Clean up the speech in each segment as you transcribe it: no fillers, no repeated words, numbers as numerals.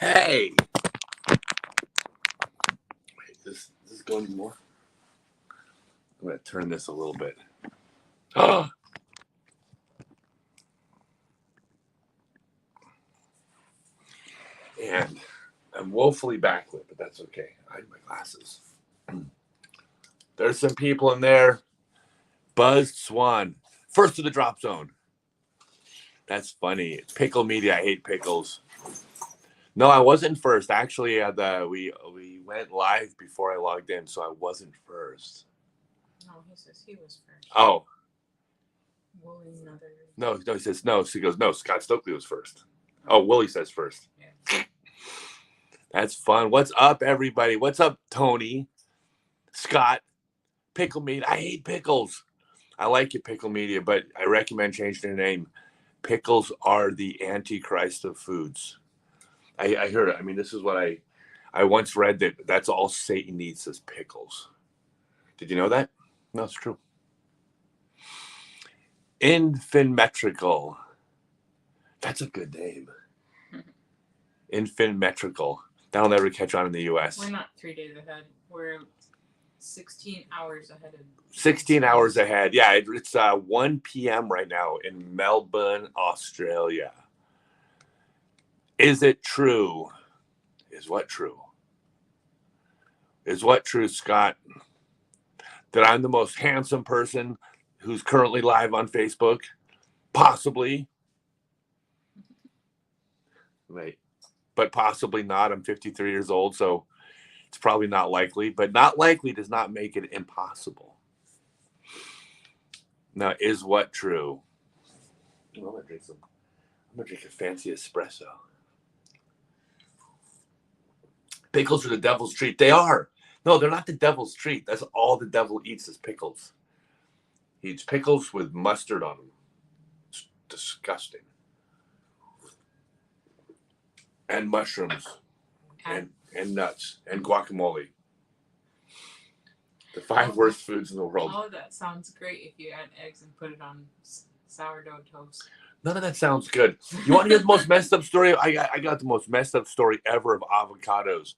Hey! Wait, this is going more. I'm going to turn this a little bit. Oh! And I'm woefully backlit, but that's okay. I hide my glasses. There's some people in there. Buzzed Swan. First to the drop zone. That's funny. Pickle Media. I hate pickles. No, I wasn't first. Actually, we went live before I logged in, so I wasn't first. No, he says he was first. Oh. Willie another. No, he says no. She goes, no, Scott Stokely was first. Oh, Willie says first. Yeah. That's fun. What's up, everybody? What's up, Tony? Scott? Pickle Media. I hate pickles. I like it, Pickle Media, but I recommend changing their name. Pickles are the antichrist of foods. I heard it. I mean, this is what I once read that that's all Satan eats is pickles. Did you know that? No, it's true. Infinimetrical. That's a good name. Infinimetrical. That'll never catch on in the U.S. We're not 3 days ahead. We're 16 hours ahead of 16 hours ahead. Yeah, it's 1 p.m. right now in Melbourne, Australia. Is it true? Is what true? Is what true, Scott? That I'm the most handsome person who's currently live on Facebook? Possibly. Right. But possibly not. I'm 53 years old, so it's probably not likely. But not likely does not make it impossible. Now, is what true? Well, I'm gonna drink a fancy espresso. Pickles are the devil's treat. They are. No, they're not the devil's treat. That's all the devil eats is pickles. He eats pickles with mustard on them. It's disgusting. And mushrooms. And nuts. And guacamole. The 5 worst foods in the world. Oh, that sounds great if you add eggs and put it on sourdough toast. None of that sounds good. You want to hear the most messed up story? I got the most messed up story ever of avocados.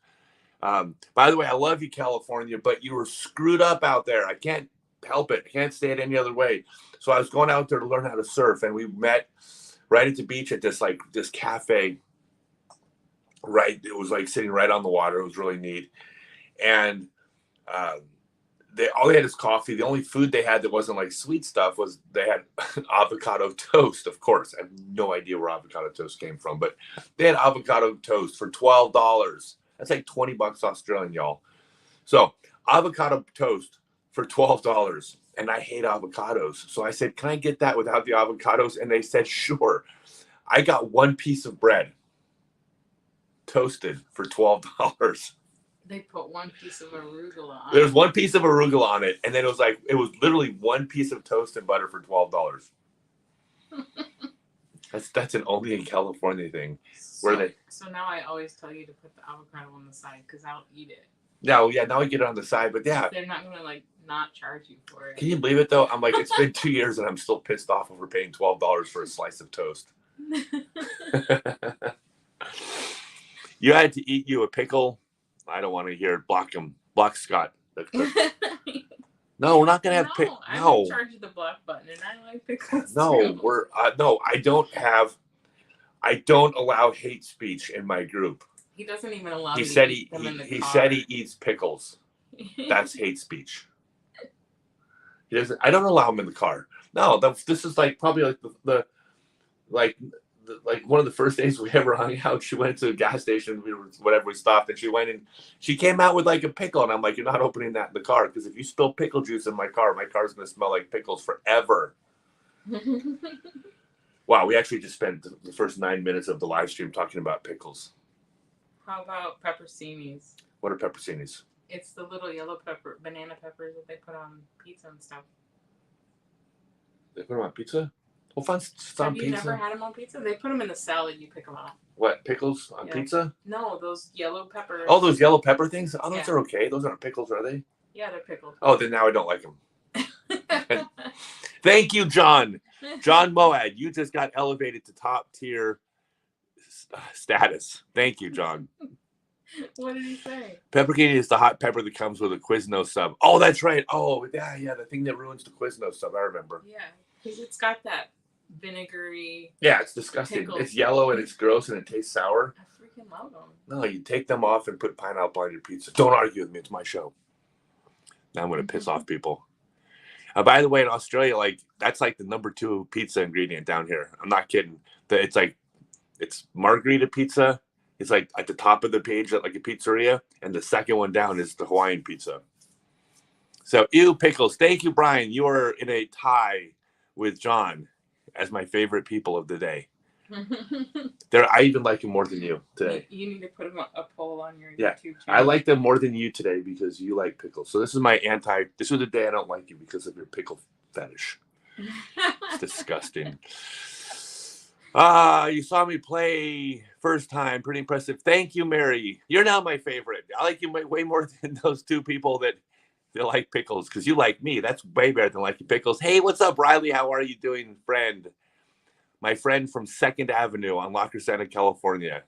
By the way, I love you, California, but you were screwed up out there. I can't help it. I can't say it any other way. So I was going out there to learn how to surf, and we met right at the beach at this cafe. Right, it was like sitting right on the water. It was really neat, and all they had is coffee. The only food they had that wasn't like sweet stuff was they had avocado toast. Of course, I have no idea where avocado toast came from, but they had avocado toast for $12. That's like $20 Australian, y'all. So avocado toast for $12, and I hate avocados. So I said, "Can I get that without the avocados?" And they said, "Sure." I got 1 piece of bread toasted for $12. They put 1 piece of arugula on it. There's 1 piece of arugula on it, and then it was literally 1 piece of toast and butter for $12. That's an only in California thing. So now I always tell you to put the avocado on the side because I'll eat it. No, yeah, now I get it on the side, but yeah. They're not gonna not charge you for it. Can you believe it though? I'm like, it's been 2 years and I'm still pissed off over paying $12 for a slice of toast. You had to eat you a pickle. I don't want to hear it. Block Scott. No, we're not gonna have pickle. No, I'm in charge of the block button, and I like pickles. No, too. no. I don't allow hate speech in my group. He doesn't even allow. He said he said he eats pickles. That's hate speech. He doesn't. I don't allow him in the car. No, this is probably the one of the first days we ever hung out. She went to a gas station. We stopped, and she went and she came out with a pickle, and I'm like, "You're not opening that in the car because if you spill pickle juice in my car's gonna smell like pickles forever." Wow, we actually just spent the first 9 minutes of the live stream talking about pickles. How about pepperoncinis? What are pepperoncinis? It's the little yellow banana peppers that they put on pizza and stuff. They put them on pizza? Well, fun stuff on pizza. Have you never had them on pizza? They put them in the salad. You pick them out. What, pickles on pizza? No, those yellow peppers. Oh, those yellow pepper things? Oh, those are okay. Those aren't pickles, are they? Yeah, they're pickled. Oh, then now I don't like them. Thank you, John. John Moad, you just got elevated to top tier status. Thank you, John. What did he say? Pepperoni is the hot pepper that comes with a Quiznos sub. Oh, that's right. Oh, yeah, the thing that ruins the Quiznos sub. I remember. Yeah, because it's got that vinegary. Yeah, it's disgusting. Pickles. It's yellow and it's gross and it tastes sour. I freaking love them. No, you take them off and put pineapple on your pizza. Don't argue with me. It's my show. Now I'm going to piss off people. By the way, in Australia, like that's like the number 2 pizza ingredient down here. I'm not kidding. It's margarita pizza. It's like at the top of the page at like a pizzeria, and the second one down is the Hawaiian pizza. So, ew, Pickles. Thank you, Brian. You are in a tie with John as my favorite people of the day. I even like him more than you today. You need to put a poll on your Yeah, YouTube channel. I like them more than you today because you like pickles. So this is my this is the day I don't like you because of your pickle fetish. It's disgusting. You saw me play first time. Pretty impressive. Thank you, Mary. You're now my favorite. I like you way more than those 2 people that like pickles because you like me. That's way better than liking pickles. Hey, what's up, Riley? How are you doing, friend? My friend from 2nd Avenue on La Crescenta, California.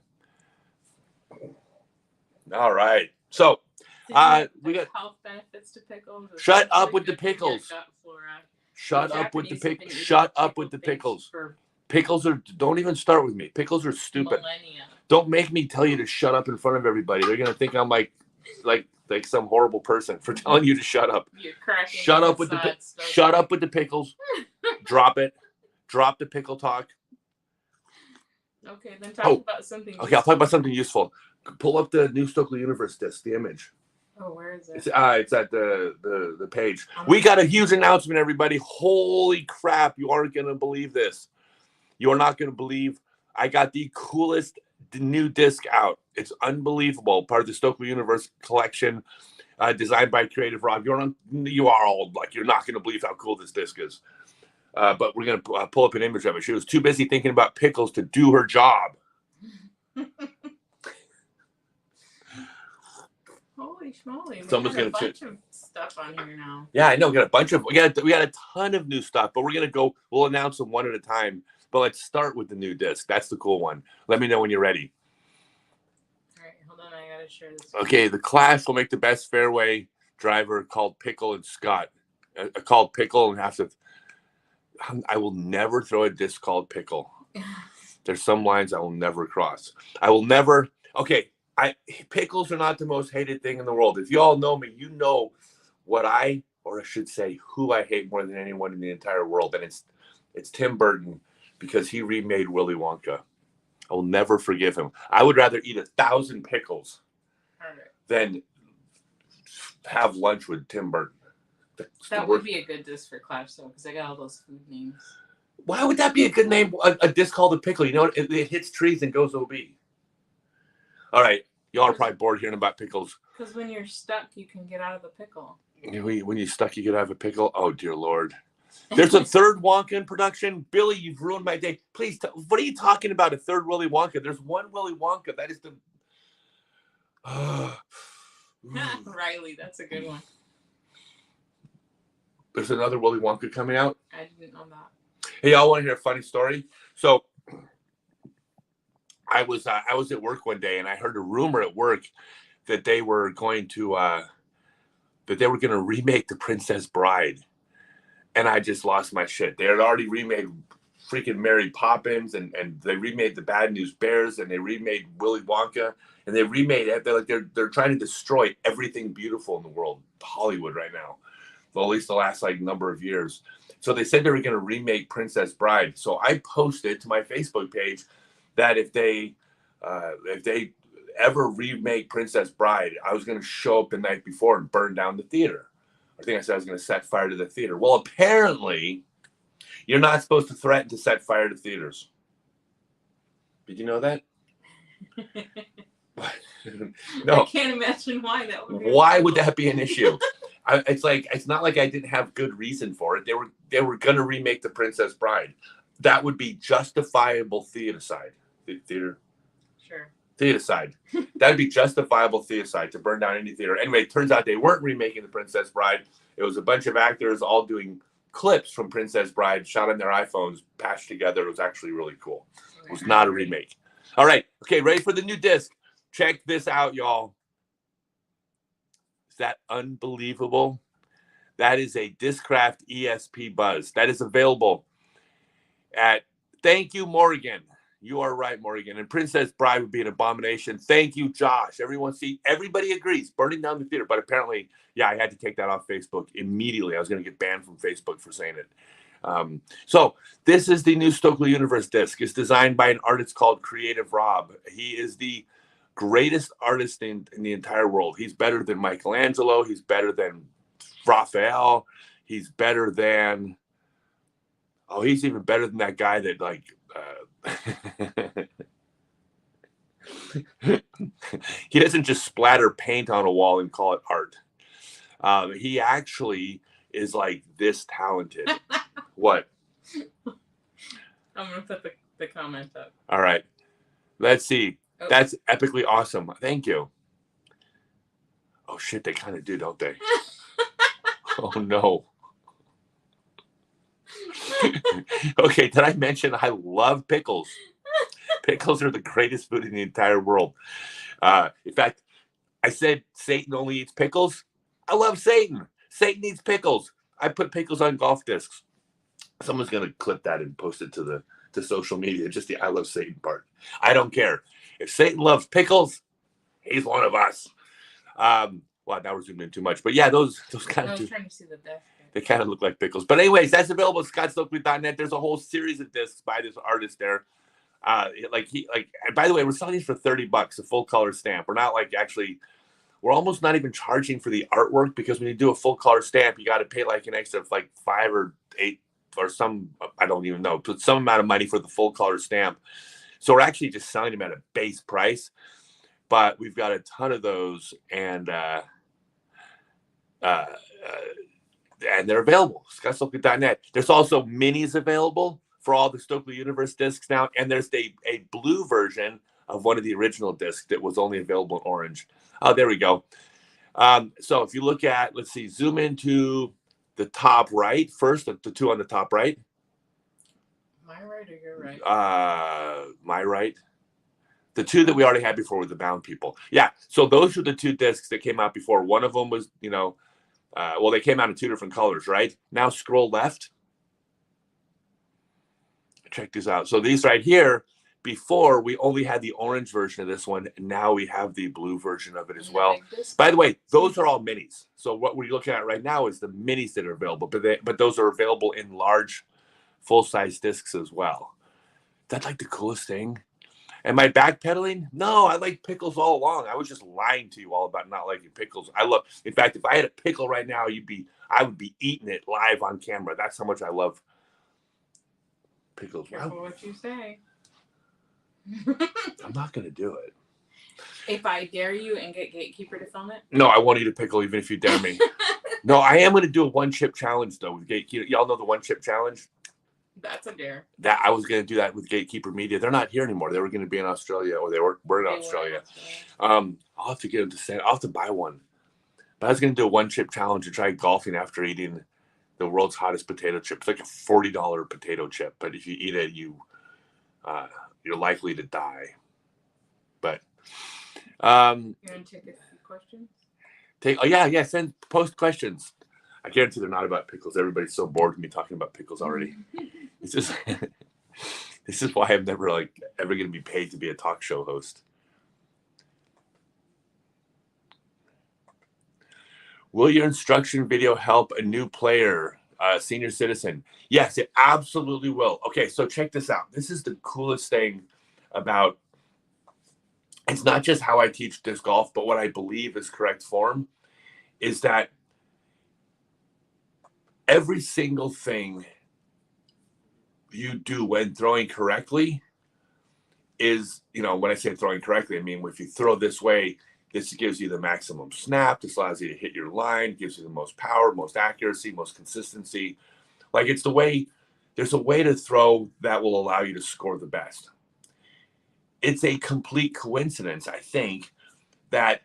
All right. So, we got health benefits to pickles. Shut up with the pickles. Shut up with the pickles. Shut up with the pickles. Pickles don't even start with me. Pickles are stupid. Millennia. Don't make me tell you to shut up in front of everybody. They're gonna think I'm like some horrible person for telling you to shut up. Shut up with the pickles. Drop it. Drop the pickle talk. Okay, then talk about something. Okay, I'll talk about something useful. Pull up the new Stokely Universe disc, the image. Oh, where is it? It's at the page. We got a huge announcement, everybody. Holy crap, you aren't going to believe this. You are not going to believe I got the coolest new disc out. It's unbelievable. Part of the Stokely Universe collection, designed by Creative Rob. You are all like, you're not going to believe how cool this disc is. But we're going to pull up an image of it. She was too busy thinking about pickles to do her job. Holy schmoly. Someone's going to bunch of stuff on here now. Yeah, I know. We got a ton of new stuff, but we'll announce them one at a time. But let's start with the new disc. That's the cool one. Let me know when you're ready. All right, hold on. I got to share this. Okay, the Clash will make the best fairway driver called Pickle and Scott. Called Pickle and have to... I will never throw a disc called Pickle. There's some lines I will never cross. I will never. Okay, pickles are not the most hated thing in the world. If you all know me, you know what or I should say, who I hate more than anyone in the entire world, and it's Tim Burton because he remade Willy Wonka. I will never forgive him. I would rather eat 1,000 pickles than have lunch with Tim Burton. That would be a good disc for Clash, though, because I got all those food names. Why would that be a good name? A disc called a pickle. You know, it hits trees and goes OB. All right. Y'all are probably bored hearing about pickles. Because when you're stuck, you can get out of the pickle. When you're stuck, you get out of a pickle? Oh, dear Lord. There's a third Wonka in production. Billy, you've ruined my day. Please, what are you talking about, a third Willy Wonka? There's one Willy Wonka. That is the... Riley, that's a good one. There's another Willy Wonka coming out. I didn't know that. Hey, y'all want to hear a funny story? So I was at work one day and I heard a rumor at work that they were going to remake The Princess Bride, and I just lost my shit. They had already remade freaking Mary Poppins, and they remade The Bad News Bears, and they remade Willy Wonka, and they remade it. They're trying to destroy everything beautiful in the world, Hollywood right now. Well, at least the last number of years. So they said they were going to remake Princess Bride. So I posted to my Facebook page that if they ever remake Princess Bride, I was going to show up the night before and burn down the theater. I think I said I was going to set fire to the theater. Well, apparently, you're not supposed to threaten to set fire to theaters. Did you know that? No. I can't imagine why that would be. Why would that be an issue? It's not like I didn't have good reason for it. They were going to remake The Princess Bride. That would be justifiable theatricide. Theater. Sure. Theatricide. That would be justifiable theatricide to burn down any theater. Anyway, it turns out they weren't remaking The Princess Bride. It was a bunch of actors all doing clips from Princess Bride, shot on their iPhones, patched together. It was actually really cool. It was not a remake. All right. Okay, ready for the new disc. Check this out, y'all. Is that unbelievable? That is a Discraft ESP Buzz. That is available at, thank you, Morgan. You are right, Morgan. And Princess Bride would be an abomination. Thank you, Josh. Everybody agrees. Burning down the theater. But apparently, yeah, I had to take that off Facebook immediately. I was going to get banned from Facebook for saying it. So this is the new Stokely Universe disc. It's designed by an artist called Creative Rob. He is the greatest artist in the entire world. He's better than Michelangelo. He's better than Raphael. He's better than, he's even better than that guy that like, he doesn't just splatter paint on a wall and call it art. He actually is like this talented. What? I'm going to put the comment up. All right. Let's see. Oh. That's epically awesome. Thank you. Oh, shit. They kind of do, don't they? Oh, no. Okay. Did I mention I love pickles? Pickles are the greatest food in the entire world. In fact, I said Satan only eats pickles. I love Satan. Satan eats pickles. I put pickles on golf discs. Someone's going to clip that and post it to social media. Just the I love Satan part. I don't care. If Satan loves pickles, he's one of us. Wow, now we're zooming in too much. But yeah, those kind of. I was trying to see the disc. They kind of look like pickles. But anyways, that's available at ScottStokely.net. There's a whole series of discs by this artist there. And by the way, we're selling these for $30, a full color stamp. We're not like actually, we're almost not even charging for the artwork, because when you do a full color stamp, you got to pay like an extra of like $5 or $8 or some, I don't even know, but some amount of money for the full color stamp. So we're actually just selling them at a base price, but we've got a ton of those, and they're available. ScottStokely.net. There's also minis available for all the Stokely Universe discs now, and there's a blue version of one of the original discs that was only available in orange. Oh, there we go. So if you look at, let's see, zoom into the top right first, the two on the top right. My right or your right? My right. The two that we already had before were the bound people. Yeah, so those are the two discs that came out before. One of them was, they came out in two different colors, right? Now scroll left. Check this out. So these right here, before we only had the orange version of this one, and now we have the blue version of it as well. By the way, those are all minis. So what we're looking at right now is the minis that are available, but those are available in large, full-size discs as well. That's like the coolest thing. Am I backpedaling? No, I like pickles all along. I was just lying to you all about not liking pickles. In fact, if I had a pickle right now, I would be eating it live on camera. That's how much I love pickles. Careful what you say. I'm not going to do it. If I dare you and get Gatekeeper to film it? No, I won't eat a pickle even if you dare me. No, I am going to do a one-chip challenge, though, with Gatekeeper. Y'all know the one-chip challenge? That's a dare. I was going to do that with Gatekeeper Media. They're not here anymore. They were going to be in Australia, or we're in Australia. I'll have to get them to send. I'll have to buy one. But I was going to do a one-chip challenge to try golfing after eating the world's hottest potato chip. It's like a $40 potato chip, but if you eat it, you're likely to die. But you want to take a few questions? Post questions. I guarantee they're not about pickles. Everybody's so bored of me talking about pickles already. This is why I'm never ever going to be paid to be a talk show host. Will your instruction video help a new player, senior citizen? Yes, it absolutely will. Okay, so check this out. This is the coolest thing about, it's not just how I teach disc golf, but what I believe is correct form, is that every single thing you do when throwing correctly is, when I say throwing correctly, I mean, if you throw this way, this gives you the maximum snap. This allows you to hit your line, gives you the most power, most accuracy, most consistency. There's a way to throw that will allow you to score the best. It's a complete coincidence, I think, that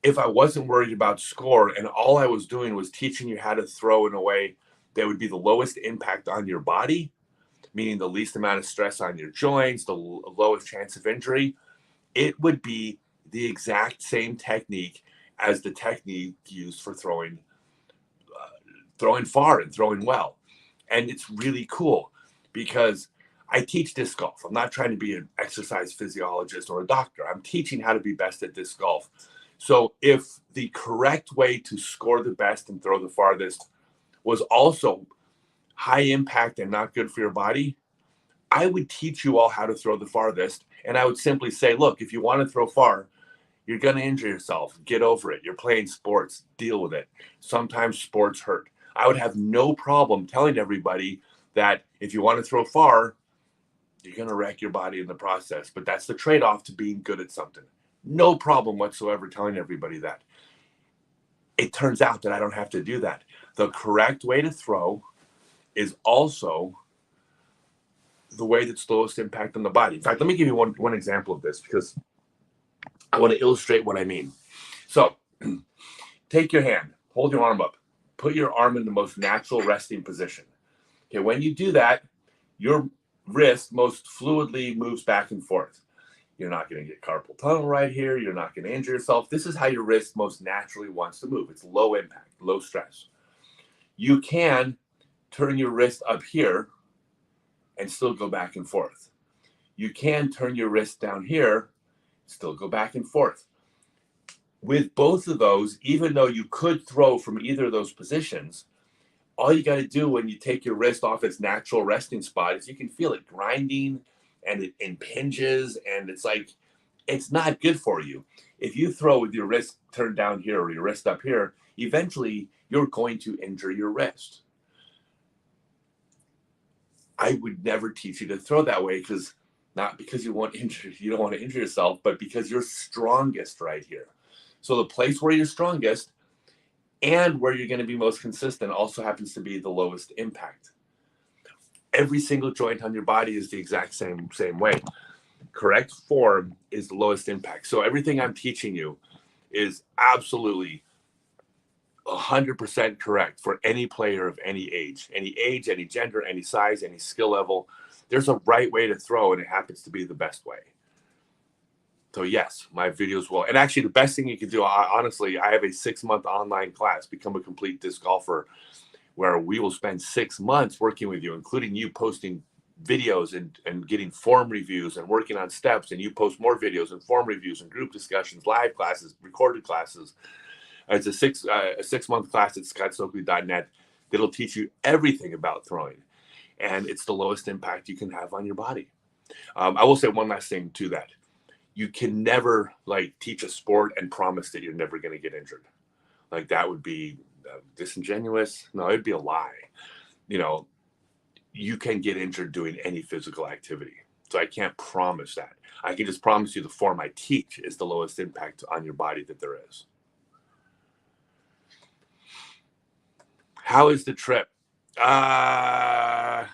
if I wasn't worried about score and all I was doing was teaching you how to throw in a way that would be the lowest impact on your body, meaning the least amount of stress on your joints, the lowest chance of injury, it would be the exact same technique as the technique used for throwing far and throwing well. And it's really cool because I teach disc golf. I'm not trying to be an exercise physiologist or a doctor. I'm teaching how to be best at disc golf. So if the correct way to score the best and throw the farthest was also high impact and not good for your body, I would teach you all how to throw the farthest. And I would simply say, look, if you want to throw far, you're going to injure yourself. Get over it. You're playing sports. Deal with it. Sometimes sports hurt. I would have no problem telling everybody that if you want to throw far, you're going to wreck your body in the process. But that's the trade-off to being good at something. No problem whatsoever telling everybody that. It turns out that I don't have to do that. The correct way to throw is also the way that's lowest impact on the body. In fact, let me give you one example of this because I want to illustrate what I mean. So take your hand, hold your arm up, put your arm in the most natural resting position. Okay, when you do that, your wrist most fluidly moves back and forth. You're not going to get carpal tunnel right here. You're not going to injure yourself. This is how your wrist most naturally wants to move. It's low impact, low stress. You can turn your wrist up here and still go back and forth. You can turn your wrist down here, still go back and forth. With both of those, even though you could throw from either of those positions, all you got to do when you take your wrist off its natural resting spot is you can feel it grinding and it impinges, and it's like, it's not good for you. If you throw with your wrist turned down here or your wrist up here, eventually you're going to injure your wrist. I would never teach you to throw that way, because not because you don't want to injure yourself, but because you're strongest right here. So the place where you're strongest and where you're going to be most consistent also happens to be the lowest impact. Every single joint on your body is the exact same way. Correct form is the lowest impact. So everything I'm teaching you is absolutely 100% correct for any player of any age, any gender, any size, any skill level. There's a right way to throw, and it happens to be the best way. So yes, my videos will. And actually, the best thing you can do, honestly, I have a 6-month online class, Become a Complete Disc Golfer, where we will spend 6 months working with you, including you posting videos and getting form reviews and working on steps, and you post more videos and form reviews and group discussions, live classes, recorded classes. It's a 6-month class at scottstokely.net that'll teach you everything about throwing, and it's the lowest impact you can have on your body. I will say one last thing to that. You can never teach a sport and promise that you're never going to get injured. That would be disingenuous. No, it'd be a lie. You can get injured doing any physical activity. So I can't promise that. I can just promise you the form I teach is the lowest impact on your body that there is. How is the trip? That's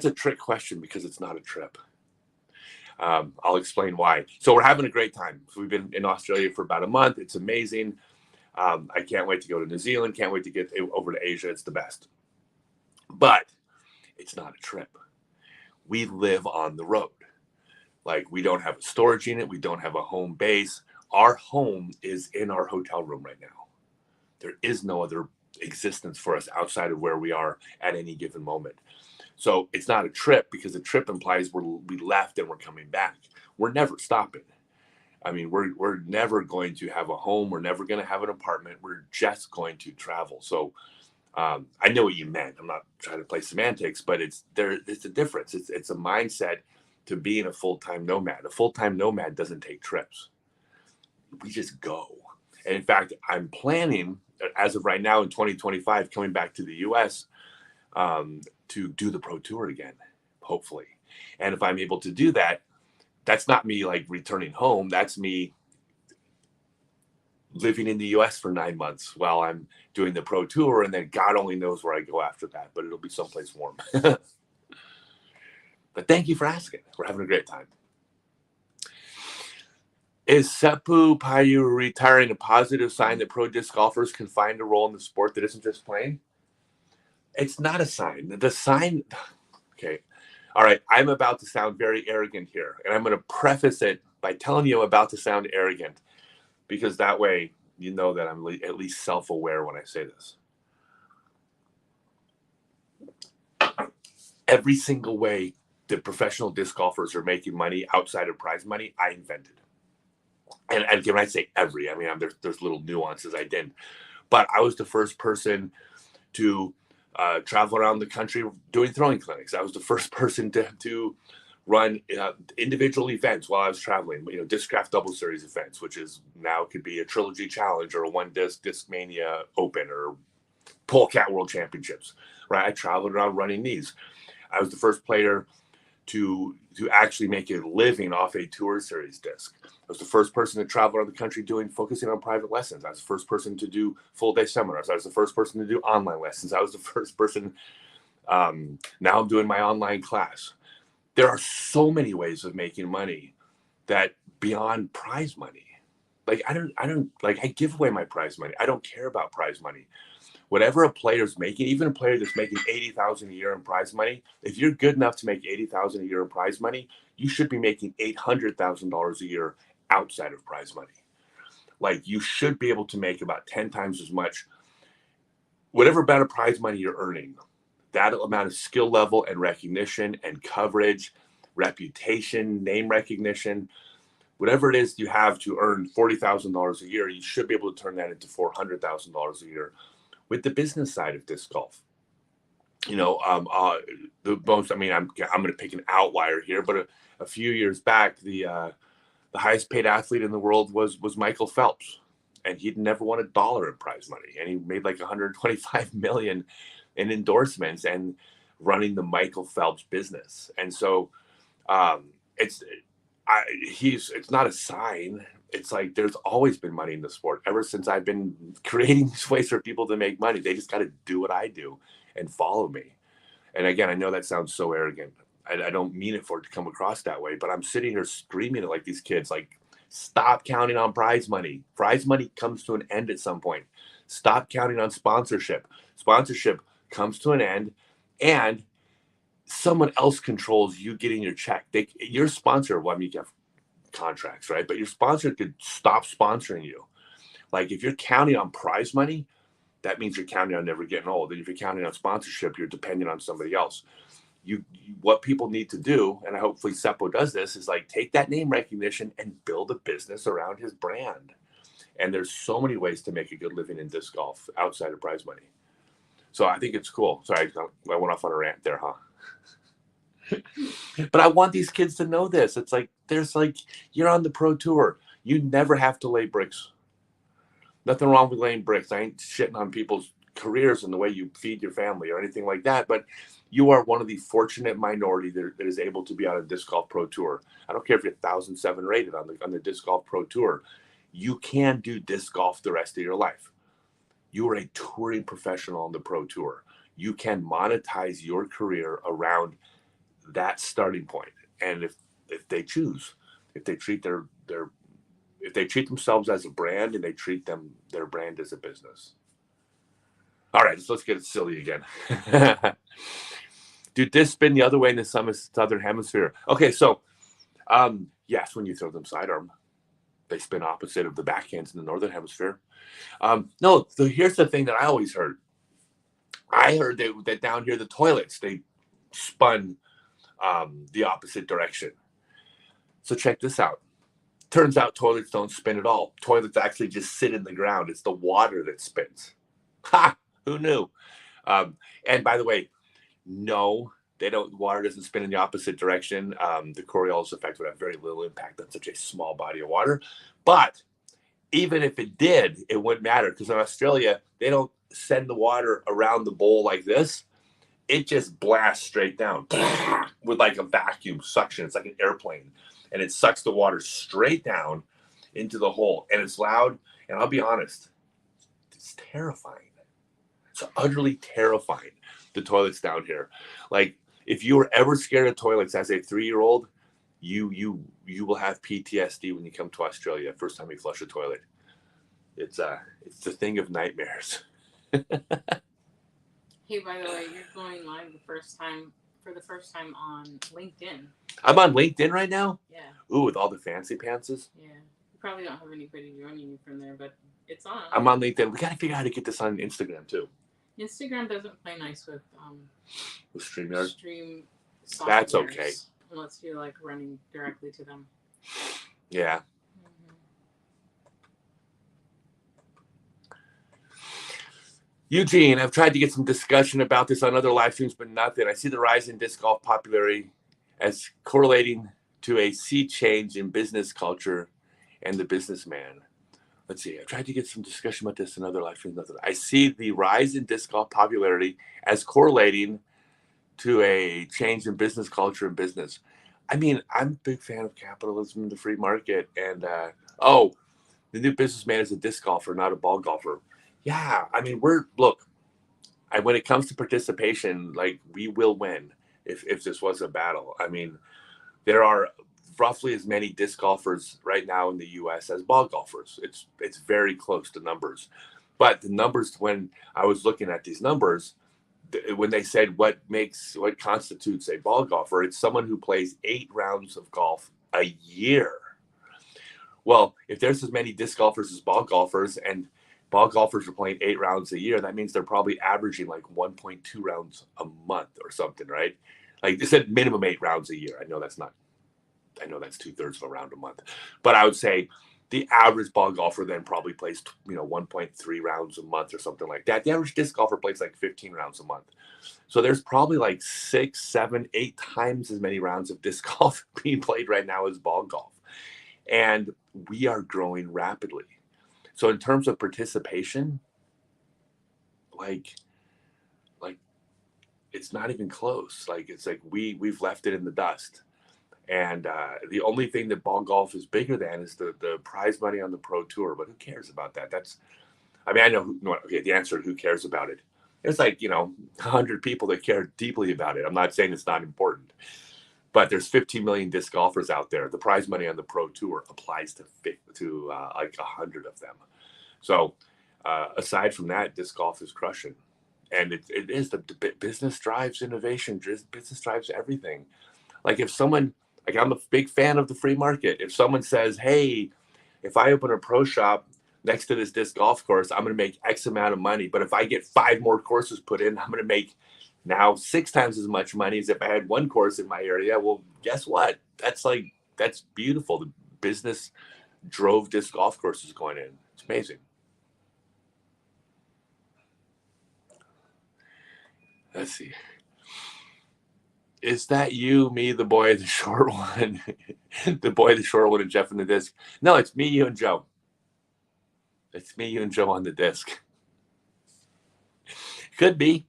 a trick question because it's not a trip. I'll explain why. So we're having a great time. So we've been in Australia for about a month. It's amazing. I can't wait to go to New Zealand. Can't wait to get over to Asia. It's the best. But it's not a trip. We live on the road. We don't have a storage unit. We don't have a home base. Our home is in our hotel room right now. There is no other existence for us outside of where we are at any given moment. So it's not a trip, because a trip implies we left and we're coming back. We're never stopping. I mean, we're never going to have a home. We're never going to have an apartment. We're just going to travel. So I know what you meant. I'm not trying to play semantics, but it's a difference. It's a mindset to being a full-time nomad. A full-time nomad doesn't take trips. We just go. And in fact, I'm planning, as of right now in 2025, coming back to the US to do the Pro Tour again, hopefully. And if I'm able to do that, that's not me returning home. That's me living in the US for 9 months while I'm doing the Pro Tour, and then God only knows where I go after that, but it'll be someplace warm. But thank you for asking. We're having a great time. Is Seppu Paiu retiring a positive sign that pro disc golfers can find a role in the sport that isn't just playing? It's not a sign. The sign, okay, All right, I'm about to sound very arrogant here, and I'm going to preface it by telling you I'm about to sound arrogant, because that way you know that I'm at least self-aware when I say this. Every single way that professional disc golfers are making money outside of prize money, I invented. And when I say every, I mean there's little nuances I didn't, but I was the first person to travel around the country doing throwing clinics. I was the first person to run individual events while I was traveling. Discraft Double Series events, which is now could be a Trilogy Challenge or a One Discmania Open or Polecat World Championships. Right, I traveled around running these. I was the first player to actually make a living off a Tour Series disc. I was the first person to travel around the country focusing on private lessons. I was the first person to do full day seminars. I was the first person to do online lessons. I was the first person. Now I'm doing my online class. There are so many ways of making money that beyond prize money. Like I give away my prize money. I don't care about prize money. Whatever a player's making, even a player that's making $80,000 a year in prize money, if you're good enough to make $80,000 a year in prize money, you should be making $800,000 a year outside of prize money. Like, you should be able to make about 10 times as much. Whatever amount of prize money you're earning, that amount of skill level and recognition and coverage, reputation, name recognition, whatever it is you have to earn $40,000 a year, you should be able to turn that into $400,000 a year. With the business side of disc golf, the most. I mean, I'm going to pick an outlier here, but a few years back, the highest paid athlete in the world was Michael Phelps, and he'd never won $1 in prize money, and he made like 125 million in endorsements and running the Michael Phelps business. And so, it's not a sign. It's like there's always been money in the sport ever since I've been creating these ways for people to make money. They just got to do what I do and follow me. And again, I know that sounds so arrogant. I don't mean it for it to come across that way, but I'm sitting here screaming at like these kids, like, stop counting on prize money. Prize money comes to an end at some point. Stop counting on sponsorship. Sponsorship comes to an end, and someone else controls you getting your check. Your sponsor, well, I mean, you have contracts, right? But your sponsor could stop sponsoring you. Like, if you're counting on prize money, that means you're counting on never getting old. And if you're counting on sponsorship, you're dependent on somebody else. What people need to do, and hopefully Seppo does this, is like take that name recognition and build a business around his brand. And there's so many ways to make a good living in disc golf outside of prize money. So I think it's cool. Sorry, I went off on a rant there, huh? But I want these kids to know this. It's like, you're on the pro tour. You never have to lay bricks. Nothing wrong with laying bricks. I ain't shitting on people's careers and the way you feed your family or anything like that. But you are one of the fortunate minority that is able to be on a disc golf pro tour. I don't care if you're 1,007 rated on the disc golf pro tour. You can do disc golf the rest of your life. You are a touring professional on the pro tour. You can monetize your career around that starting point. And if they choose, if they treat if they treat themselves as a brand and they treat their brand as a business. All right, let's get it silly again. Do discs spin the other way in the southern hemisphere? Okay, so yes, when you throw them sidearm, they spin opposite of the backhands in the northern hemisphere. No, so here's the thing that I always heard. I heard that down here, the toilets, they spun the opposite direction. So check this out. Turns out toilets don't spin at all. Toilets actually just sit in the ground. It's the water that spins. Ha! Who knew? And by the way, no, they don't. Water doesn't spin in the opposite direction. The Coriolis effect would have very little impact on such a small body of water. But even if it did, it wouldn't matter, because in Australia, they don't send the water around the bowl like this. It just blasts straight down with like a vacuum suction. It's like an airplane. And it sucks the water straight down into the hole. And it's loud. And I'll be honest, it's terrifying. It's utterly terrifying, the toilets down here. Like, if you were ever scared of toilets as a 3-year-old, you will have PTSD when you come to Australia. First time you flush a toilet. It's the thing of nightmares. Hey, by the way, you're going live the first time for the first time on LinkedIn. I'm on LinkedIn right now? Yeah. Ooh, with all the fancy pantses? Yeah. You probably don't have anybody joining you from there, but it's on. I'm on LinkedIn. We got to figure out how to get this on Instagram, too. Instagram doesn't play nice with StreamYard? stream softwares. That's okay. Unless you're like running directly to them. Yeah. Eugene, I've tried to get some discussion about this on other live streams, but nothing. I see the rise in disc golf popularity as correlating to a sea change in business culture and the businessman. Let's see. I've tried to get some discussion about this in other live streams. Nothing. I see the rise in disc golf popularity as correlating to a change in business culture and business. I mean, I'm a big fan of capitalism and the free market. And, the new businessman is a disc golfer, not a ball golfer. Yeah, I mean, when it comes to participation, like, we will win if this was a battle. I mean, there are roughly as many disc golfers right now in the U.S. as ball golfers. It's very close to numbers. But the numbers, when I was looking at these numbers, when they said what constitutes a ball golfer, it's someone who plays 8 rounds of golf a year. Well, if there's as many disc golfers as ball golfers, and ball golfers are playing 8 rounds a year, that means they're probably averaging like 1.2 rounds a month or something, right? Like they said, minimum 8 rounds a year. I know that's 2/3 of a round a month, but I would say the average ball golfer then probably plays 1.3 rounds a month or something like that. The average disc golfer plays like 15 rounds a month. So there's probably like 6, 7, 8 times as many rounds of disc golf being played right now as ball golf. And we are growing rapidly. So in terms of participation, like it's not even close. Like it's like we've left it in the dust. And the only thing that ball golf is bigger than is the prize money on the pro tour. But who cares about that? I know. Okay, the answer to who cares about it. There's 100 people that care deeply about it. I'm not saying it's not important, but there's 15 million disc golfers out there. The prize money on the pro tour applies to 100 of them. So aside from that, disc golf is crushing. And it is the business drives innovation. Business drives everything. Like if someone, I'm a big fan of the free market. If someone says, hey, if I open a pro shop next to this disc golf course, I'm going to make X amount of money. But if I get 5 more courses put in, I'm going to make now 6 times as much money as if I had 1 course in my area. Well, guess what? That's beautiful. The business drove disc golf courses going in. It's amazing. Let's see. Is that you, me, the boy, the short one? The boy, the short one, and Jeff in the disc? No, it's me, you, and Joe. It's me, you, and Joe on the disc. Could be.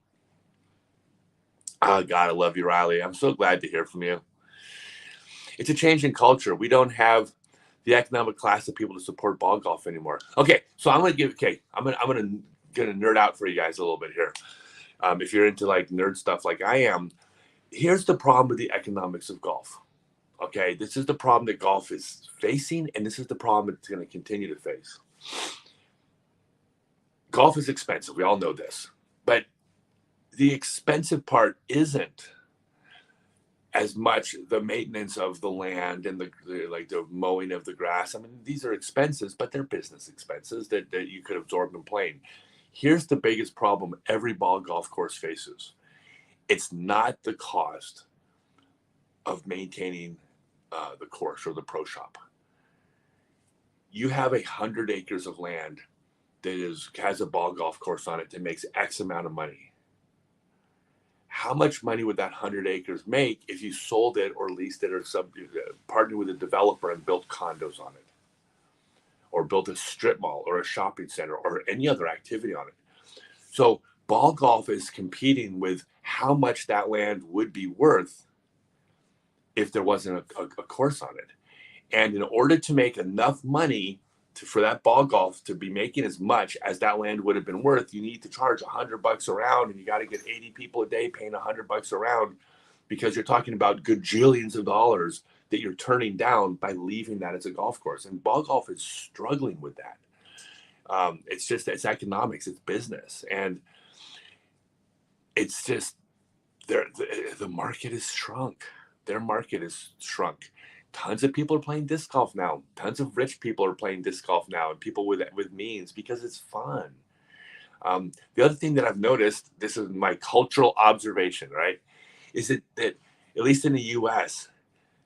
Oh, God, I love you, Riley. I'm so glad to hear from you. It's a change in culture. We don't have the economic class of people to support ball golf anymore. Okay, so I'm gonna nerd out for you guys a little bit here. If you're into nerd stuff like I am, here's the problem with the economics of golf. Okay, this is the problem that golf is facing, and this is the problem it's going to continue to face. Golf is expensive. We all know this. But the expensive part isn't as much the maintenance of the land and the mowing of the grass. I mean, these are expenses, but they're business expenses that you could absorb in playing. Here's the biggest problem every ball golf course faces. It's not the cost of maintaining the course or the pro shop. You have 100 acres of land that has a ball golf course on it that makes X amount of money. How much money would that 100 acres make if you sold it or leased it or partnered with a developer and built condos on it, or built a strip mall or a shopping center or any other activity on it? So ball golf is competing with how much that land would be worth if there wasn't a course on it. And in order to make enough money for that ball golf to be making as much as that land would have been worth, you need to charge $100 a round, and you got to get 80 people a day paying $100 a round, because you're talking about gajillions of dollars that you're turning down by leaving that as a golf course. And ball golf is struggling with that. It's economics, it's business. And it's the market is shrunk. Their market is shrunk. Tons of people are playing disc golf now. Tons of rich people are playing disc golf now, and people with means, because it's fun. The other thing that I've noticed, this is my cultural observation, right, is that at least in the U.S.,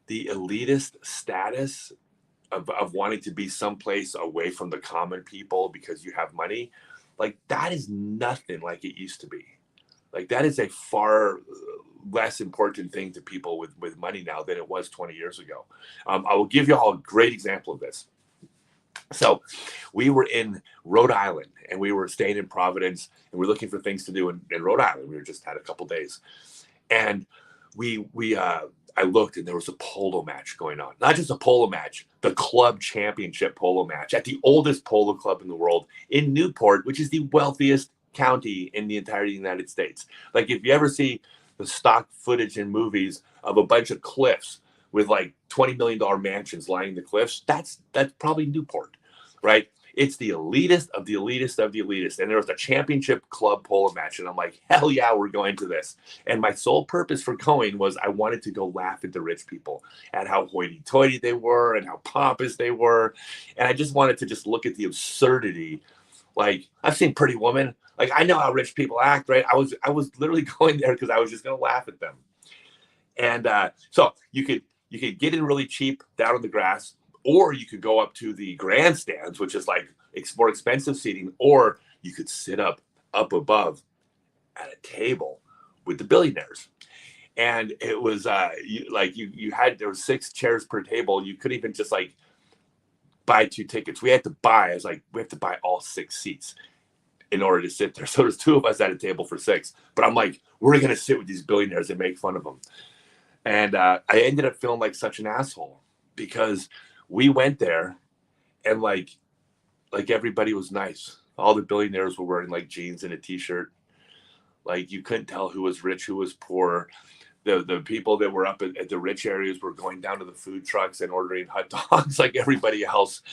the elitist status of wanting to be someplace away from the common people because you have money, like that is nothing like it used to be. Like that is a far less important thing to people with money now than it was 20 years ago. I will give you all a great example of this. So we were in Rhode Island and we were staying in Providence and we were looking for things to do in Rhode Island. We were just had a couple days, and I looked and there was a polo match going on. Not just a polo match, the club championship polo match at the oldest polo club in the world in Newport, which is the wealthiest county in the entire United States. Like if you ever see the stock footage in movies of a bunch of cliffs with like $20 million mansions lining the cliffs, that's probably Newport, right? It's the elitist of the elitist of the elitist. And there was a championship club polo match. And I'm like, hell yeah, we're going to this. And my sole purpose for going was I wanted to go laugh at the rich people, at how hoity-toity they were and how pompous they were. And I just wanted to just look at the absurdity. Like, I've seen Pretty Woman. Like, I know how rich people act, right? I was literally going there because I was just going to laugh at them. And so you could get in really cheap down on the grass, or you could go up to the grandstands, which is like more expensive seating, or you could sit up above at a table with the billionaires. And it was you had, there were 6 chairs per table. You couldn't even just like buy 2 tickets. We had to buy. I was like, we have to buy all 6 seats in order to sit there. So there's 2 of us at a table for 6. But I'm like, we're gonna sit with these billionaires and make fun of them. And I ended up feeling like such an asshole because we went there and like everybody was nice. All the billionaires were wearing like jeans and a t-shirt. Like you couldn't tell who was rich, who was poor. The people that were up at the rich areas were going down to the food trucks and ordering hot dogs like everybody else.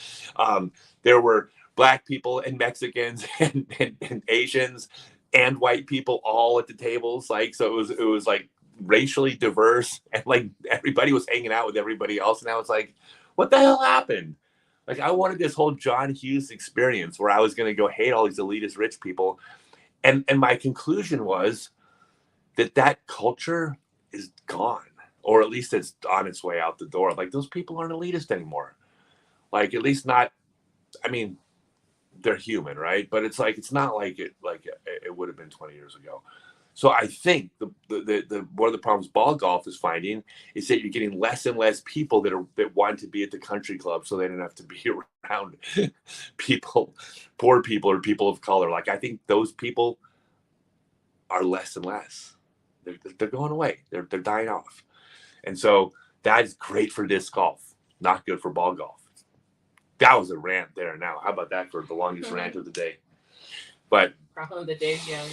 There were Black people and Mexicans and Asians and white people all at the tables. Like, so it was like racially diverse, and like everybody was hanging out with everybody else. And I was like, what the hell happened? Like, I wanted this whole John Hughes experience where I was going to go hate all these elitist rich people. And my conclusion was that culture is gone, or at least it's on its way out the door. Like, those people aren't elitist anymore. Like, at least not, I mean, they're human, right? But it's like, it's not like it would have been 20 years ago. So I think the one of the problems ball golf is finding is that you're getting less and less people that want to be at the country club, so they don't have to be around people, poor people or people of color. Like, I think those people are less and less. They're going away. They're dying off. And so that is great for disc golf, not good for ball golf. That was a rant there. Now, how about that for the longest rant of the day? But the day's young.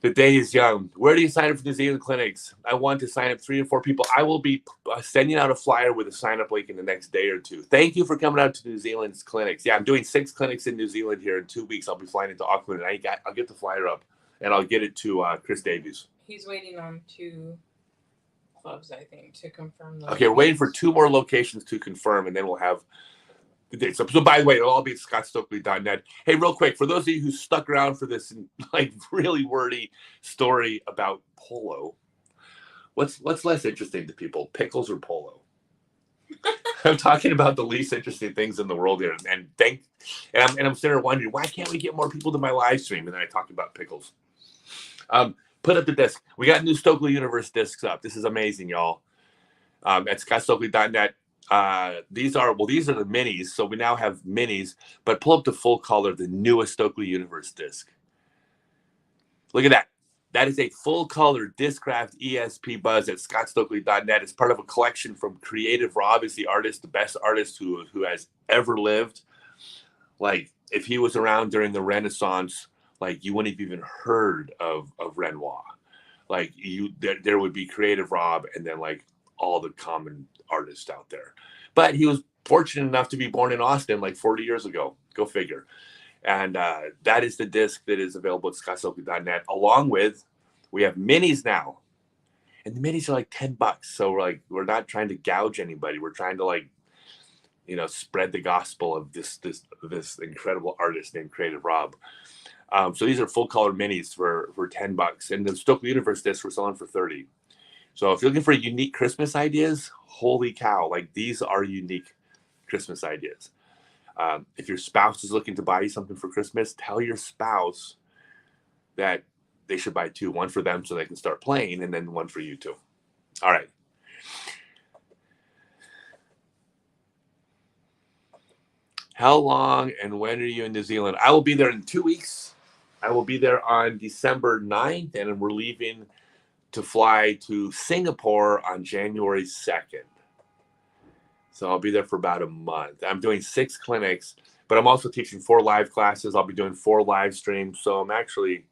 The day is young. Where do you sign up for New Zealand clinics? I want to sign up 3 to 4 people. I will be sending out a flyer with a sign-up link in the next day or 2. Thank you for coming out to New Zealand's clinics. Yeah, I'm doing 6 clinics in New Zealand here in 2 weeks. I'll be flying into Auckland, and I'll get the flyer up, and I'll get it to Chris Davies. He's waiting on 2 clubs, I think, to confirm. Okay, we're waiting for 2 more locations to confirm, and then we'll have the dates. So by the way, it'll all be at scottstokely.net. Hey, real quick, for those of you who stuck around for this like really wordy story about polo, what's less interesting to people, pickles or polo? I'm talking about the least interesting things in the world here, and I'm sitting there wondering, why can't we get more people to my live stream? And then I talk about pickles. Put up the disc. We got new Stokely Universe discs up. This is amazing, y'all. At scottstokely.net. These are the minis. So we now have minis, but pull up the full color, the newest Stokely Universe disc. Look at that. That is a full color Discraft ESP Buzz at scottstokely.net. It's part of a collection from Creative Rob, is the artist, the best artist who has ever lived. Like, if he was around during the Renaissance, like, you wouldn't have even heard of Renoir. Like, there would be Creative Rob and then like all the common artists out there. But he was fortunate enough to be born in Austin like 40 years ago. Go figure. And that is the disc that is available at scottstokely.net. Along with, we have minis now. And the minis are like $10. So we're not trying to gouge anybody. We're trying to spread the gospel of this incredible artist named Creative Rob. So these are full color minis for $10. And the Stokely Universe discs we're selling for $30. So if you're looking for unique Christmas ideas, holy cow, like these are unique Christmas ideas. If your spouse is looking to buy you something for Christmas, tell your spouse that they should buy two, one for them so they can start playing, and then one for you too. All right. How long and when are you in New Zealand? I will be there in 2 weeks. I will be there on December 9th, and we're leaving to fly to Singapore on January 2nd. So I'll be there for about a month. I'm doing 6 clinics, but I'm also teaching 4 live classes. I'll be doing 4 live streams. So I'm actually,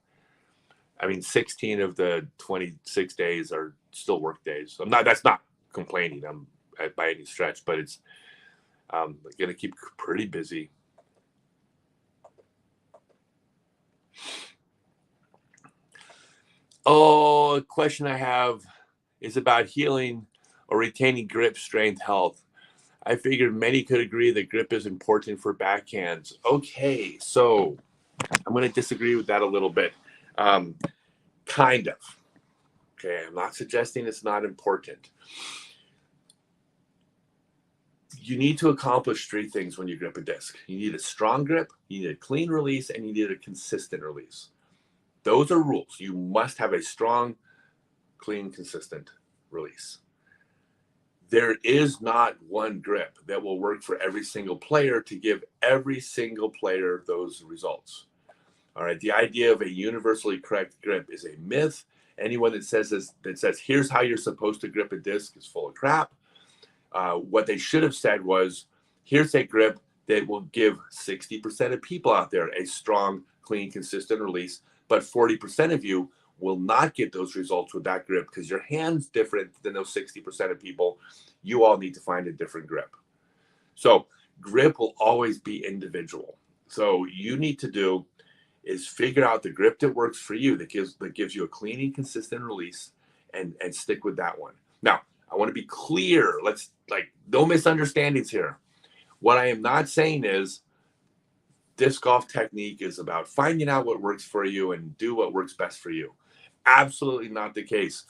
16 of the 26 days are still work days. So that's not complaining by any stretch, but it's going to keep pretty busy. Oh, a question I have is about healing or retaining grip, strength, health. I figured many could agree that grip is important for backhands. Okay, so I'm going to disagree with that a little bit. Kind of. Okay, I'm not suggesting it's not important. You need to accomplish 3 things when you grip a disc. You need a strong grip, you need a clean release, and you need a consistent release. Those are rules. You must have a strong, clean, consistent release. There is not one grip that will work for every single player to give every single player those results. All right. The idea of a universally correct grip is a myth. Anyone that says here's how you're supposed to grip a disc is full of crap. What they should have said was, here's a grip that will give 60% of people out there a strong, clean, consistent release, but 40% of you will not get those results with that grip because your hand's different than those 60% of people. You all need to find a different grip. So grip will always be individual. So you need to do is figure out the grip that works for you, that gives you a clean and consistent release, and stick with that one. Now, I want to be clear. Let's no misunderstandings here. What I am not saying is disc golf technique is about finding out what works for you and do what works best for you. Absolutely not the case.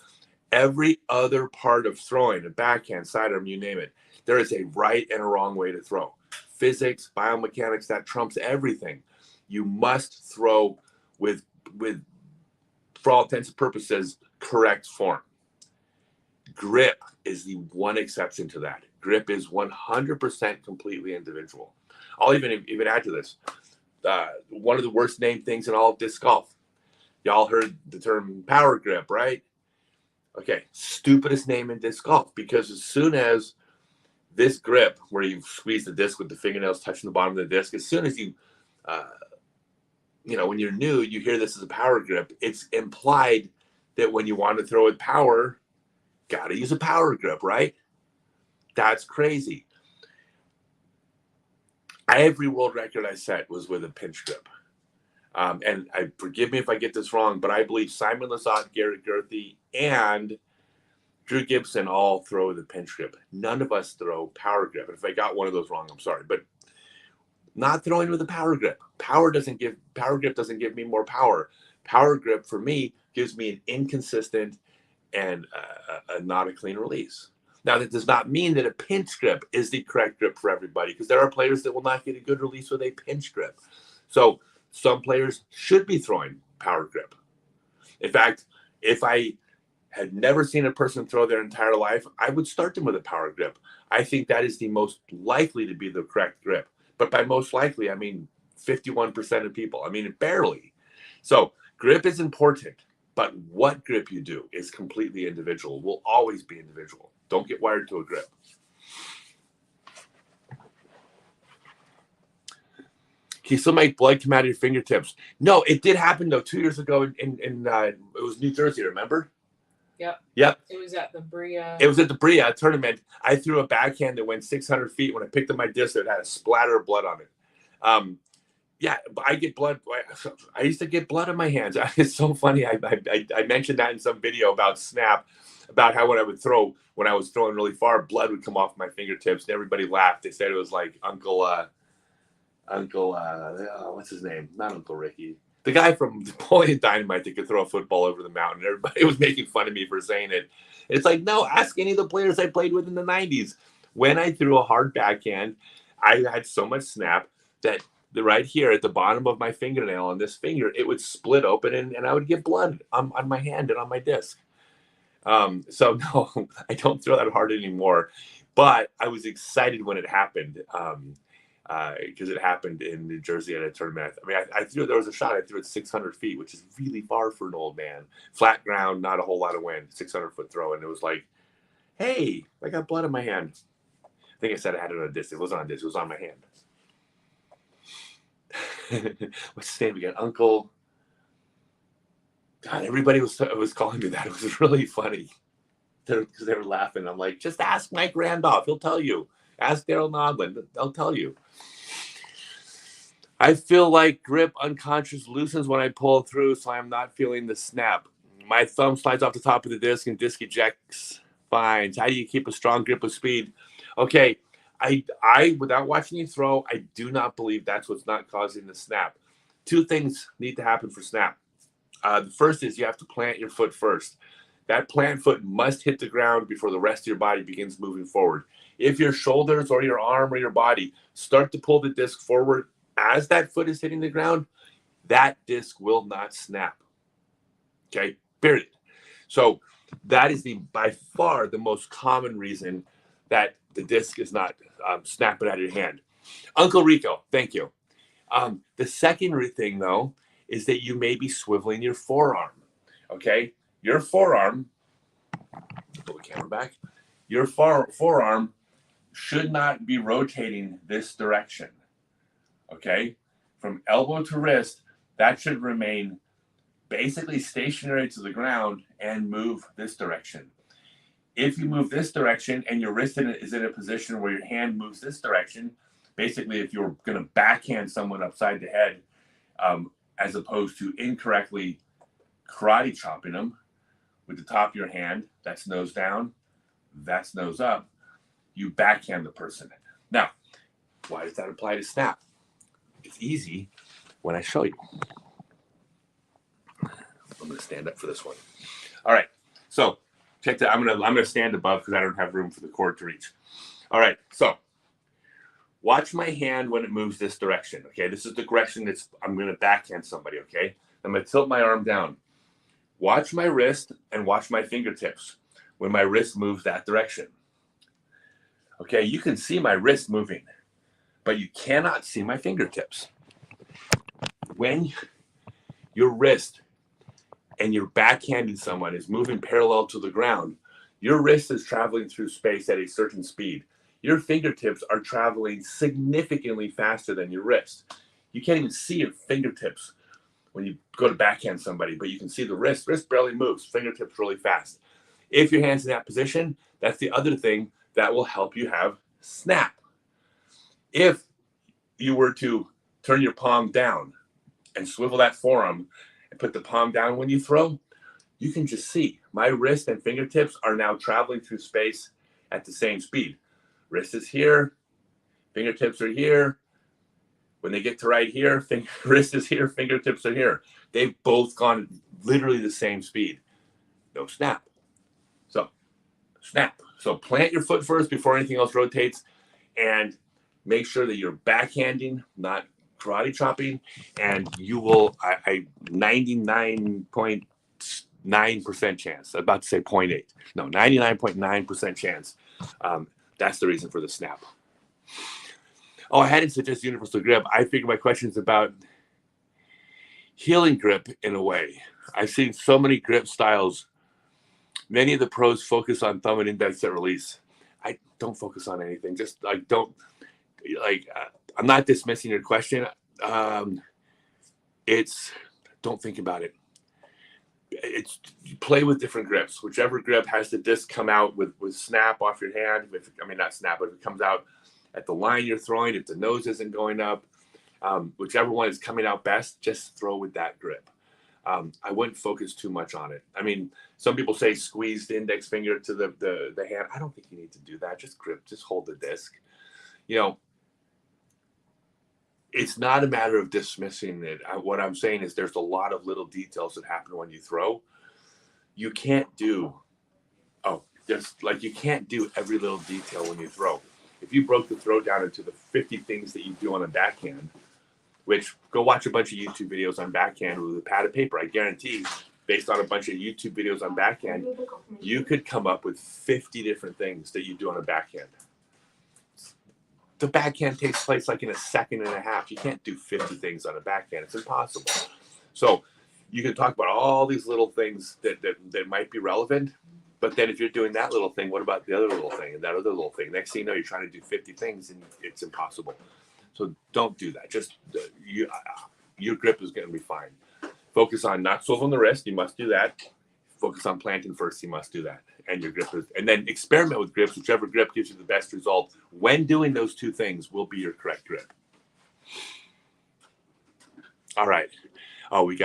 Every other part of throwing, a backhand, sidearm, you name it, there is a right and a wrong way to throw. Physics, biomechanics, that trumps everything. You must throw with for all intents and purposes, correct form. Grip is the one exception to that. Grip is 100% completely individual. I'll even add to this. One of the worst named things in all of disc golf. Y'all heard the term power grip, right? Okay, stupidest name in disc golf, because as soon as this grip, where you squeeze the disc with the fingernails touching the bottom of the disc, as soon as you, when you're new, you hear this as a power grip, it's implied that when you want to throw with power, got to use a power grip, right? That's crazy. Every world record I set was with a pinch grip. And forgive me if I get this wrong, but I believe Simon Lizotte, Garrett Gerthy, and Drew Gibson all throw the pinch grip. None of us throw power grip. If I got one of those wrong, I'm sorry. But not throwing with a power grip. Power grip doesn't give me more power. Power grip for me gives me an inconsistent and not a clean release. Now, that does not mean that a pinch grip is the correct grip for everybody, because there are players that will not get a good release with a pinch grip. So some players should be throwing power grip. In fact, if I had never seen a person throw their entire life, I would start them with a power grip. I think that is the most likely to be the correct grip. But by most likely, I mean 51% of people. I mean, barely. So grip is important, but what grip you do is completely individual, will always be individual. Don't get wired to a grip. Can you still make blood come out of your fingertips? No, it did happen, though, 2 years ago in it was New Jersey, remember? Yep. It was at the Bria. It was at the Bria tournament. I threw a backhand that went 600 feet. When I picked up my disc, it had a splatter of blood on it. Yeah, I get blood. I used to get blood on my hands. It's so funny. I mentioned that in some video about Snap, about how when I was throwing really far, blood would come off my fingertips, and everybody laughed. They said it was like Uncle what's his name? Not Uncle Ricky. The guy from Napoleon Dynamite that could throw a football over the mountain. Everybody was making fun of me for saying it. It's like, no, ask any of the players I played with in the 90s. When I threw a hard backhand, I had so much snap that right here at the bottom of my fingernail on this finger, it would split open and I would get blood on my hand and on my disc. So no, I don't throw that hard anymore. But I was excited when it happened. Because it happened in New Jersey at a tournament. I mean, I threw, there was a shot, I threw it 600 feet, which is really far for an old man. Flat ground, not a whole lot of wind, 600-foot throw. And it was like, hey, I got blood on my hand. I think I said I had it on a disc. It wasn't on a disc, it was on my hand. What's his name again? Uncle. God, everybody was calling me that. It was really funny. Because they were laughing. I'm like, just ask Mike Randolph. He'll tell you. Ask Daryl Nodland. They'll tell you. I feel like grip unconscious loosens when I pull through, so I'm not feeling the snap. My thumb slides off the top of the disc and disc ejects fine. How do you keep a strong grip with speed? Okay, I without watching you throw, I do not believe that's what's not causing the snap. Two things need to happen for snap. The first is you have to plant your foot first. That plant foot must hit the ground before the rest of your body begins moving forward. If your shoulders or your arm or your body start to pull the disc forward as that foot is hitting the ground, that disc will not snap. Okay, period. So that is by far the most common reason that the disc is not snapping out of your hand. Uncle Rico, thank you. The second thing, though, is that you may be swiveling your forearm. Okay, your forearm, pull the camera back, your forearm should not be rotating this direction. Okay, from elbow to wrist, that should remain basically stationary to the ground and move this direction. If you move this direction and your wrist is in a position where your hand moves this direction, basically if you're going to backhand someone upside the head, as opposed to incorrectly karate chopping them with the top of your hand, that's nose down, that's nose up, you backhand the person. Now, why does that apply to snap? It's easy when I show you. I'm going to stand up for this one. All right, so check that. I'm going to stand above because I don't have room for the cord to reach. All right, so watch my hand when it moves this direction. Okay, this is the direction I'm going to backhand somebody. Okay, I'm going to tilt my arm down. Watch my wrist and watch my fingertips when my wrist moves that direction. Okay, you can see my wrist moving, but you cannot see my fingertips. When your wrist and your backhanding someone is moving parallel to the ground, your wrist is traveling through space at a certain speed. Your fingertips are traveling significantly faster than your wrist. You can't even see your fingertips when you go to backhand somebody, but you can see the wrist. Wrist barely moves, fingertips really fast. If your hand's in that position, that's the other thing that will help you have snap. If you were to turn your palm down and swivel that forearm and put the palm down when you throw, you can just see my wrist and fingertips are now traveling through space at the same speed. Wrist is here, fingertips are here. When they get to right here, wrist is here, fingertips are here. They've both gone literally the same speed. No snap. So snap. So plant your foot first before anything else rotates, and make sure that you're backhanding, not karate chopping, and you will, 99.9% chance, I'm about to say 0.8. No, 99.9% chance. That's the reason for the snap. Oh, I hadn't suggested universal grip. I figured my question's about healing grip in a way. I've seen so many grip styles. Many of the pros focus on thumb and index at release. I don't focus on anything. Just I'm not dismissing your question. Don't think about it. It's play with different grips. Whichever grip has the disc come out with snap off your hand. Not snap, but if it comes out at the line you're throwing, if the nose isn't going up, Whichever one is coming out best, just throw with that grip. I wouldn't focus too much on it. I mean, some people say squeeze the index finger to the hand. I don't think you need to do that. Just grip, just hold the disc. You know, it's not a matter of dismissing it. What I'm saying is there's a lot of little details that happen when you throw. You can't do, you can't do every little detail when you throw. If you broke the throw down into the 50 things that you do on a backhand, which go watch a bunch of YouTube videos on backhand with a pad of paper. I guarantee, based on a bunch of YouTube videos on backhand, you could come up with 50 different things that you do on a backhand. The backhand takes place like in a second and a half. You can't do 50 things on a backhand. It's impossible. So you can talk about all these little things that might be relevant. But then if you're doing that little thing, what about the other little thing and that other little thing? Next thing you know, you're trying to do 50 things and it's impossible. So don't do that. Just your grip is going to be fine. Focus on not swiveling the wrist. You must do that. Focus on planting first. You must do that. And your grip is, and then experiment with grips. Whichever grip gives you the best result when doing those two things will be your correct grip. All right. We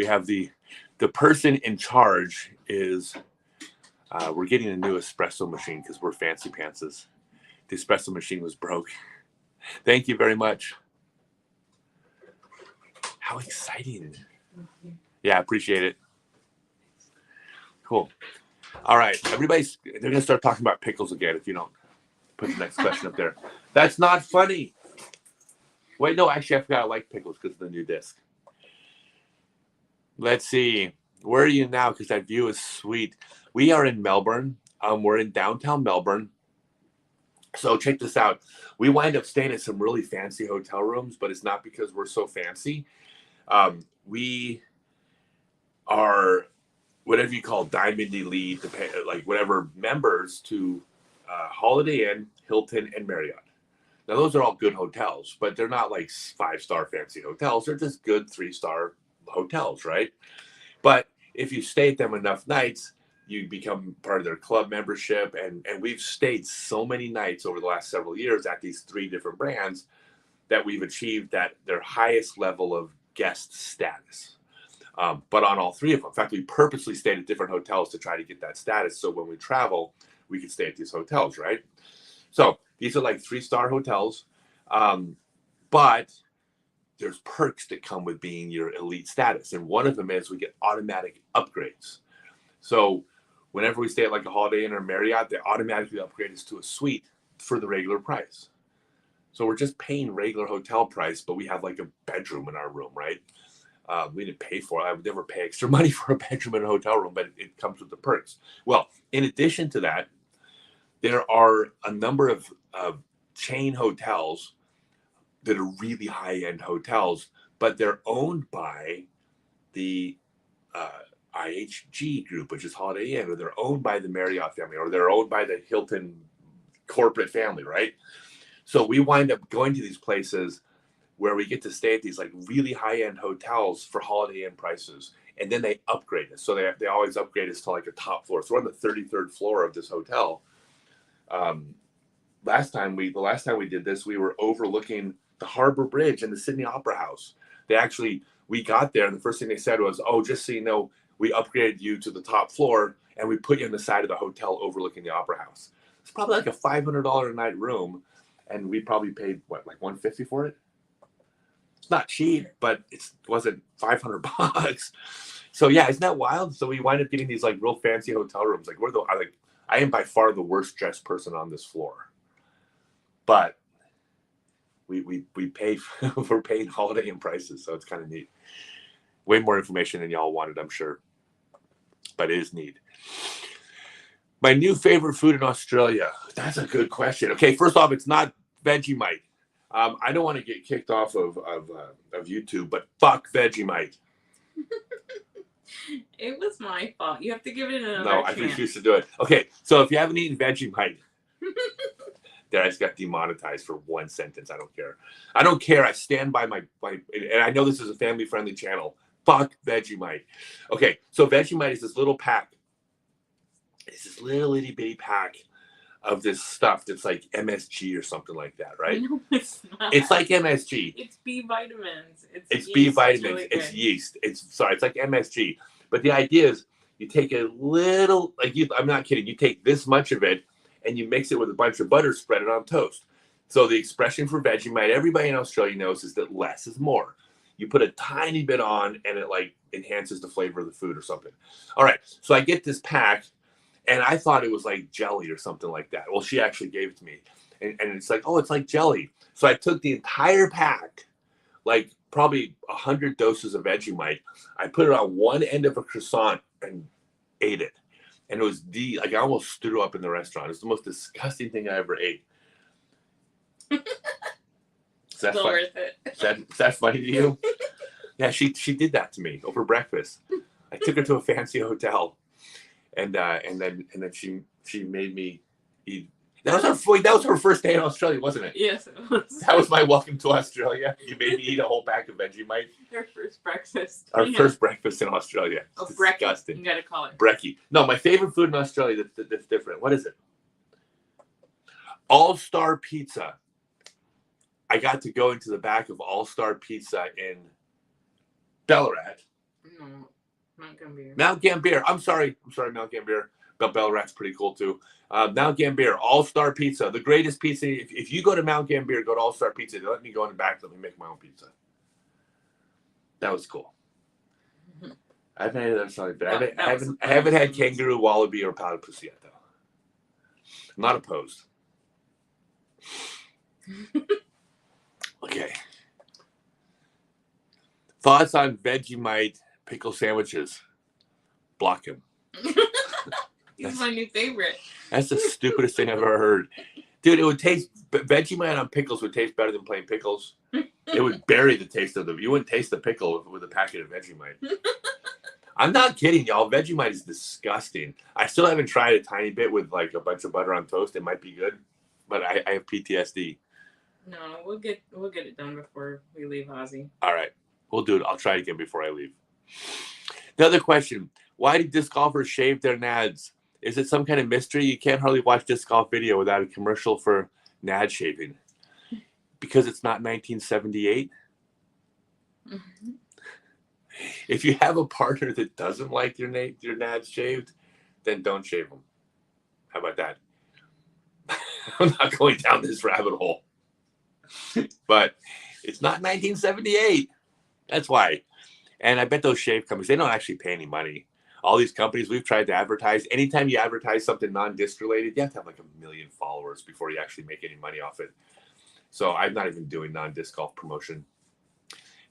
have the person in charge is, we're getting a new espresso machine because we're fancy pantses. The espresso machine was broke. Thank you very much. How exciting. Yeah, appreciate it. Cool. All right. They're going to start talking about pickles again if you don't put the next question up there. That's not funny. Wait, no, actually, I forgot I like pickles because of the new disc. Let's see. Where are you now? Because that view is sweet. We are in Melbourne. We're in downtown Melbourne. So check this out. We wind up staying at some really fancy hotel rooms, but it's not because we're so fancy. We are whatever you call Diamond Elite, like whatever members to Holiday Inn, Hilton, and Marriott. Now those are all good hotels, but they're not like 5-star fancy hotels. They're just good 3-star hotels, right? But if you stay at them enough nights, you become part of their club membership. And we've stayed so many nights over the last several years at these 3 different brands that we've achieved their highest level of guest status. But on all 3 of them. In fact, we purposely stayed at different hotels to try to get that status. So when we travel, we can stay at these hotels, right? So these are like 3-star hotels. But there's perks that come with being your elite status. And one of them is we get automatic upgrades. So whenever we stay at like a Holiday Inn or Marriott, they automatically upgrade us to a suite for the regular price. So we're just paying regular hotel price, but we have like a bedroom in our room, right? We didn't pay for it. I would never pay extra money for a bedroom in a hotel room, but it comes with the perks. Well, in addition to that, there are a number of chain hotels that are really high-end hotels, but they're owned by the IHG group, which is Holiday Inn, or they're owned by the Marriott family, or they're owned by the Hilton corporate family, right? So we wind up going to these places where we get to stay at these like really high-end hotels for Holiday Inn prices, and then they upgrade us. So they always upgrade us to like a top floor. So we're on the 33rd floor of this hotel. The last time we did this, we were overlooking the Harbor Bridge and the Sydney Opera House. We got there, and the first thing they said was, "Oh, just so you know, we upgraded you to the top floor, and we put you on the side of the hotel overlooking the Opera House." It's probably like a $500 a night room, and we probably paid like $150 for it. It's not cheap, but it wasn't $500. So yeah, isn't that wild? So we wind up getting these like real fancy hotel rooms. Like I am by far the worst dressed person on this floor, but we pay we're paying Holiday Inn prices, so it's kind of neat. Way more information than y'all wanted, I'm sure, but it is neat. My new favorite food in Australia. That's a good question. Okay, first off, it's not Vegemite. I don't want to get kicked off of YouTube, but fuck Vegemite. It was my fault. You have to give it another chance. No, I refuse to do it. Okay, so if you haven't eaten Vegemite, that I just got demonetized for one sentence. I don't care. I don't care. I stand by my and I know this is a family-friendly channel. Fuck Vegemite. Okay, so Vegemite is this little pack. It's this little itty bitty pack of this stuff that's like MSG or something like that, right? No, it's not. It's like MSG. It's B vitamins. It's B vitamins. Really it's yeast. It's like MSG. But the idea is you take a little, I'm not kidding. You take this much of it and you mix it with a bunch of butter, spread it on toast. So the expression for Vegemite, everybody in Australia knows, is that less is more. You put a tiny bit on and it like enhances the flavor of the food or something. All right. So I get this pack and I thought it was like jelly or something like that. Well, she actually gave it to me and it's like, oh, it's like jelly. So I took the entire pack, like probably 100 doses of Vegemite. I put it on one end of a croissant and ate it. And it was I almost threw up in the restaurant. It's the most disgusting thing I ever ate. Still worth it. Is that funny to you? Yeah, she did that to me over breakfast. I took her to a fancy hotel, and then she made me eat. That was her first day in Australia, wasn't it? Yes, it was. That was my welcome to Australia. You made me eat a whole pack of Vegemite. Your first breakfast. Our first breakfast in Australia. Oh, brekkie. You gotta call it brekkie. No, my favorite food in Australia that's different. What is it? All-Star Pizza. I got to go into the back of All-Star Pizza in Ballarat. No, Mount Gambier. Mount Gambier. I'm sorry, Mount Gambier. But Ballarat's pretty cool too. Mount Gambier, All-Star Pizza, the greatest pizza. If you go to Mount Gambier, go to All-Star Pizza. They let me go in the back. Let me make my own pizza. That was cool. Mm-hmm. I haven't had that something, but I haven't had kangaroo, wallaby, or platypus yet though. I'm not opposed. Okay. Thoughts on Vegemite pickle sandwiches? Block him. He's my new favorite. That's the stupidest thing I've ever heard. Dude, it would taste, Vegemite on pickles would taste better than plain pickles. It would bury the taste of them. You wouldn't taste the pickle with a packet of Vegemite. I'm not kidding, y'all. Vegemite is disgusting. I still haven't tried a tiny bit with like a bunch of butter on toast. It might be good, but I have PTSD. No, we'll get it done before we leave Ozzy. All right. We'll do it. I'll try it again before I leave. Another question. Why do disc golfers shave their nads? Is it some kind of mystery? You can't hardly watch disc golf video without a commercial for nad shaving. Because it's not 1978? Mm-hmm. If you have a partner that doesn't like your nads shaved, then don't shave them. How about that? I'm not going down this rabbit hole. But it's not 1978. That's why. And I bet those shave companies, they don't actually pay any money. All these companies, we've tried to advertise. Anytime you advertise something non-disc related, you have to have like 1 million followers before you actually make any money off it. So I'm not even doing non-disc golf promotion.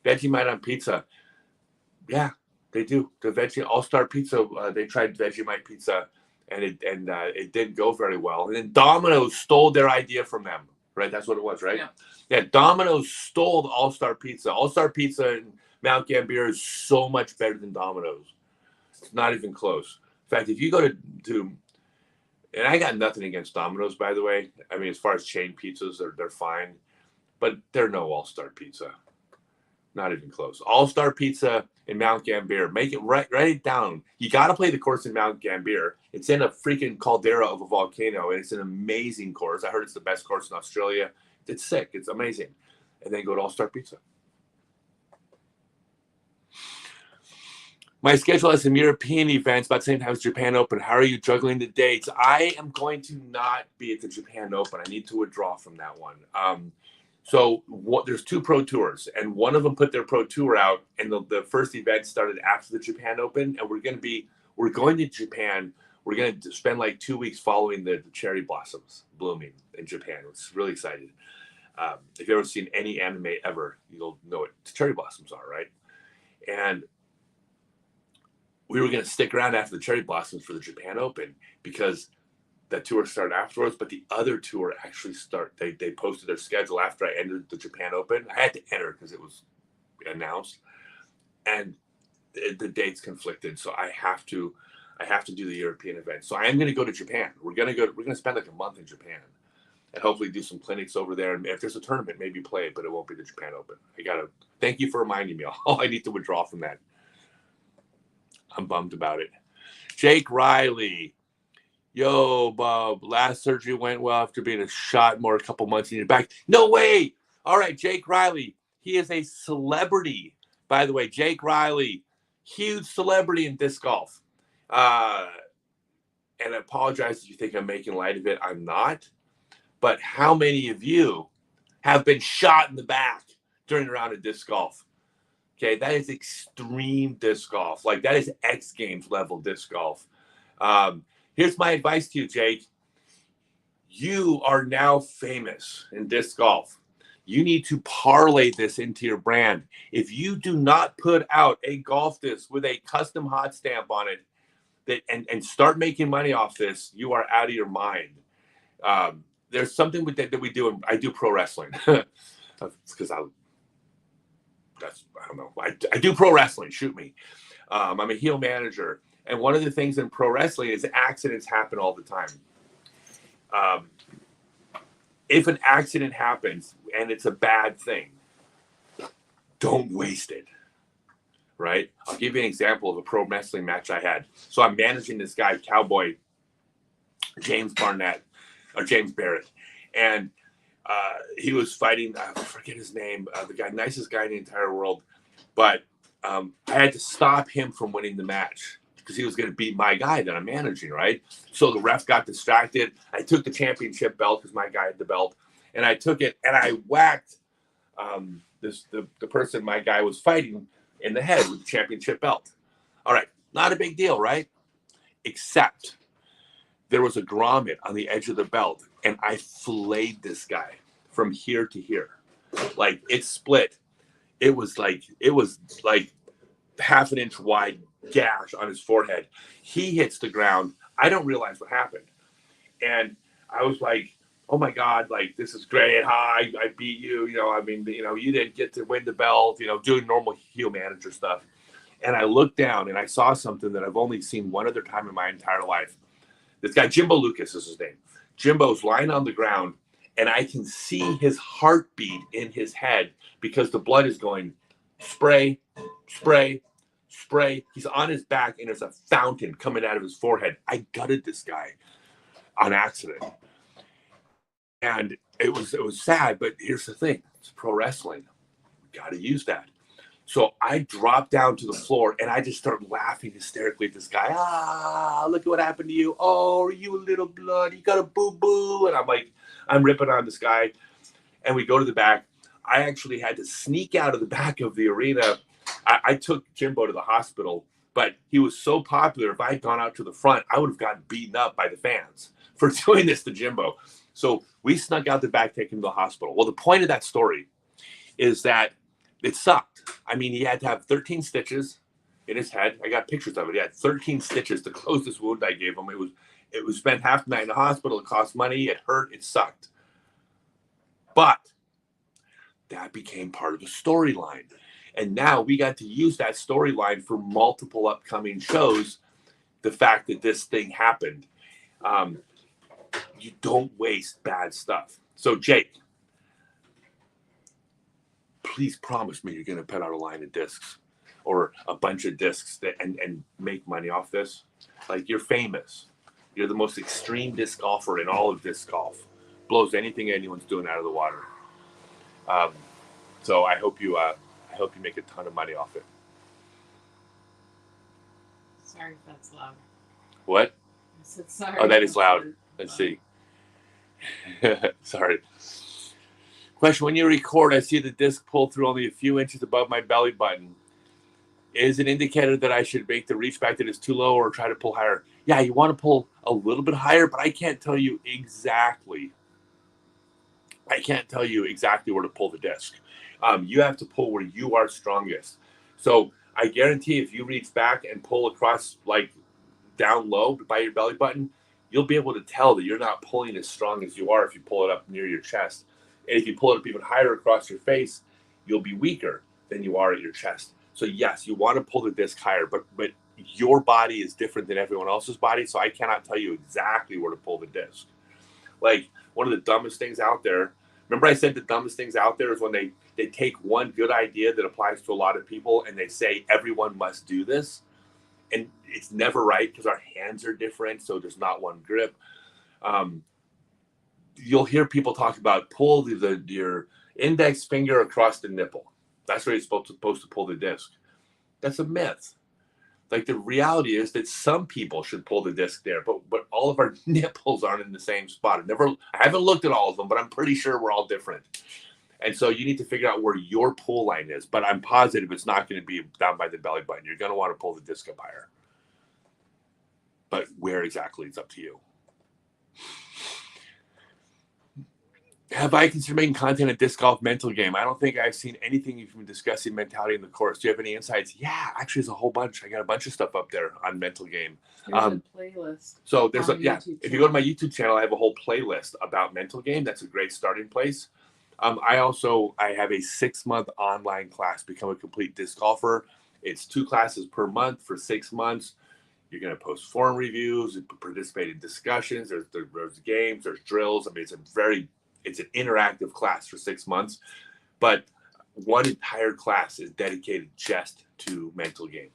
Vegemite on pizza. Yeah, they do. The Veggie All-Star Pizza, they tried Vegemite pizza and it didn't go very well. And then Domino's stole their idea from them. Right? That's what it was, right? Yeah, Domino's stole the All-Star Pizza. All-Star Pizza in Mount Gambier is so much better than Domino's. It's not even close. In fact, if you go to and I got nothing against Domino's, by the way. I mean, as far as chain pizzas, they're fine. But they're no All-Star Pizza. Not even close. All-Star Pizza in Mount Gambier. Write it down. You got to play the course in Mount Gambier. It's in a freaking caldera of a volcano, and it's an amazing course. I heard it's the best course in Australia. It's sick. It's amazing. And then go to All-Star Pizza. My schedule has some European events about the same time as Japan Open. How are you juggling the dates? I am going to not be at the Japan Open. I need to withdraw from that one. There's 2 pro tours, and one of them put their pro tour out, and the first event started after the Japan Open, and we're going to Japan. We're going to spend like 2 weeks following the cherry blossoms blooming in Japan. It's really excited. If you've ever seen any anime ever, you'll know what cherry blossoms are, right? And we were going to stick around after the cherry blossoms for the Japan Open because that tour started afterwards, but the other tour actually they posted their schedule after I entered the Japan Open. I had to enter because it was announced, and the dates conflicted, so I have to do the European event. So I am going to go to Japan. We're going to spend like a month in Japan and hopefully do some clinics over there. And if there's a tournament, maybe play it, but it won't be the Japan Open. Thank you for reminding me. I need to withdraw from that. I'm bummed about it. Jake Riley. Yo, Bob, last surgery went well after being a shot more a couple months in your back. No way. All right, Jake Riley. He is a celebrity, by the way. Jake Riley, huge celebrity in disc golf. And I apologize if you think I'm making light of it. I'm not. But how many of you have been shot in the back during a round of disc golf? Okay, that is extreme disc golf. Like, that is X Games level disc golf. Here's my advice to you, Jake. You are now famous in disc golf. You need to parlay this into your brand. If you do not put out a golf disc with a custom hot stamp on it and start making money off this, you are out of your mind. There's something with that we do. I do pro wrestling. Because I don't know. I do pro wrestling. Shoot me. I'm a heel manager. And one of the things in pro wrestling is accidents happen all the time. If an accident happens and it's a bad thing, don't waste it, right? I'll give you an example of a pro wrestling match I had. So I'm managing this guy, Cowboy James Barnett, or James Barrett. And he was fighting, I forget his name, the guy, nicest guy in the entire world. But I had to stop him from winning the match, because he was going to beat my guy that I'm managing, right? So the ref got distracted. I took the championship belt because my guy had the belt, and I took it and I whacked the person my guy was fighting in the head with the championship belt. All right, not a big deal, right? Except there was a grommet on the edge of the belt, and I filleted this guy from here to here. Like, it split. It was like half an inch wide gash on his forehead. He hits the ground. I don't realize what happened. And I was like, oh my God, like, this is great. Hi, I beat you. You didn't get to win the belt, doing normal heel manager stuff. And I looked down and I saw something that I've only seen one other time in my entire life. This guy, Jimbo Lucas is his name. Jimbo's lying on the ground, and I can see his heartbeat in his head because the blood is going spray, spray, spray. He's on his back, and there's a fountain coming out of his forehead. I gutted this guy on accident, and it was sad. But here's the thing: it's pro wrestling. We got to use that. So I dropped down to the floor, and I just started laughing hysterically at this guy. Look at what happened to you. Oh, you little blood. You got a boo-boo. And I'm ripping on this guy, and we go to the back. I actually had to sneak out of the back of the arena. I took Jimbo to the hospital, but he was so popular. If I had gone out to the front, I would have gotten beaten up by the fans for doing this to Jimbo. So we snuck out the back, taking him to the hospital. Well, the point of that story is that it sucked. I mean, he had to have 13 stitches in his head. I got pictures of it. He had 13 stitches to close this wound I gave him. It was spent half the night in the hospital. It cost money. It hurt. It sucked. But that became part of the storyline. And now we got to use that storyline for multiple upcoming shows. The fact that this thing happened. You don't waste bad stuff. So, Jake, please promise me you're going to put out a line of discs or a bunch of discs and make money off this. Like, you're famous. You're the most extreme disc golfer in all of disc golf. Blows anything anyone's doing out of the water. So I hope you make a ton of money off it. Sorry if that's loud. What? I said sorry. Oh, that is loud. Let's see. Sorry. Question: when you record, I see the disc pull through only a few inches above my belly button. Is it indicated that I should make the reach back that is too low or try to pull higher? Yeah, you want to pull a little bit higher, but I can't tell you exactly. where to pull the disc. You have to pull where you are strongest. So I guarantee if you reach back and pull across, like down low by your belly button, you'll be able to tell that you're not pulling as strong as you are if you pull it up near your chest. And if you pull it up even higher across your face, you'll be weaker than you are at your chest. So yes, you want to pull the disc higher, but your body is different than everyone else's body, so I cannot tell you exactly where to pull the disc. Like, one of the dumbest things out there, remember I said the dumbest things out there is when they take one good idea that applies to a lot of people and they say everyone must do this. and it's never right because our hands are different, so there's not one grip. You'll hear people talk about pull your index finger across the nipple. That's where you're supposed to pull the disc. That's a myth. Like, the reality is that some people should pull the disc there, but all of our nipples aren't in the same spot. I haven't looked at all of them, but I'm pretty sure we're all different. And so you need to figure out where your pull line is. But I'm positive it's not going to be down by the belly button. You're going to want to pull the disc up higher. But where exactly is up to you. Have I considered making content a disc golf mental game? I don't think I've seen anything you've been discussing mentality in the course. Do you have any insights? Yeah, actually, there's a whole bunch. I got a bunch of stuff up there on mental game. There's a playlist. So there's if you go to my YouTube channel, I have a whole playlist about mental game. That's a great starting place. I have a 6-month online class, Become a Complete Disc Golfer. It's 2 classes per month for 6 months. You're going to post forum reviews, participate in discussions. There's games, there's drills. I mean, it's an interactive class for 6 months, but one entire class is dedicated just to mental game.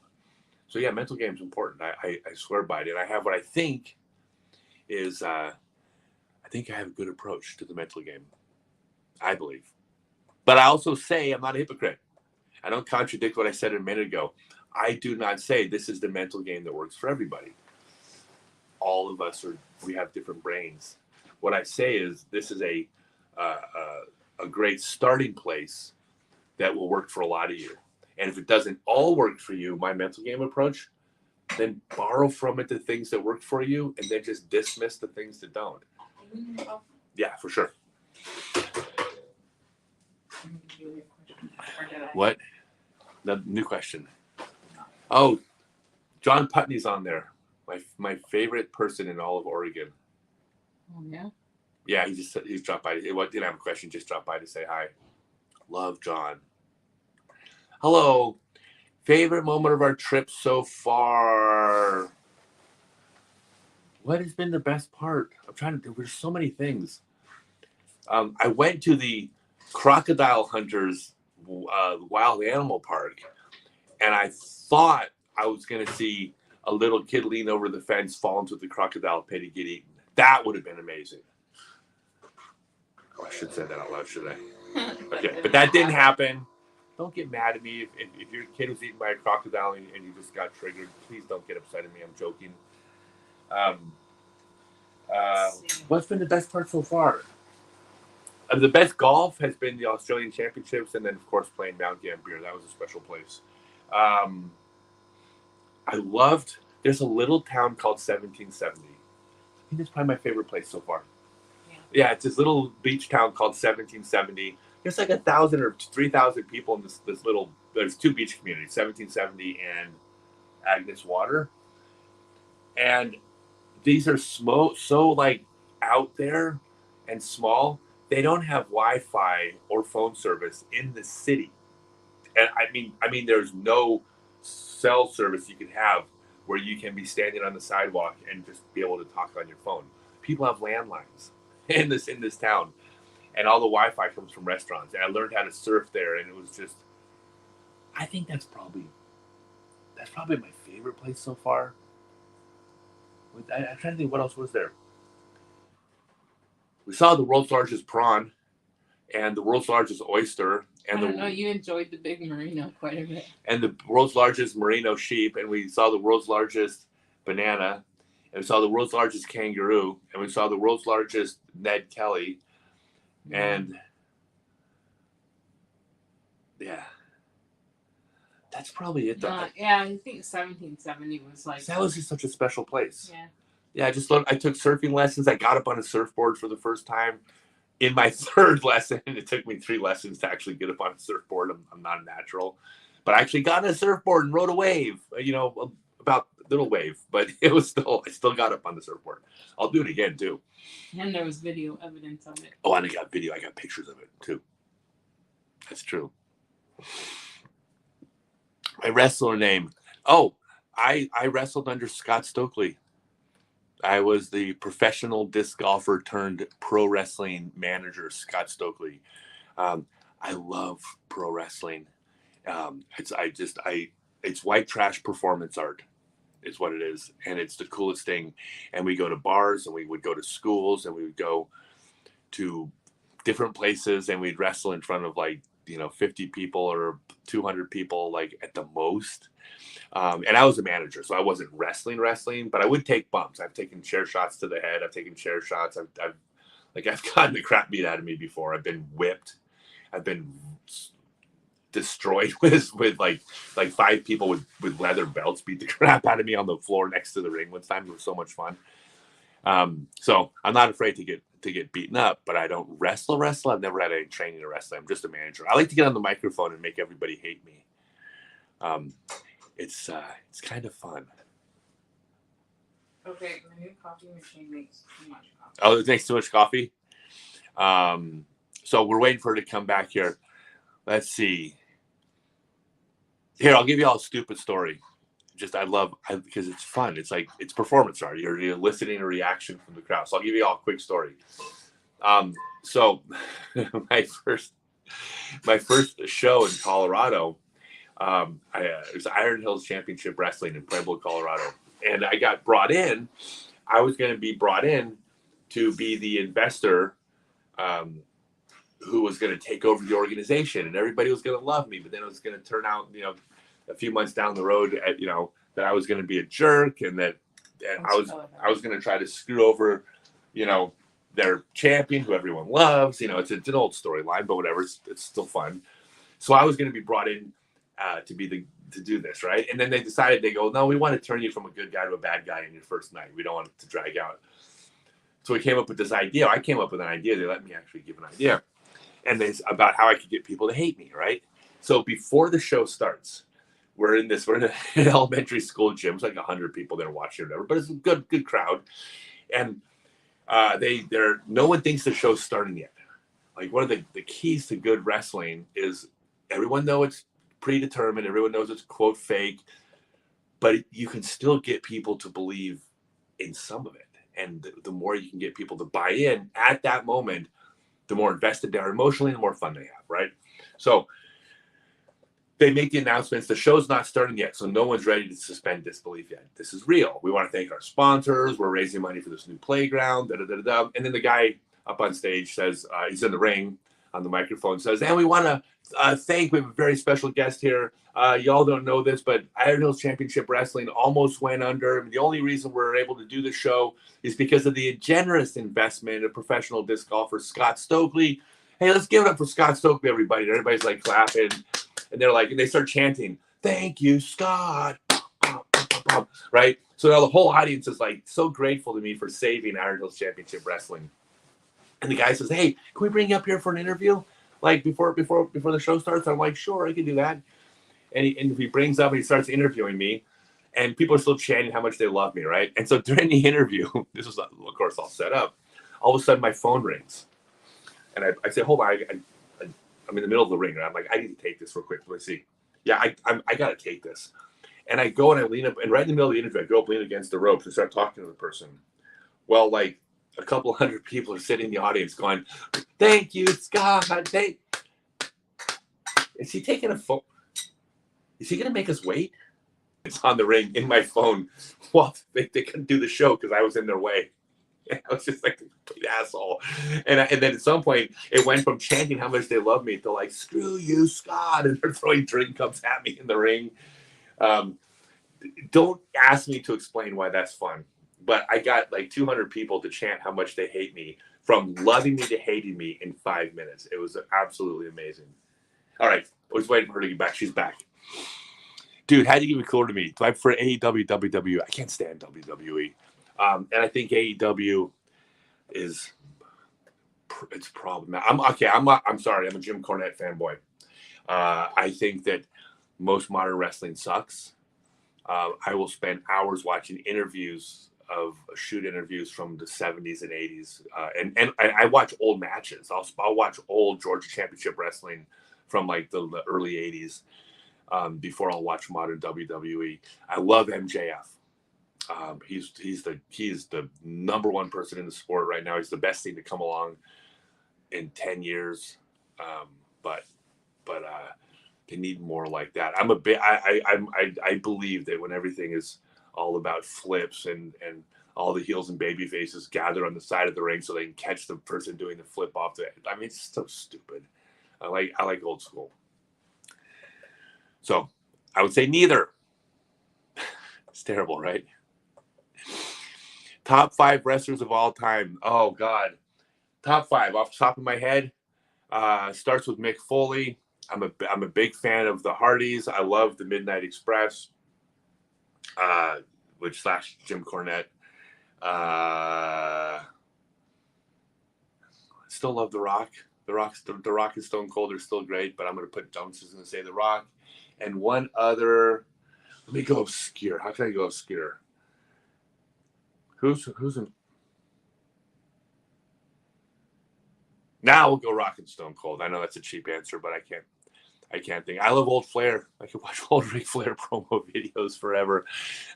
So yeah, mental game is important. I swear by it. And I have what I think is, I think I have a good approach to the mental game. I believe. But I also say I'm not a hypocrite. I don't contradict what I said a minute ago. I do not say this is the mental game that works for everybody. All of us we have different brains. What I say is this is a great starting place that will work for a lot of you. And if it doesn't all work for you, my mental game approach, then borrow from it the things that work for you and then just dismiss the things that don't. Yeah, for sure. What? The new question. Oh, John Putney's on there. My favorite person in all of Oregon. Oh, yeah? Yeah, he's dropped by. Didn't have a question, just dropped by to say hi. Love John. Hello. Favorite moment of our trip so far? What has been the best part? There's so many things. I went to the Crocodile Hunters Wild Animal Park, and I thought I was going to see a little kid lean over the fence, fall into the crocodile pit and get eaten. That would have been amazing. Oh, I should say that out loud, should I? Okay, but that didn't happen. Don't get mad at me if your kid was eaten by a crocodile and you just got triggered. Please don't get upset at me. I'm joking. What's been the best part so far? The best golf has been the Australian Championships, and then, of course, playing Mount Gambier. That was a special place. There's a little town called 1770. I think that's probably my favorite place so far. Yeah, it's this little beach town called 1770. There's like 1,000 or 3,000 people in this little. There's 2 beach communities, 1770 and Agnes Water, and these are so like out there and small. They don't have Wi-Fi or phone service in the city, and I mean, there's no cell service you can have where you can be standing on the sidewalk and just be able to talk on your phone. People have landlines in this town, and all the Wi-Fi comes from restaurants. And I learned how to surf there, and it was just. I think that's probably my favorite place so far. I'm trying to think what else was there. We saw the world's largest prawn and the world's largest oyster. And I don't know, you enjoyed the big merino quite a bit. And the world's largest merino sheep. And we saw the world's largest banana. And we saw the world's largest kangaroo. And we saw the world's largest Ned Kelly. And yeah. That's probably it. Yeah, I think 1770 was like. That was just such a special place. Yeah. Yeah, I took surfing lessons. I got up on a surfboard for the first time in my 3rd lesson. It took me 3 lessons to actually get up on a surfboard. I'm not a natural. But I actually got on a surfboard and rode a wave, about a little wave. But it was I still got up on the surfboard. I'll do it again, too. And there was video evidence of it. Oh, and I got pictures of it, too. That's true. My wrestler name. Oh, I wrestled under Scott Stokely. I was the professional disc golfer turned pro wrestling manager, Scott Stokely. I love pro wrestling. It's white trash performance art. is what it is. And it's the coolest thing. And we go to bars and we would go to schools and we would go to different places and we'd wrestle in front of like, 50 people or 200 people, like at the most. And I was a manager, so I wasn't wrestling, but I would take bumps. I've taken chair shots to the head. I've taken chair shots. I've gotten the crap beat out of me before. I've been whipped. I've been destroyed with like 5 people with leather belts beat the crap out of me on the floor next to the ring one time. It was so much fun. So I'm not afraid to get beaten up, but I don't wrestle. I've never had any training to wrestle. I'm just a manager. I like to get on the microphone and make everybody hate me. It's kind of fun. Okay, my new coffee machine makes too much coffee. Oh, it makes too much coffee? So we're waiting for her to come back here. Let's see. Here, I'll give you all a stupid story. Because it's fun. It's like, it's performance art. You're eliciting a reaction from the crowd. So I'll give you all a quick story. So my first show in Colorado, it was Iron Hills Championship Wrestling in Pueblo, Colorado. And I got brought in. I was going to be brought in to be the investor who was going to take over the organization. And everybody was going to love me. But then it was going to turn out, a few months down the road, that I was going to be a jerk and that I was going to try to screw over, their champion who everyone loves. It's an old storyline, but whatever. It's still fun. So I was going to be brought in to do this, right? And then they decided, they go, no, we want to turn you from a good guy to a bad guy in your first night. We don't want it to drag out. So we came up with this idea. I came up with an idea. They let me actually give an idea, and about how I could get people to hate me, right? So before the show starts, we're in an elementary school gym. It's like 100 people there watching or whatever, but it's a good crowd. And no one thinks the show's starting yet. Like, one of the keys to good wrestling is everyone knows it's predetermined. Everyone knows it's quote fake, but you can still get people to believe in some of it. And the more you can get people to buy in at that moment, the more invested they are emotionally, the more fun they have, right? So they make the announcements. The show's not starting yet, so no one's ready to suspend disbelief yet. This is real. We want to thank our sponsors. We're raising money for this new playground. And then the guy up on stage says, he's in the ring on the microphone, says, and we want to we have a very special guest here. Y'all don't know this, but Iron Hills Championship Wrestling almost went under. The only reason we're able to do the show is because of the generous investment of professional disc golfer Scott Stokely. Hey, let's give it up for Scott Stokely, everybody. And everybody's like clapping. And they start chanting, thank you, Scott. Right? So now the whole audience is like so grateful to me for saving Iron Hills Championship Wrestling. And the guy says, hey, can we bring you up here for an interview? Like before the show starts? I'm like, sure, I can do that. And he brings up and he starts interviewing me. And people are still chanting how much they love me, right? And so during the interview, this was, of course, all set up. All of a sudden, my phone rings. And I say, hold on, I'm in the middle of the ring, and I'm like, I need to take this real quick. Let's see. Yeah, I got to take this. And I go and I lean up, and right in the middle of the interview, I go up, lean against the ropes, and start talking to the person. Well, like a couple hundred people are sitting in the audience going, thank you, Scott. Is he taking a phone? Is he going to make us wait? It's on the ring in my phone. Well, they couldn't do the show because I was in their way. I was just like a complete asshole. And then at some point, it went from chanting how much they love me to like, screw you, Scott. And they're throwing drink cups at me in the ring. Don't ask me to explain why that's fun. But I got like 200 people to chant how much they hate me, from loving me to hating me in 5 minutes. It was absolutely amazing. All right. I was waiting for her to get back. She's back. Dude, how do you give it cooler to me? Like for AEW, WWE, I can't stand WWE. And I think AEW it's problematic. I'm sorry. I'm a Jim Cornette fanboy. I think that most modern wrestling sucks. I will spend hours watching interviews from the 70s and 80s. And I watch old matches. I'll watch old Georgia Championship Wrestling from like the early 80s before I'll watch modern WWE. I love MJF. He's the number one person in the sport right now. He's the best thing to come along in 10 years. But they need more like that. I believe that when everything is all about flips and all the heels and baby faces gather on the side of the ring so they can catch the person doing the flip off the. I mean, it's so stupid. I like old school. So I would say neither. It's terrible, right? Top 5 wrestlers of all time. Oh God, top 5 off the top of my head. Starts with Mick Foley. I'm a big fan of the Hardys. I love the Midnight Express, which / Jim Cornette. Still love The Rock. The Rock and Stone Cold are still great, but I'm going to say The Rock. And one other, let me go obscure. How can I go obscure? Who's in? Now we'll go Rock and Stone Cold. I know that's a cheap answer, but I can't think. I love old Flair. I could watch old Ric Flair promo videos forever.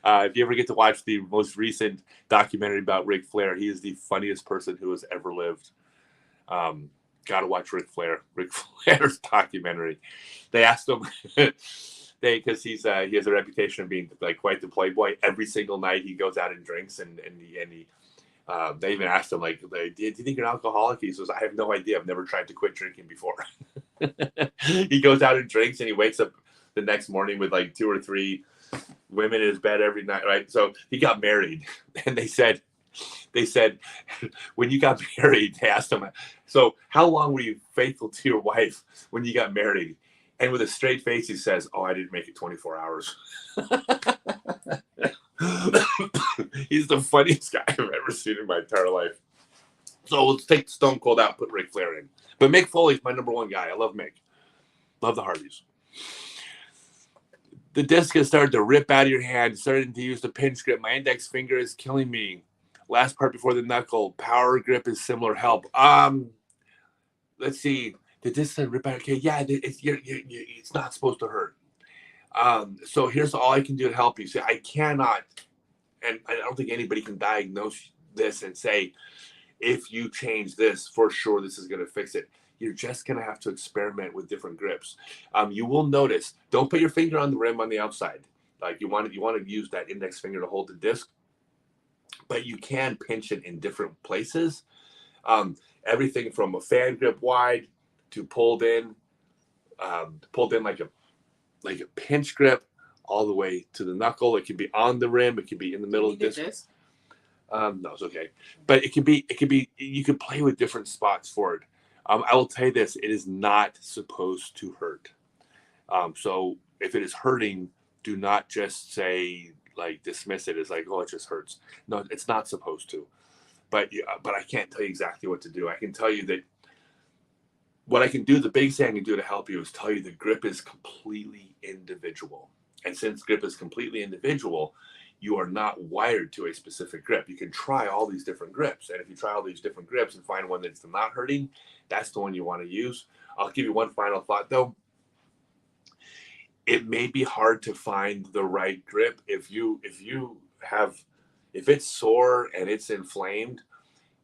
If you ever get to watch the most recent documentary about Ric Flair, he is the funniest person who has ever lived. Got to watch Ric Flair's documentary. They asked him, because he has a reputation of being like quite the playboy. Every single night he goes out and drinks, and they even asked him like, do you think you're an alcoholic? He says, I have no idea. I've never tried to quit drinking before. He goes out and drinks, and he wakes up the next morning with like 2 or 3 women in his bed every night. Right. So he got married, and they said, when you got married, they asked him, so how long were you faithful to your wife when you got married? And with a straight face, he says, I didn't make it 24 hours. He's the funniest guy I've ever seen in my entire life. So let's take Stone Cold out, put Ric Flair in. But Mick Foley's my number 1 guy. I love Mick. Love the Hardys. The disc has started to rip out of your hand, starting to use the pinch grip. My index finger is killing me. Last part before the knuckle. Power grip is similar. Help. Let's see. The disc started to rip out. Okay, yeah, it's not supposed to hurt. So here's all I can do to help you. See, I cannot, and I don't think anybody can diagnose this and say, if you change this, for sure this is going to fix it. You're just going to have to experiment with different grips. You will notice, don't put your finger on the rim on the outside. Like you want to use that index finger to hold the disc, but you can pinch it in different places. Everything from a fan grip wide to pulled in like a pinch grip, all the way to the knuckle. It can be on the rim. It can be in the middle of the disc. No, it's okay. But it could be. You could play with different spots for it. I will tell you this: it is not supposed to hurt. So if it is hurting, do not just say like dismiss it as like, oh, it just hurts. No, it's not supposed to. But I can't tell you exactly what to do. I can tell you that what I can do, the biggest thing I can do to help you is tell you the grip is completely individual. And since grip is completely individual, you are not wired to a specific grip. You can try all these different grips. And if you try all these different grips and find one that's not hurting, that's the one you want to use. I'll give you one final thought though. It may be hard to find the right grip. If it's sore and it's inflamed,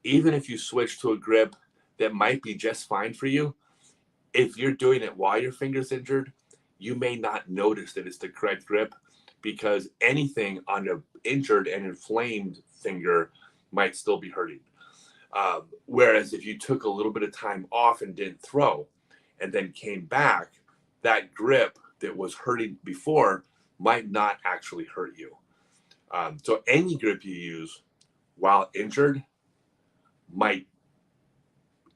even if you switch to a grip that might be just fine for you, if you're doing it while your finger's injured, you may not notice that it's the correct grip, because anything on an injured and inflamed finger might still be hurting. Whereas if you took a little bit of time off and didn't throw and then came back, that grip that was hurting before might not actually hurt you. So any grip you use while injured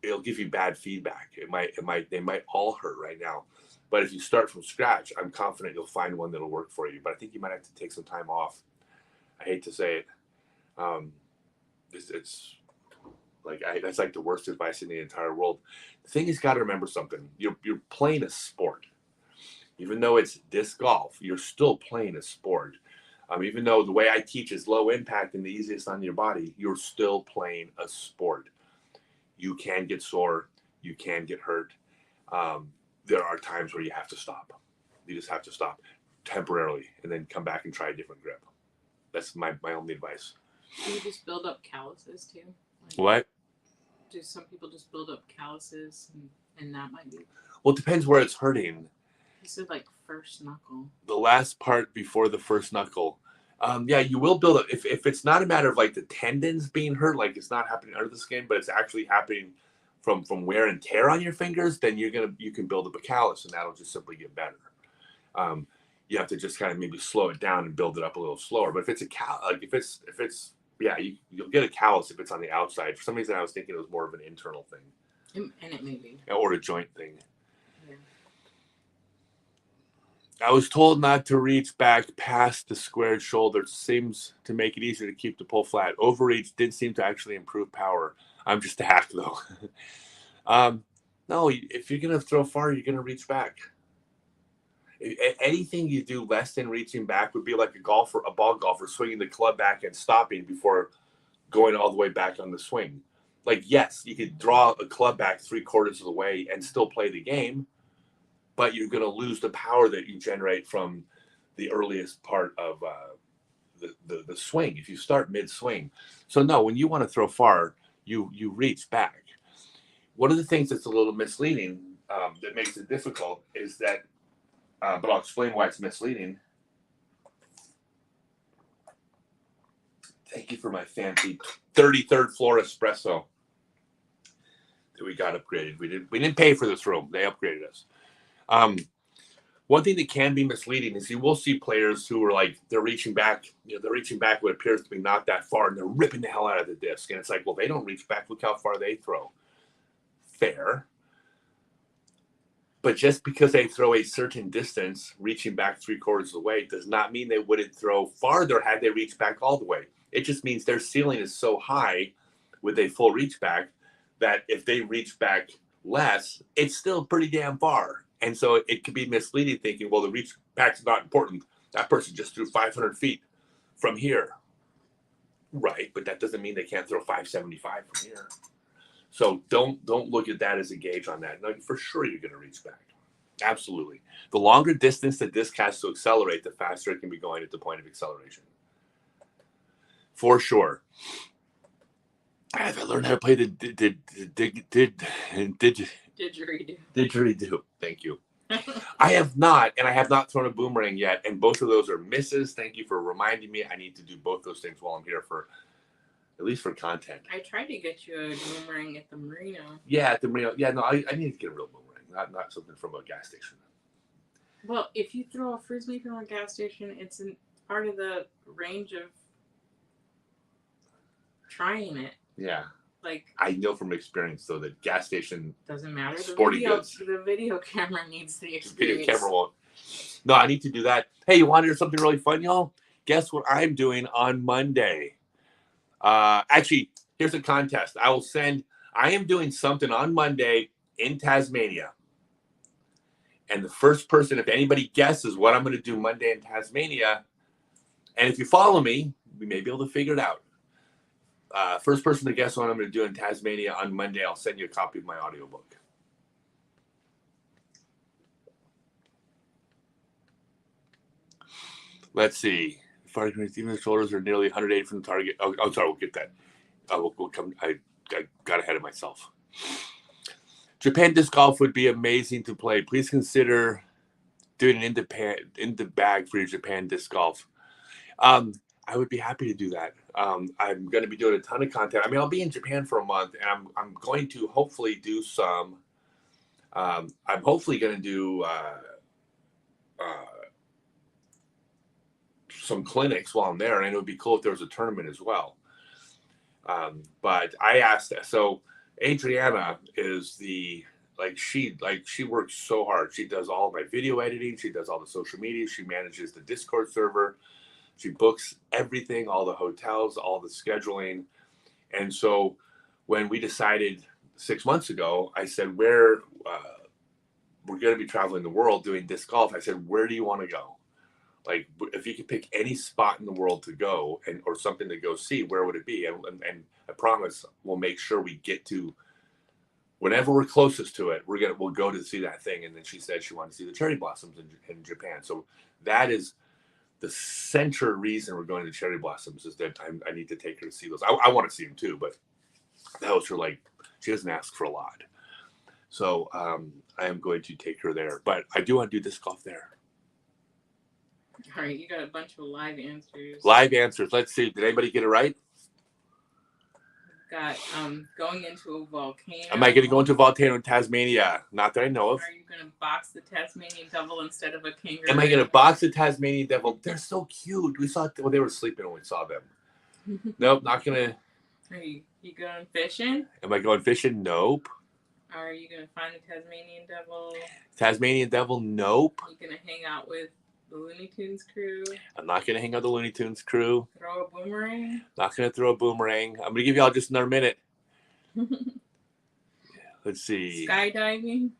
it'll give you bad feedback. They might all hurt right now. But if you start from scratch, I'm confident you'll find one that'll work for you. But I think you might have to take some time off. I hate to say it. It's like that's like the worst advice in the entire world. The thing is, got to remember something. You're playing a sport. Even though it's disc golf, you're still playing a sport. Even though the way I teach is low impact and the easiest on your body, you're still playing a sport. You can get sore. You can get hurt. There are times where you have to stop. You just have to stop temporarily and then come back and try a different grip. That's my only advice. Do you just build up calluses too? Like, what? Do some people just build up calluses and that might be? Well, it depends where it's hurting. You said like first knuckle. The last part before the first knuckle. Yeah, you will build up if it's not a matter of like the tendons being hurt, like it's not happening under the skin, but it's actually happening from wear and tear on your fingers, then you can build up a callus, and that'll just simply get better. You have to just kind of maybe slow it down and build it up a little slower. But if it's if it's yeah, you'll get a callus if it's on the outside. For some reason, I was thinking it was more of an internal thing, and it may be, or a joint thing. Yeah. I was told not to reach back past the squared shoulder. It seems to make it easier to keep the pull flat. Overreach did seem to actually improve power. I'm just a hack though. No, if you're gonna throw far, you're gonna reach back. Anything you do less than reaching back would be like a ball golfer swinging the club back and stopping before going all the way back on the swing. Like, yes, you could draw a club back 3/4 of the way and still play the game, but you're going to lose the power that you generate from the earliest part of the swing if you start mid-swing. So no, when you want to throw far, you reach back. One of the things that's a little misleading that makes it difficult is that, but I'll explain why it's misleading. Thank you for my fancy 33rd floor espresso that we got upgraded. We didn't pay for this room. They upgraded us. One thing that can be misleading is you will see players who are like, they're reaching back what appears to be not that far, and they're ripping the hell out of the disc. And it's like, well, they don't reach back. Look how far they throw. Fair. But just because they throw a certain distance, reaching back 3/4 of the way, does not mean they wouldn't throw farther had they reached back all the way. It just means their ceiling is so high with a full reach back that if they reach back less, it's still pretty damn far. And so it could be misleading thinking, well, the reach back's not important. That person just threw 500 feet from here. Right, but that doesn't mean they can't throw 575 from here. So don't look at that as a gauge on that. No, for sure you're going to reach back. Absolutely. The longer distance the disc has to accelerate, the faster it can be going at the point of acceleration. For sure. Have I learned how to play the didgeridoo? Thank you. I have not, and I have not thrown a boomerang yet, and both of those are misses. Thank you for reminding me. I need to do both those things while I'm here at least for content. I tried to get you a boomerang at the marina. Yeah, at the marina. Yeah, no, I need to get a real boomerang, not something from a gas station. Well, if you throw a frisbee from a gas station, it's part of the range of trying it. Yeah. Like, I know from experience though that gas station doesn't matter. The video camera needs the experience. The video camera won't. No, I need to do that. Hey, you want to hear something really fun, y'all? Guess what I'm doing on Monday? Actually, here's a contest. I am doing something on Monday in Tasmania. And the first person, if anybody guesses what I'm going to do Monday in Tasmania, and if you follow me, we may be able to figure it out. First person to guess what I'm going to do in Tasmania on Monday, I'll send you a copy of my audiobook. Let's see. Even the shoulders are nearly 180 from the target. Oh, sorry, we'll get that. We'll come. I got ahead of myself. Japan disc golf would be amazing to play. Please consider doing an in the bag for your Japan disc golf. I would be happy to do that. I'm going to be doing a ton of content. I mean, I'll be in Japan for a month, and I'm going to hopefully do some. I'm hopefully going to do some clinics while I'm there, and it would be cool if there was a tournament as well. But I asked, so Adriana is she works so hard. She does all my video editing. She does all the social media. She manages the Discord server. She books everything, all the hotels, all the scheduling. And so when we decided 6 months ago, I said, we're going to be traveling the world doing disc golf. I said, where do you want to go? Like, if you could pick any spot in the world to go or something to go see, where would it be? And I promise we'll make sure we get to whenever we're closest to it. We'll go to see that thing. And then she said she wanted to see the cherry blossoms in Japan. So that is the central reason we're going to cherry blossoms, is that I need to take her to see those. I want to see them too, but that was her, she doesn't ask for a lot. So I am going to take her there, but I do want to do disc golf there. All right, you got a bunch of live answers. Live answers. Let's see. Did anybody get it right? Got going into a volcano. Am I going to go into a volcano in Tasmania? Not that I know of. Are you going to box the Tasmanian devil instead of a kangaroo? Am I going to box the Tasmanian devil? They're so cute. We saw they were sleeping when we saw them. Nope, not going to. Are you going fishing? Am I going fishing? Nope. Are you going to find the Tasmanian devil? Tasmanian devil? Nope. Are you going to hang out with the Looney Tunes crew? I'm not going to hang out with the Looney Tunes crew. Throw a boomerang? Not going to throw a boomerang. I'm going to give y'all just another minute. Let's see. Skydiving?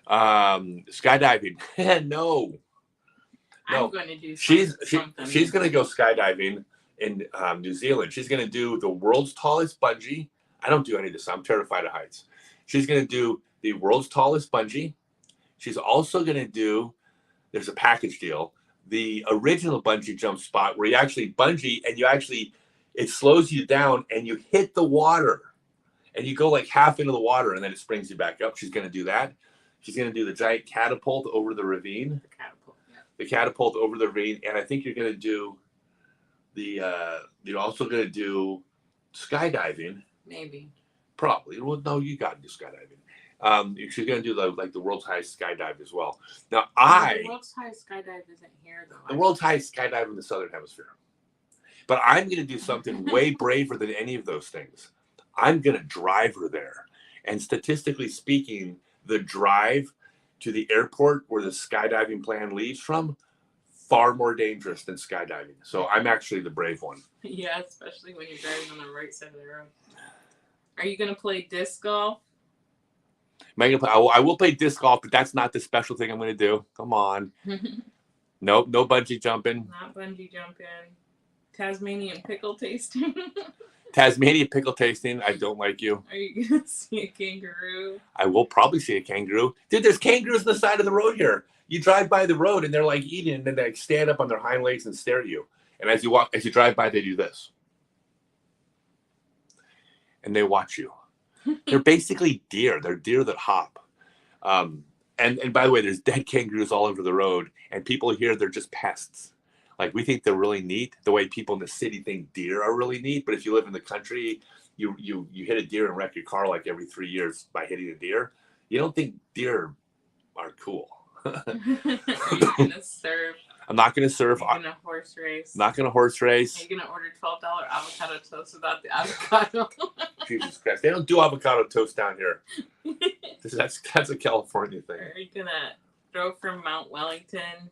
Skydiving. No. I'm going to do She's something. going to go skydiving in New Zealand. She's going to do the world's tallest bungee. I don't do any of this. I'm terrified of heights. She's going to do the world's tallest bungee. She's also going to do, there's a package deal, the original bungee jump spot where you actually bungee and it slows you down and you hit the water and you go like half into the water and then it springs you back up. She's going to do that. She's going to do the giant catapult over the ravine. The catapult over the ravine. And I think you're going to do you're also going to do skydiving. Maybe. Probably. Well, no, you got to do skydiving. She's going to do the world's highest skydive as well. Now, the world's highest skydive isn't here, though. The world's highest skydive in the Southern Hemisphere. But I'm going to do something way braver than any of those things. I'm going to drive her there. And statistically speaking, the drive to the airport where the skydiving plan leaves from, far more dangerous than skydiving. So I'm actually the brave one. Yeah, especially when you're driving on the right side of the road. Are you going to play disc golf? I will play disc golf, but that's not the special thing I'm going to do. Come on. Nope, no bungee jumping. Not bungee jumping. Tasmanian pickle tasting. Tasmanian pickle tasting. I don't like you. Are you going to see a kangaroo? I will probably see a kangaroo. Dude, there's kangaroos on the side of the road here. You drive by the road and they're like eating and then they stand up on their hind legs and stare at you. And as you drive by, they do this. And they watch you. They're basically deer. They're deer that hop. And by the way, there's dead kangaroos all over the road. And people here, they're just pests. Like, we think they're really neat, the way people in the city think deer are really neat. But if you live in the country, you hit a deer and wreck your car like every 3 years by hitting a deer. You don't think deer are cool. Are you going to surf? I'm not going to surf. Are you going to horse race? Not going to horse race. Are you going to order $12 avocado toast without the avocado? Jesus Christ. They don't do avocado toast down here. That's a California thing. Are you going to throw from Mount Wellington?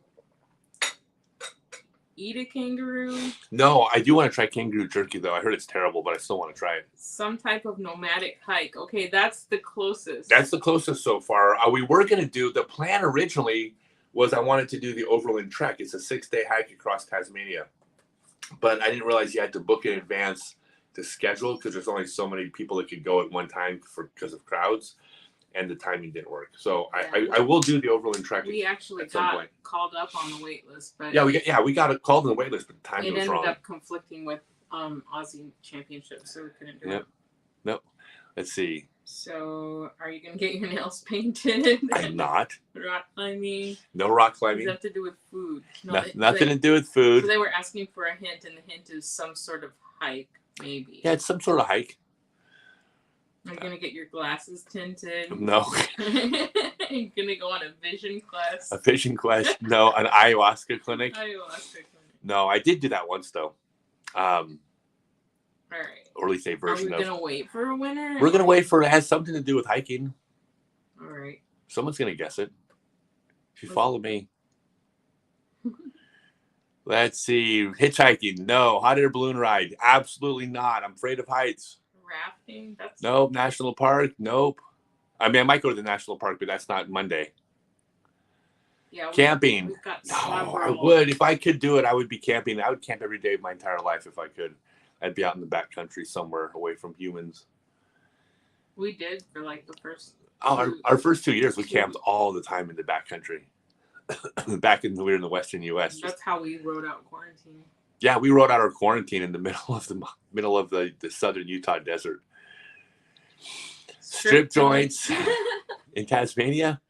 Eat a kangaroo? No, I do want to try kangaroo jerky, though. I heard it's terrible, but I still want to try it. Some type of nomadic hike. Okay, that's the closest. That's the closest so far. We were going to do, the plan originally was I wanted to do the Overland Trek. It's a 6-day hike across Tasmania. But I didn't realize you had to book in advance to schedule because there's only so many people that could go at one time because of crowds. And the timing didn't work. So yeah. I will do the Overland Trek. We actually got called up on the wait list. But we got called on the wait list, but the timing was wrong. It ended up conflicting with Aussie Championship, so we couldn't do it. Nope. Let's see. So, are you going to get your nails painted? I'm not. Rock climbing? No rock climbing. Does that have to do with food? No, nothing to do with food. So they were asking for a hint, and the hint is some sort of hike, maybe. Yeah, it's some sort of hike. Are you going to get your glasses tinted? No. Are you going to go on a vision quest? A vision quest? No, an ayahuasca clinic? Ayahuasca clinic. No, I did do that once, though. All right. Or at least a version of. Are we going to wait for a winner? We're going to wait for it. It has something to do with hiking. All right. Someone's going to guess it. If you follow me. Let's see. Hitchhiking? No. Hot air balloon ride? Absolutely not. I'm afraid of heights. Rafting? Nope. National park? Nope. I mean, I might go to the national park, but that's not Monday. Yeah. Camping? We've got no, I would. If I could do it, I would be camping. I would camp every day of my entire life if I could. I'd be out in the backcountry somewhere away from humans. We did for like the first. Our first 2 years, we camped all the time in the backcountry. We were in the Western U.S. That's how we rode out quarantine. Yeah, we rode out our quarantine in the middle of the southern Utah desert. Strip joints in Tasmania.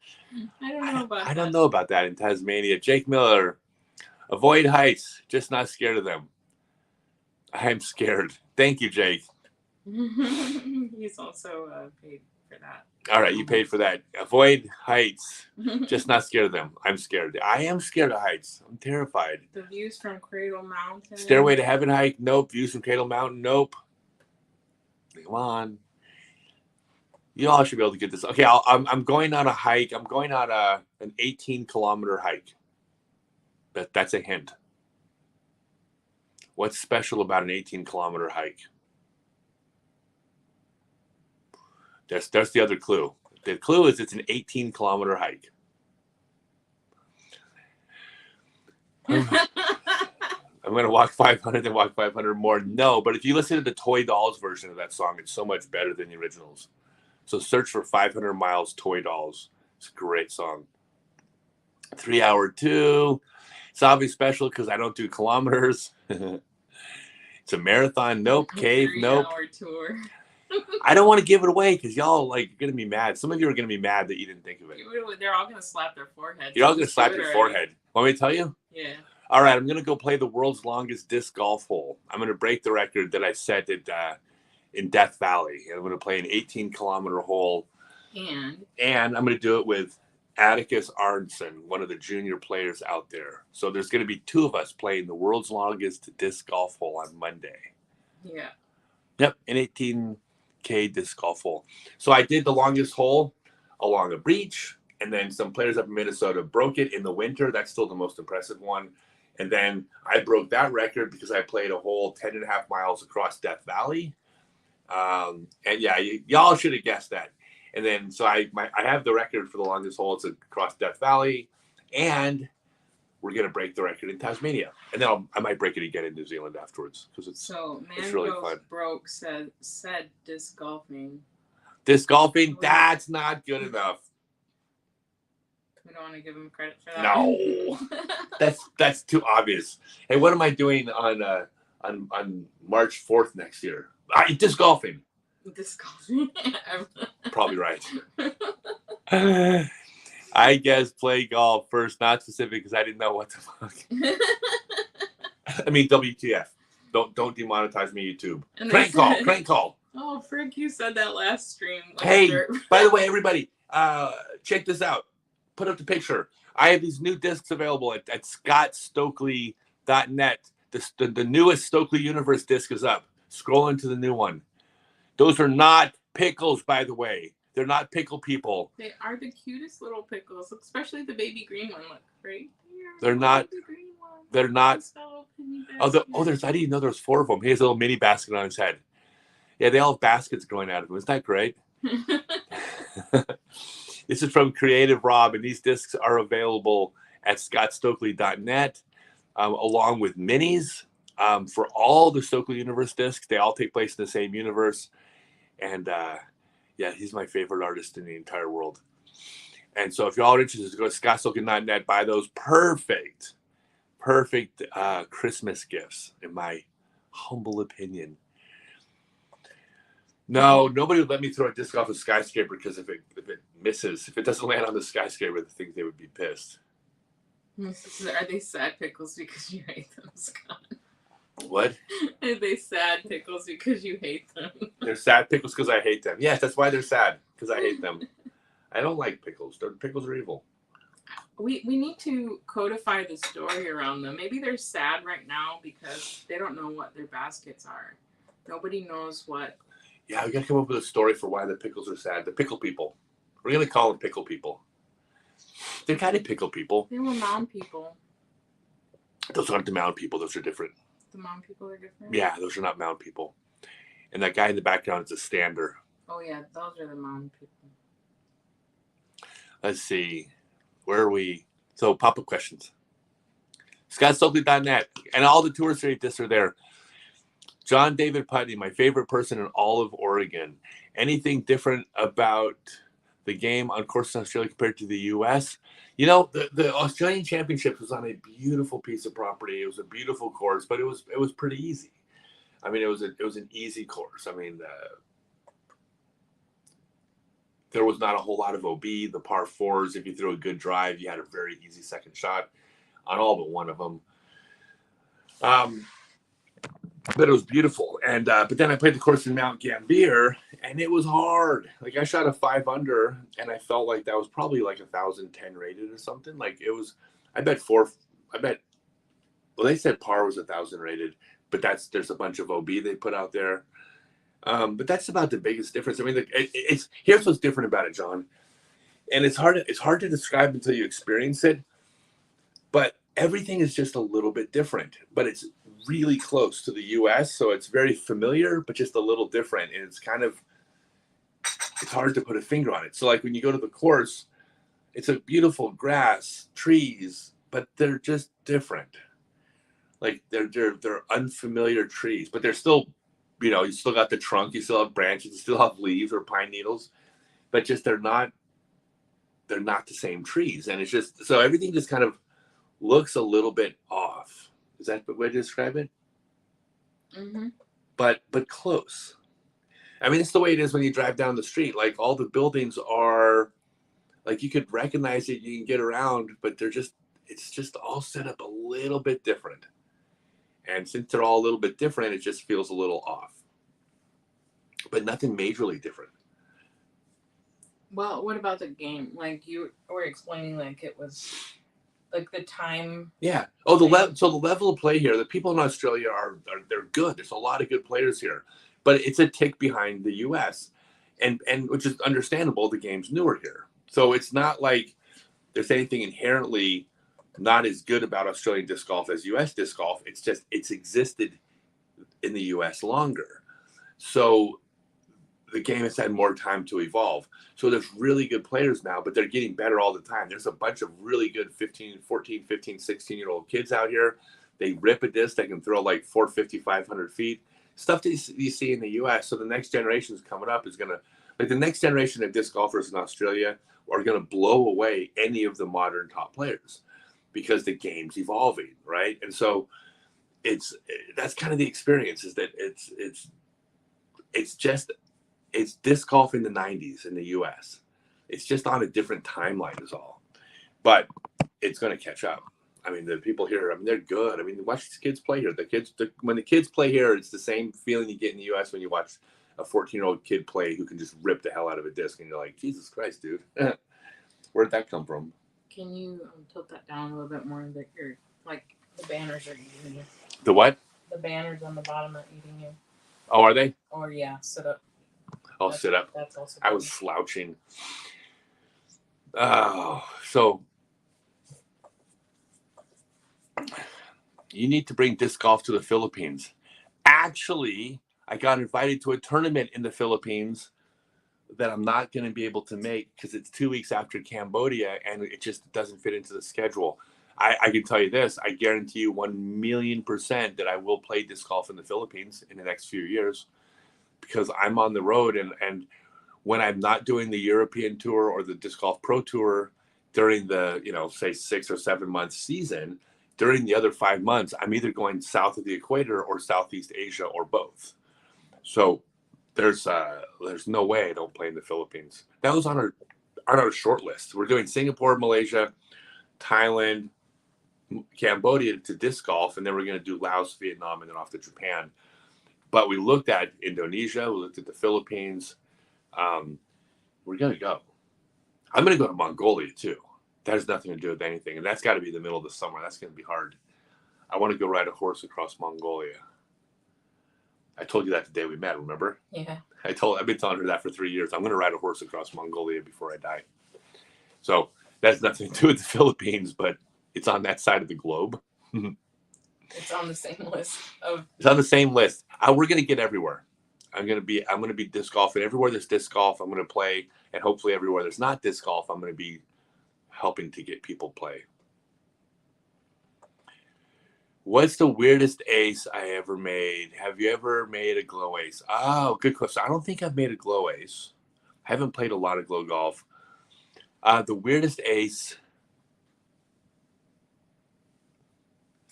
I don't know about I that. don't know about that in Tasmania. Jake Miller, avoid heights. Just not scared of them. I'm scared. Thank you, Jake. He's also paid for that. All right, you paid for that. Avoid heights. Just not scared of them. I'm scared. I am scared of heights. I'm terrified. The views from Cradle Mountain. Stairway to Heaven hike? Nope. Views from Cradle Mountain? Nope. Come on. You all should be able to get this. Okay, I'm going on a hike. I'm going on an 18-kilometer hike. That's a hint. What's special about an 18-kilometer hike? There's the other clue. The clue is it's an 18-kilometer hike. I'm going to walk 500, then walk 500 more. No, but if you listen to the Toy Dolls version of that song, it's so much better than the originals. So search for 500 Miles Toy Dolls. It's a great song. 3 Hour 2. It's obviously special because I don't do kilometers. It's a marathon. Nope. Cave. Nope. 3 hour tour. I don't want to give it away because y'all are going to be mad. Some of you are going to be mad that you didn't think of it. They're all going to slap their forehead. You're all going to slap your forehead. Want me to tell you? Yeah. All right. I'm going to go play the world's longest disc golf hole. I'm going to break the record that I set in Death Valley. I'm going to play an 18-kilometer hole. And I'm going to do it with Atticus Arnson, one of the junior players out there. So there's going to be two of us playing the world's longest disc golf hole on Monday. Yeah. Yep, an 18K disc golf hole. So I did the longest hole along a beach, and then some players up in Minnesota broke it in the winter. That's still the most impressive one. And then I broke that record because I played a hole 10.5 miles across Death Valley. And yeah, y'all should have guessed that. And then, so I have the record for the longest hole. It's across Death Valley, and we're gonna break the record in Tasmania, and then I might break it again in New Zealand afterwards because it's really fun. Broke said disc golfing. Disc golfing, that's not good enough. We don't want to give him credit for that. No, that's too obvious. Hey, what am I doing on March 4th next year? Disc golfing. Disc golfing. Probably right. I guess play golf first, not specific because I didn't know what the fuck. I mean, WTF. Don't demonetize me, YouTube. Crank call. Oh, Frick, you said that last stream. Hey, by the way, everybody, check this out. Put up the picture. I have these new discs available at scottstokely.net. The newest Stokely Universe disc is up. Scroll into the new one. Those are not pickles, by the way. They're not pickle people. They are the cutest little pickles, especially the baby green one. Look, right here. They're not. They're not. I didn't even know there was 4 of them. He has a little mini basket on his head. Yeah, they all have baskets growing out of them. Isn't that great? This is from Creative Rob, and these discs are available at scottstokely.net, along with minis for all the Stokely Universe discs. They all take place in the same universe. And yeah, he's my favorite artist in the entire world. And so if you're all interested, go to scottstokely.net, buy those perfect Christmas gifts, in my humble opinion. No, nobody would let me throw a disc off a skyscraper because if it misses, if it doesn't land on the skyscraper, I think they would be pissed. Are they sad pickles because you hate them, Scott? What? Are they sad pickles because you hate them? They're sad pickles because I hate them. Yes, that's why they're sad, because I hate them. I don't like pickles. Pickles are evil. We need to codify the story around them. Maybe they're sad right now because they don't know what their baskets are. Nobody knows what. Yeah, we got to come up with a story for why the pickles are sad. The pickle people. We're going to call them pickle people. They're kind of pickle people. They were mound people. Those aren't the mound people. Those are different. The mound people are different? Yeah, those are not mound people. And that guy in the background is a stander. Oh, yeah, those are the mound people. Let's see. Where are we? So, pop-up questions. ScottStokely.net. And all the tour series discs are there. John David Putney, my favorite person in all of Oregon. Anything different about the game on course in Australia compared to the U.S.? You know, the Australian Championships was on a beautiful piece of property. It was a beautiful course, but it was pretty easy. I mean, it was an easy course. I mean, there was not a whole lot of OB. The par fours, if you threw a good drive, you had a very easy second shot on all but one of them. But it was beautiful. And but then I played the course in Mount Gambier, and it was hard. Like I shot a 5 under, and I felt like that was probably like 1,010 rated or something. Like it was. Well, they said par was 1,000 rated, but there's a bunch of OB they put out there. But that's about the biggest difference. I mean, it's here's what's different about it, John. And it's hard to describe until you experience it. But everything is just a little bit different. But it's really close to the U.S., so it's very familiar, but just a little different. And it's hard to put a finger on it. So like when you go to the course, it's a beautiful grass, trees, but they're just different. Like they're unfamiliar trees, but they're still, you still got the trunk, you still have branches, you still have leaves or pine needles, but just they're not the same trees. And it's just, so everything just kind of looks a little bit off. Is that the way to describe it? Mm-hmm. But close. I mean, it's the way it is when you drive down the street. Like all the buildings are, like you could recognize it, you can get around, but it's just all set up a little bit different. And since they're all a little bit different, it just feels a little off. But nothing majorly different. Well, what about the game? Like you were explaining, like it was like the time. Yeah. Oh, the level of play here, the people in Australia are they're good. There's a lot of good players here, but it's a tick behind the U.S. and which is understandable. The game's newer here, so it's not like there's anything inherently not as good about Australian disc golf as U.S. disc golf. It's just it's existed in the U.S. longer, so the game has had more time to evolve. So there's really good players now, but they're getting better all the time. There's a bunch of really good 14, 15, 16-year-old kids out here. They rip a disc. They can throw like 450, 500 feet. Stuff that you see in the U.S. So the next generation is coming up is going to, like the next generation of disc golfers in Australia are going to blow away any of the modern top players because the game's evolving, right? And so that's kind of the experience, is that it's disc golf in the 90s in the U.S. It's just on a different timeline is all. But it's going to catch up. I mean, the people here, I mean, they're good. I mean, watch these kids play here. When the kids play here, it's the same feeling you get in the U.S. when you watch a 14-year-old kid play who can just rip the hell out of a disc. And you're like, Jesus Christ, dude. Where'd that come from? Can you tilt that down a little bit more? That you're like the banners are eating you. The what? The banners on the bottom are eating you. Oh, are they? Or yeah, sit up. I'll sit up. That's also I was slouching. Oh, so you need to bring disc golf to the Philippines. Actually, I got invited to a tournament in the Philippines that I'm not going to be able to make because it's 2 weeks after Cambodia and it just doesn't fit into the schedule. I can tell you this. I guarantee you 1,000,000% that I will play disc golf in the Philippines in the next few years, because I'm on the road, and when I'm not doing the European tour or the disc golf pro tour during the, say 6 or 7 month season, during the other 5 months, I'm either going south of the equator or Southeast Asia or both. So there's no way I don't play in the Philippines. That was on our short list. We're doing Singapore, Malaysia, Thailand, Cambodia to disc golf, and then we're going to do Laos, Vietnam, and then off to Japan. But we looked at Indonesia, we looked at the Philippines. We're going to go. I'm going to go to Mongolia too. That has nothing to do with anything. And that's got to be the middle of the summer. That's going to be hard. I want to go ride a horse across Mongolia. I told you that the day we met, remember? Yeah. I've been telling her that for 3 years. I'm going to ride a horse across Mongolia before I die. So that's nothing to do with the Philippines, but it's on that side of the globe. It's on the same list of. It's on the same list. We're going to get everywhere. I'm going to be disc golfing everywhere there's disc golf. I'm going to play, and hopefully everywhere there's not disc golf, I'm going to be helping to get people play. What's the weirdest ace I ever made? Have you ever made a glow ace? Oh, good question. I don't think I've made a glow ace. I haven't played a lot of glow golf. The weirdest ace.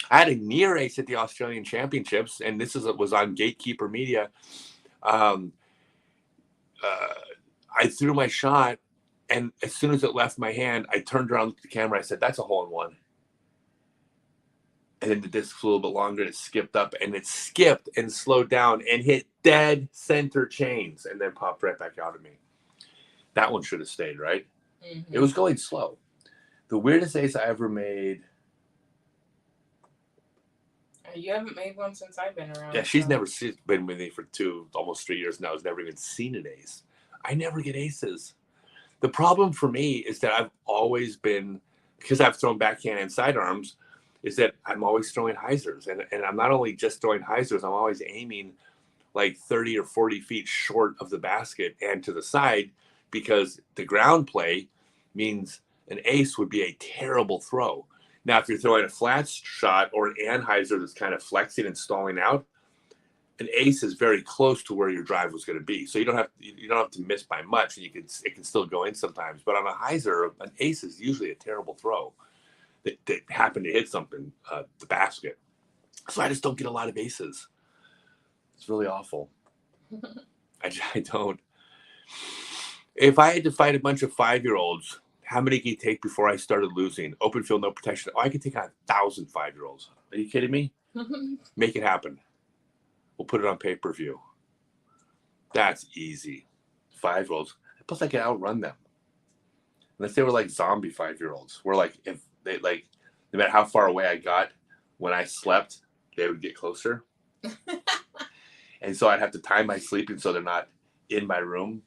I had a near ace at the Australian Championships, and this was on Gatekeeper Media. I I threw my shot, and as soon as it left my hand, I turned around, looked at the camera. I said, "That's a hole in one." And then the disc flew a little bit longer, and it skipped up, and it skipped and slowed down and hit dead center chains, and then popped right back out at me. That one should have stayed, right? Mm-hmm. It was going slow. The weirdest ace I ever made. You haven't made one since I've been around. Yeah, she's never been with me for almost 3 years now. Has never even seen an ace. I never get aces. The problem for me is that I've always been, because I've thrown backhand and sidearms, is that I'm always throwing hyzers. And I'm not only just throwing hyzers, I'm always aiming like 30 or 40 feet short of the basket and to the side, because the ground play means an ace would be a terrible throw. Now, if you're throwing a flat shot or an anhyzer that's kind of flexing and stalling out, an ace is very close to where your drive was going to be. So you don't have to miss by much, and it can still go in sometimes. But on a hyzer, an ace is usually a terrible throw that happened to hit something, the basket. So I just don't get a lot of aces. It's really awful. I don't. If I had to fight a bunch of 5-year-olds, how many can you take before I started losing? Open field, no protection. Oh, I could take on 1,000 5-year-olds. Are you kidding me? Make it happen. We'll put it on pay-per-view. That's easy. 5-year-olds. Plus, I can outrun them. Unless they were like zombie 5-year-olds. Where like, if they like, no matter how far away I got, when I slept, they would get closer. And so I'd have to time my sleeping so they're not in my room.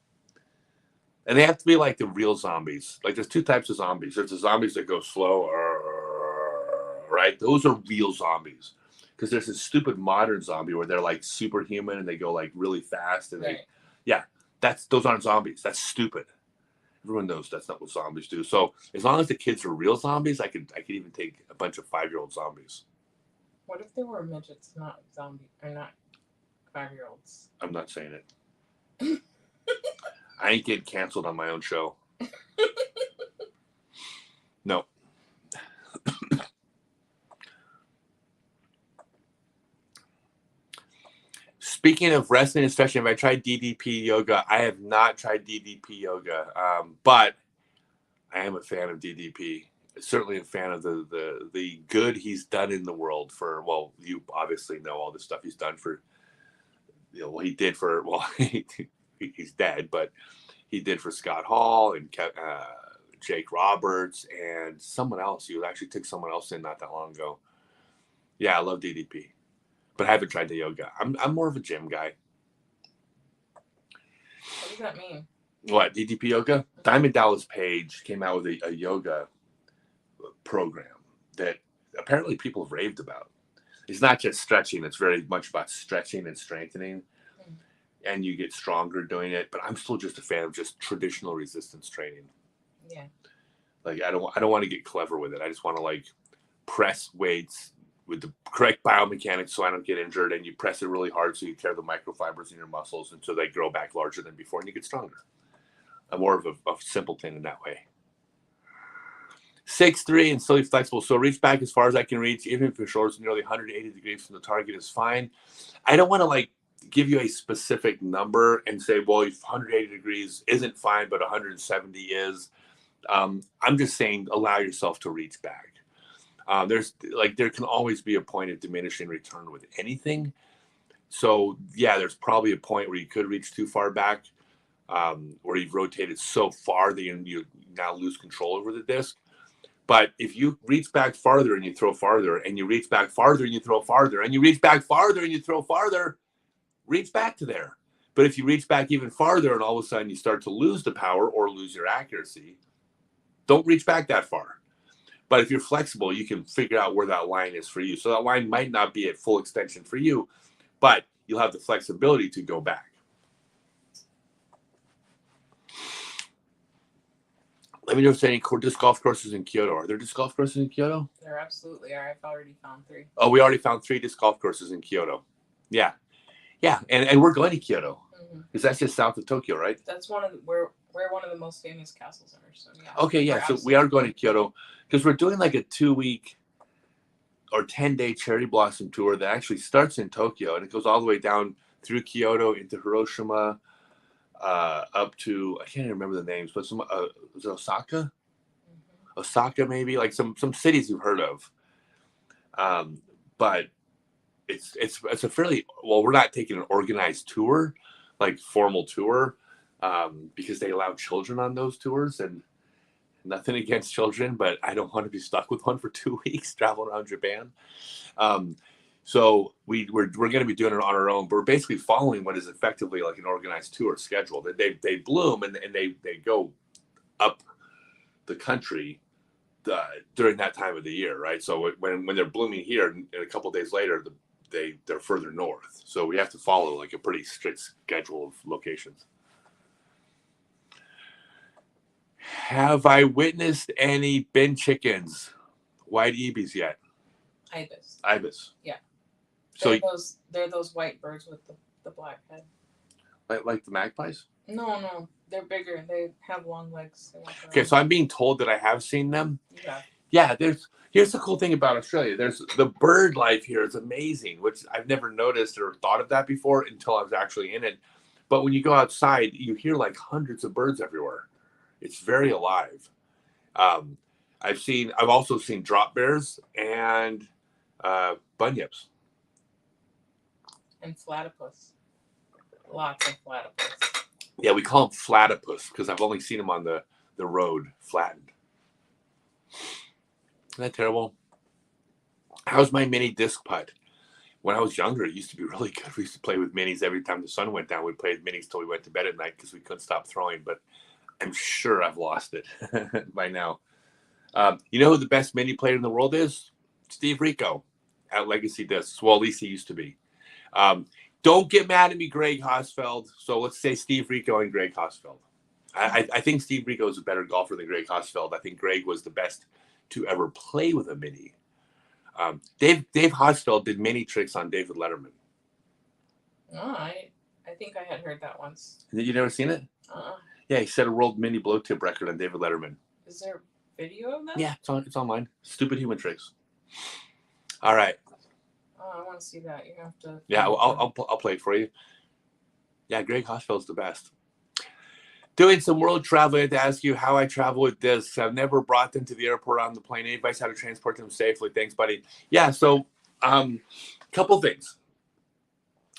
And they have to be like the real zombies. Like there's 2 types of zombies. There's the zombies that go slow, right? Those are real zombies. Because there's this stupid modern zombie where they're like superhuman and they go like really fast. And those aren't zombies. That's stupid. Everyone knows that's not what zombies do. So as long as the kids are real zombies, I could even take a bunch of 5-year-old zombies. What if they were midgets, not zombies, or not 5-year-olds? I'm not saying it. I ain't getting canceled on my own show. No. Speaking of wrestling and stretching, have I tried DDP yoga? I have not tried DDP yoga, but I am a fan of DDP. Certainly a fan of the good he's done in the world for, well, you obviously know all the stuff he's done for, he did for, well, he's dead, but he did for Scott Hall and Jake Roberts and someone else. You actually took someone else in not that long ago. Yeah, I love DDP, but I haven't tried the yoga. I'm more of a gym guy. What does that mean? What, DDP yoga? Diamond Dallas Page came out with a yoga program that apparently people have raved about. It's not just stretching. It's very much about stretching and strengthening. And you get stronger doing it, but I'm still just a fan of just traditional resistance training. Yeah. Like I don't want to get clever with it. I just want to like press weights with the correct biomechanics so I don't get injured, and you press it really hard so you tear the microfibers in your muscles, and so they grow back larger than before and you get stronger. I'm more of a simpleton in that way. 6'3" and still flexible. So reach back as far as I can reach, even if your shoulders are nearly 180 degrees from the target is fine. I don't want to like give you a specific number and say, well, if 180 degrees isn't fine, but 170 is. I'm just saying, allow yourself to reach back. There can always be a point of diminishing return with anything. So yeah, there's probably a point where you could reach too far back, where you've rotated so far that you now lose control over the disc. But if you reach back farther and you throw farther, and you reach back farther and you throw farther, and you reach back farther and you throw farther, reach back to there. But if you reach back even farther and all of a sudden you start to lose the power or lose your accuracy, don't reach back that far. But if you're flexible, you can figure out where that line is for you. So that line might not be at full extension for you, but you'll have the flexibility to go back. Let me know if there's any disc golf courses in Kyoto. Are there disc golf courses in Kyoto? There absolutely are. I've already found 3. Oh, we already found 3 disc golf courses in Kyoto. Yeah. Yeah, and we're going to Kyoto. Because that's just south of Tokyo, right? That's where one of the most famous castles are. So yeah. Okay, yeah. So we are going to Kyoto because we're doing like a 2-week or 10-day cherry blossom tour that actually starts in Tokyo and it goes all the way down through Kyoto into Hiroshima, up to, I can't even remember the names, but some was it Osaka? Mm-hmm. Osaka, maybe, like some cities you've heard of. But it's a fairly, well, we're not taking an organized tour, like formal tour, because they allow children on those tours, and nothing against children, but I don't want to be stuck with one for 2 weeks traveling around Japan. So we're going to be doing it on our own, but we're basically following what is effectively like an organized tour schedule. They bloom and they go up the country during that time of the year, right? So when they're blooming here, and a couple of days later, they're further north. So we have to follow like a pretty strict schedule of locations. Have I witnessed any bin chickens, white ibis yet? Ibis. Yeah. So they're those white birds with the black head. Like the magpies? No, they're bigger. They have long legs. Okay, so I'm being told that I have seen them. Yeah. Yeah, here's the cool thing about Australia. There's the bird life here is amazing, which I've never noticed or thought of that before until I was actually in it. But when you go outside, you hear like hundreds of birds everywhere. It's very alive. I've also seen drop bears and bunyips. And platypus. Lots of platypus. Yeah, we call them platypus because I've only seen them on the road flattened. Isn't that terrible? How's my mini disc putt? When I was younger, it used to be really good. We used to play with minis every time the sun went down. We played minis till we went to bed at night because we couldn't stop throwing. But I'm sure I've lost it by now. You know who the best mini player in the world is? Steve Rico at Legacy Discs. Well, at least he used to be. Don't get mad at me, Greg Hosfeld. So let's say Steve Rico and Greg Hosfeld. I think Steve Rico is a better golfer than Greg Hosfeld. I think Greg was the best to ever play with a mini. Dave Hosfeld did mini tricks on David Letterman. Oh, I think I had heard that once. You never seen it? Yeah, he set a world mini blow tip record on David Letterman. Is there video of that? Yeah, it's online. Stupid human tricks. All right. Oh, I want to see that. You have to. Yeah, I'll play it for you. Yeah, Greg Hosfeld's the best. Doing some world traveling to ask you how I travel with discs. I've never brought them to the airport on the plane. Any advice how to transport them safely? Thanks, buddy. Yeah, so couple things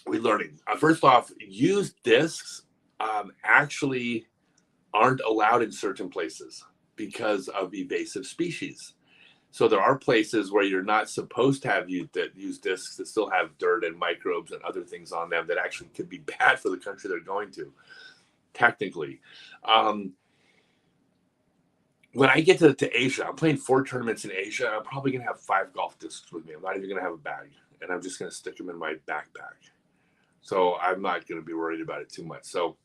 we're learning. First off, used discs actually aren't allowed in certain places because of invasive species. So there are places where you're not supposed to have used discs that still have dirt and microbes and other things on them that actually could be bad for the country they're going to. Technically, when I get to Asia, I'm playing 4 tournaments in Asia. I'm probably gonna have 5 golf discs with me. I'm not even gonna have a bag, and I'm just gonna stick them in my backpack. So I'm not gonna be worried about it too much. So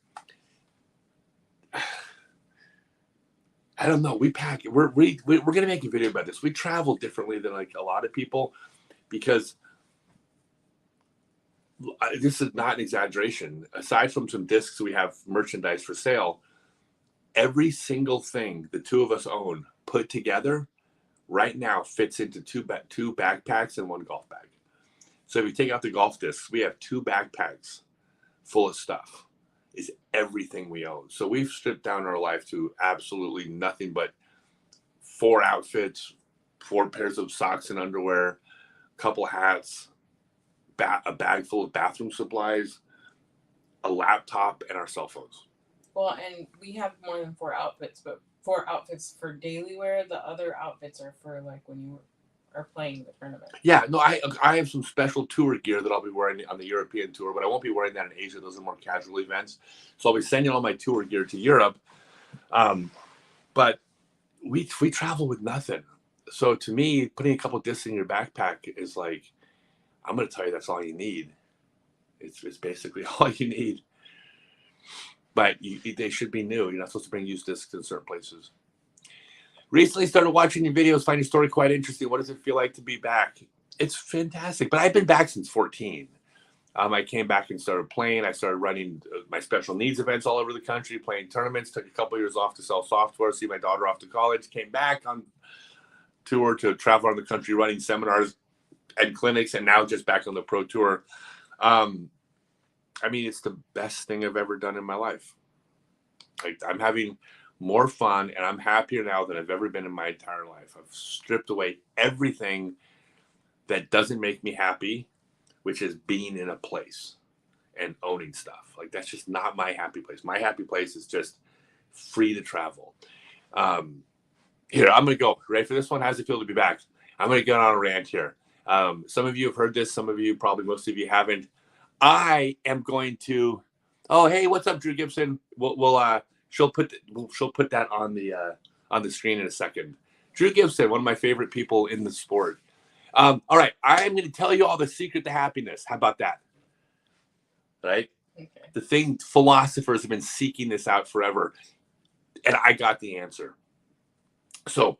I don't know. We're gonna make a video about this. We travel differently than like a lot of people because. This is not an exaggeration. Aside from some discs, we have merchandise for sale. Every single thing the two of us own put together right now fits into two backpacks and 1 golf bag. So if you take out the golf discs, we have 2 backpacks full of stuff. Is everything we own. So we've stripped down our life to absolutely nothing but 4 outfits, 4 pairs of socks and underwear, a couple hats, a bag full of bathroom supplies, a laptop, and our cell phones. Well, and we have more than 4 outfits, but 4 outfits for daily wear. The other outfits are for like when you are playing the tournament. Yeah, no, I have some special tour gear that I'll be wearing on the European tour, but I won't be wearing that in Asia. Those are more casual events. So I'll be sending all my tour gear to Europe. But we travel with nothing. So to me, putting a couple discs in your backpack is like, I'm going to tell you that's all you need. It's basically all you need. But they should be new. You're not supposed to bring used discs in certain places. Recently started watching your videos, find your story quite interesting. What does it feel like to be back? It's fantastic. But I've been back since 14. I came back and started playing. I started running my special needs events all over the country, playing tournaments. Took a couple years off to sell software, see my daughter off to college. Came back on tour to travel around the country, running seminars and clinics, and now just back on the pro tour. I mean, it's the best thing I've ever done in my life. Like I'm having more fun and I'm happier now than I've ever been in my entire life. I've stripped away everything that doesn't make me happy, which is being in a place and owning stuff. Like that's just not my happy place. My happy place is just free to travel. Here, I'm going to go. Ready for this one? How's it feel to be back? I'm going to get on a rant here. Some of you have heard this. Some of you, probably most of you haven't. I am going to. Oh, hey, what's up, Drew Gibson? She'll put that on the screen in a second. Drew Gibson, one of my favorite people in the sport. All right, I'm going to tell you all the secret to happiness. How about that? Right? Okay. The thing, philosophers have been seeking this out forever, and I got the answer. So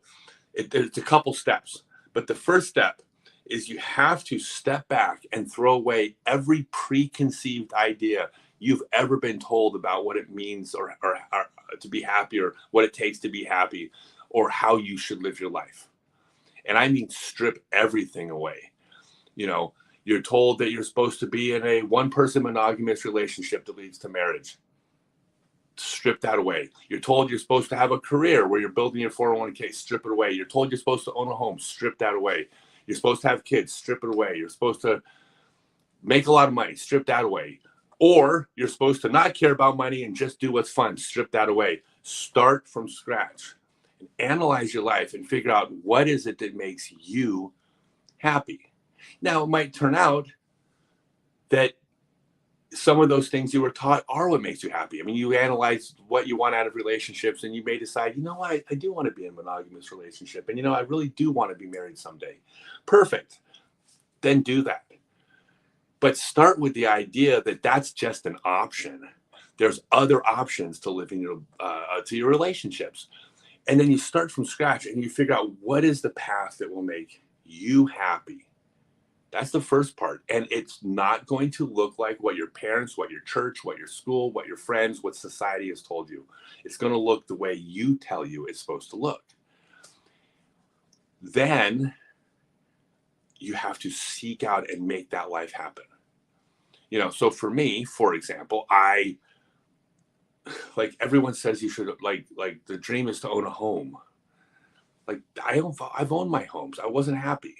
it's a couple steps, but the first step is you have to step back and throw away every preconceived idea you've ever been told about what it means or to be happy, or what it takes to be happy, or how you should live your life. And I mean strip everything away. You know, you're told that you're supposed to be in a one-person monogamous relationship that leads to marriage. Strip that away. You're told you're supposed to have a career where you're building your 401k. Strip it away. You're told you're supposed to own a home. Strip that away. You're supposed to have kids. Strip it away. You're supposed to make a lot of money. Strip that away. Or you're supposed to not care about money and just do what's fun. Strip that away. Start from scratch and analyze your life and figure out what is it that makes you happy. Now, it might turn out that some of those things you were taught are what makes you happy. I mean, you analyze what you want out of relationships and you may decide, you know what, I do want to be in a monogamous relationship. And, you know, I really do want to be married someday. Perfect. Then do that. But start with the idea that that's just an option. There's other options to living your relationships. And then you start from scratch and you figure out what is the path that will make you happy. That's the first part. And it's not going to look like what your parents, what your church, what your school, what your friends, what society has told you. It's going to look the way you tell you it's supposed to look. Then you have to seek out and make that life happen. You know, so for me, for example, like everyone says you should, like the dream is to own a home. Like I've owned my homes. I wasn't happy.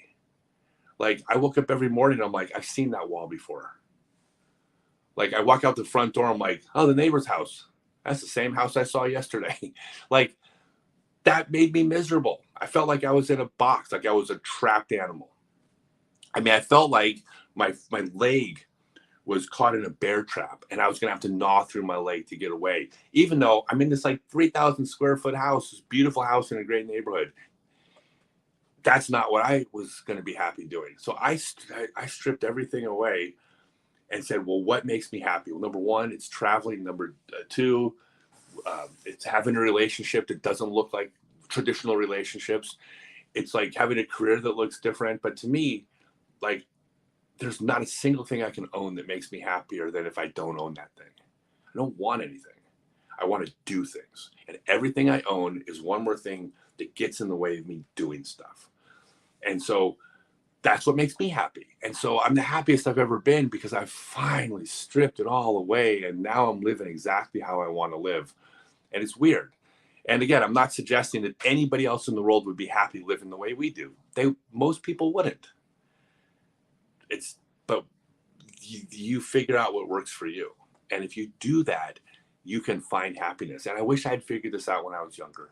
Like I woke up every morning, I'm like, I've seen that wall before. Like I walk out the front door, I'm like, oh, the neighbor's house. That's the same house I saw yesterday. Like that made me miserable. I felt like I was in a box, like I was a trapped animal. I mean, I felt like my leg was caught in a bear trap and I was gonna have to gnaw through my leg to get away. Even though I'm in this like 3,000 square foot house, this beautiful house in a great neighborhood. That's not what I was going to be happy doing. So I stripped everything away and said, well, what makes me happy? Well, number one, it's traveling. Number two, it's having a relationship that doesn't look like traditional relationships. It's like having a career that looks different. But to me, like, there's not a single thing I can own that makes me happier than if I don't own that thing. I don't want anything. I want to do things. And everything I own is one more thing that gets in the way of me doing stuff. And so that's what makes me happy. And so I'm the happiest I've ever been because I've finally stripped it all away. And now I'm living exactly how I want to live. And it's weird. And again, I'm not suggesting that anybody else in the world would be happy living the way we do. Most people wouldn't. But you figure out what works for you. And if you do that, you can find happiness. And I wish I'd figured this out when I was younger.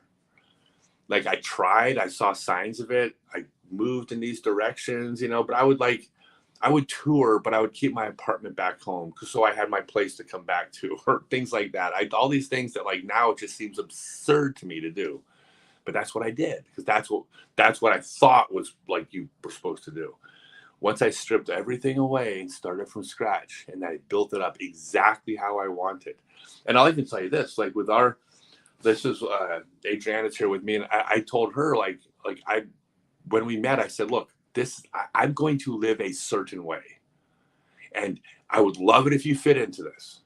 Like I tried, I saw signs of it. I moved in these directions, you know, but I would tour, but I would keep my apartment back home so I had my place to come back to, or things like that. All these things that like now it just seems absurd to me to do, but that's what I did because that's what I thought was like you were supposed to do. Once I stripped everything away and started from scratch, and I built it up exactly how I wanted. And I'll even tell you this, like with Adriana's here with me, and I told her when we met, I said, look, I'm going to live a certain way. And I would love it if you fit into this.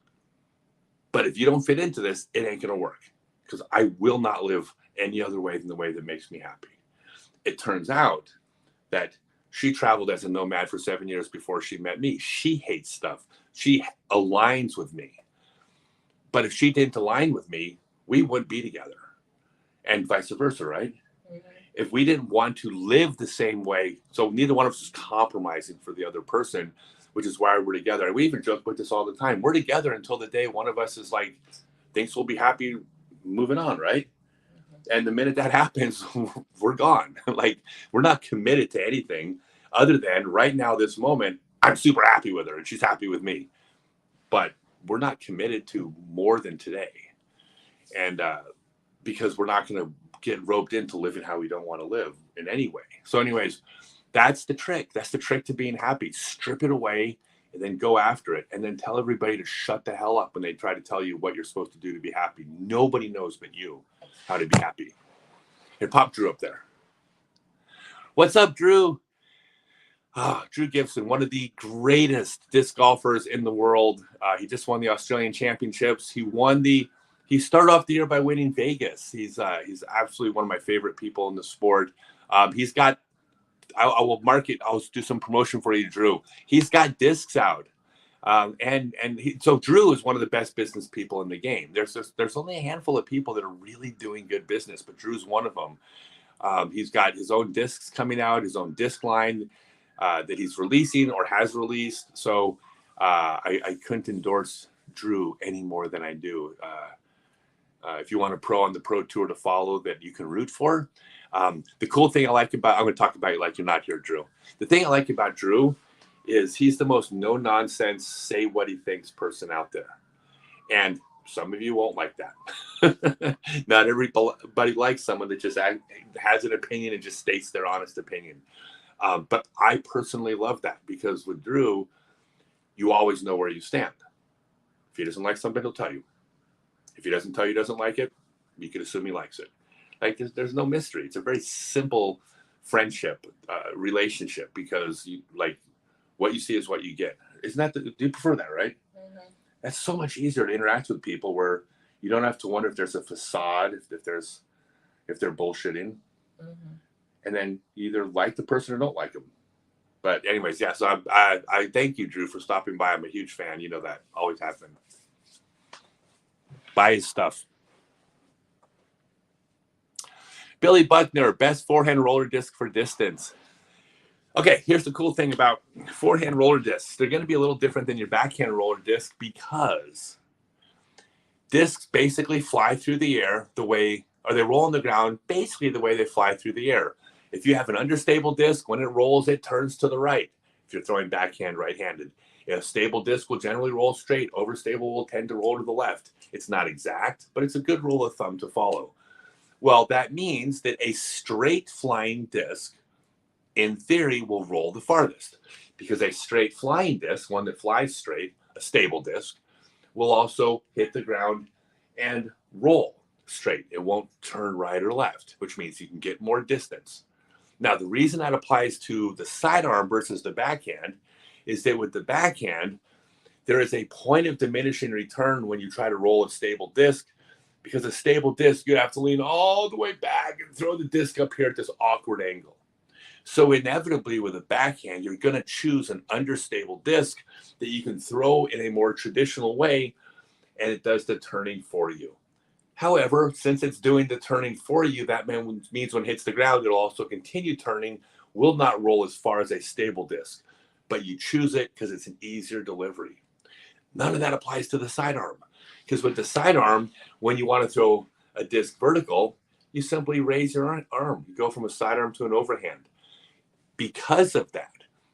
But if you don't fit into this, it ain't going to work because I will not live any other way than the way that makes me happy. It turns out that she traveled as a nomad for 7 years before she met me. She hates stuff. She aligns with me. But if she didn't align with me, we wouldn't be together, and vice versa, right? Mhm. If we didn't want to live the same way, so neither one of us is compromising for the other person, which is why we're together. And we even joke with this all the time. We're together until the day one of us is like, thinks we'll be happy moving on, right? And the minute that happens, we're gone. Like, we're not committed to anything other than right now, this moment, I'm super happy with her and she's happy with me. But we're not committed to more than today. And because we're not going to get roped into living how we don't want to live in any way. So, anyways, that's the trick. That's the trick to being happy. Strip it away and then go after it. And then tell everybody to shut the hell up when they try to tell you what you're supposed to do to be happy. Nobody knows but you how to be happy. Here, pop Drew up there. What's up, Drew? Drew Gibson, one of the greatest disc golfers in the world. He just won the Australian Championships. He started off the year by winning Vegas. He's absolutely one of my favorite people in the sport. He's got, I will mark it. I'll do some promotion for you, Drew. He's got discs out. So Drew is one of the best business people in the game. There's only a handful of people that are really doing good business, but Drew's one of them. He's got his own discs coming out, his own disc line that he's releasing or has released. So I couldn't endorse Drew any more than I do. If you want a pro on the pro tour to follow that you can root for, the cool thing I like about, I'm going to talk about you like you're not here, Drew. The thing I like about Drew is he's the most no nonsense, say what he thinks person out there. And some of you won't like that. Not everybody likes someone that just has an opinion and just states their honest opinion. But I personally love that because with Drew, you always know where you stand. If he doesn't like something, he'll tell you. If he doesn't tell you he doesn't like it, you can assume he likes it. Like there's no mystery. It's a very simple friendship, relationship because what you see is what you get. Isn't that do you prefer that, right? Mm-hmm. That's so much easier to interact with people where you don't have to wonder if there's a facade, if they're bullshitting. Mm-hmm. And then you either like the person or don't like them. But anyways, yeah, so I thank you, Drew, for stopping by. I'm a huge fan. You know that. Always have been. Buy his stuff. Billy Buckner, best forehand roller disc for distance. Okay, here's the cool thing about forehand roller discs. They're going to be a little different than your backhand roller disc because discs basically fly through the air they roll on the ground basically the way they fly through the air. If you have an understable disc, when it rolls, it turns to the right. If you're throwing backhand right-handed, a stable disc will generally roll straight. Overstable will tend to roll to the left. It's not exact, but it's a good rule of thumb to follow. Well, that means that a straight flying disc, in theory, will roll the farthest because a straight flying disc, one that flies straight, a stable disc, will also hit the ground and roll straight. It won't turn right or left, which means you can get more distance. Now, the reason that applies to the sidearm versus the backhand is that with the backhand, there is a point of diminishing return when you try to roll a stable disc, because a stable disc, you have to lean all the way back and throw the disc up here at this awkward angle. So inevitably with a backhand, you're going to choose an understable disc that you can throw in a more traditional way, and it does the turning for you. However, since it's doing the turning for you, that means when it hits the ground, it'll also continue turning, will not roll as far as a stable disc. But you choose it because it's an easier delivery. None of that applies to the sidearm. Because with the sidearm, when you want to throw a disc vertical, you simply raise your arm. You go from a sidearm to an overhand. Because of that,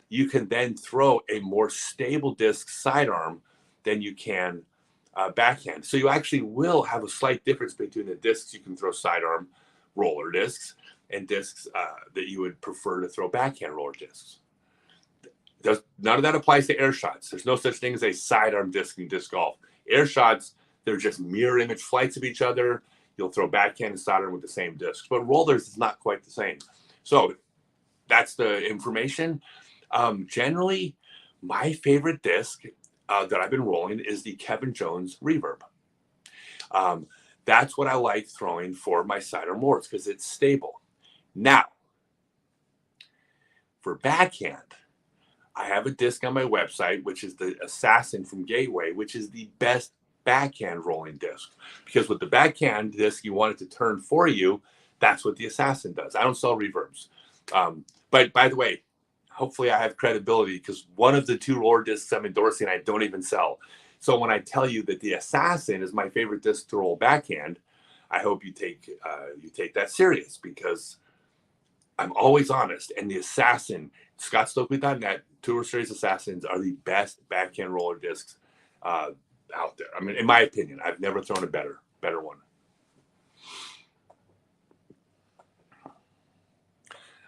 you can then throw a more stable disc sidearm than you can backhand. So you actually will have a slight difference between the discs you can throw sidearm roller discs and discs that you would prefer to throw backhand roller discs. None of that applies to air shots. There's no such thing as a sidearm disc in disc golf. Air shots, they're just mirror image flights of each other. You'll throw backhand and sidearm with the same disc. But rollers is not quite the same. So that's the information. Generally, my favorite disc that I've been rolling is the Kevin Jones Reverb. That's what I like throwing for my sidearm rollers because it's stable. Now, for backhand, I have a disc on my website, which is the Assassin from Gateway, which is the best backhand rolling disc, because with the backhand disc, you want it to turn for you. That's what the Assassin does. I don't sell reverbs. But by the way, hopefully I have credibility, because one of the 2 roller discs I'm endorsing, I don't even sell. So when I tell you that the Assassin is my favorite disc to roll backhand, I hope you take that serious, because I'm always honest. And the Assassin, ScottStokely.net, Tour Series Assassins are the best backhand roller discs out there. I mean, in my opinion, I've never thrown a better one.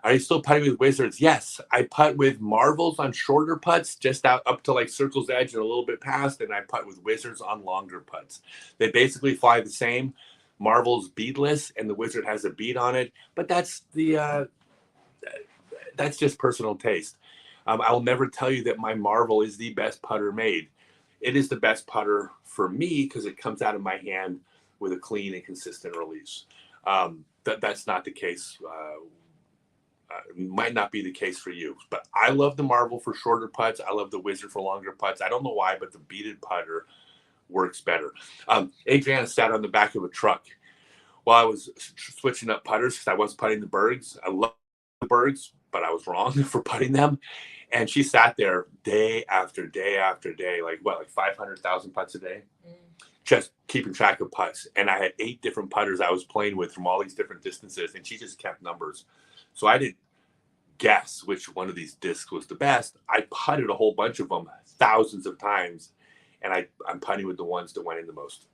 Are you still putting with Wizards? Yes, I putt with Marvels on shorter putts, just out up to like Circle's Edge and a little bit past, and I putt with Wizards on longer putts. They basically fly the same. Marvel's beadless, and the Wizard has a bead on it, but that's just personal taste. I will never tell you that my Marvel is the best putter made. It is the best putter for me because it comes out of my hand with a clean and consistent release. That's not the case. Might not be the case for you, but I love the Marvel for shorter putts. I love the Wizard for longer putts. I don't know why, but the beaded putter works better. Adriana sat on the back of a truck while I was switching up putters, because I was putting the Bergs. I love the Bergs, but I was wrong for putting them. And she sat there day after day after day, like 500,000 putts a day, just keeping track of putts. And I had 8 different putters I was playing with from all these different distances, and she just kept numbers. So I didn't guess which one of these discs was the best. I putted a whole bunch of them thousands of times, and I'm putting with the ones that went in the most.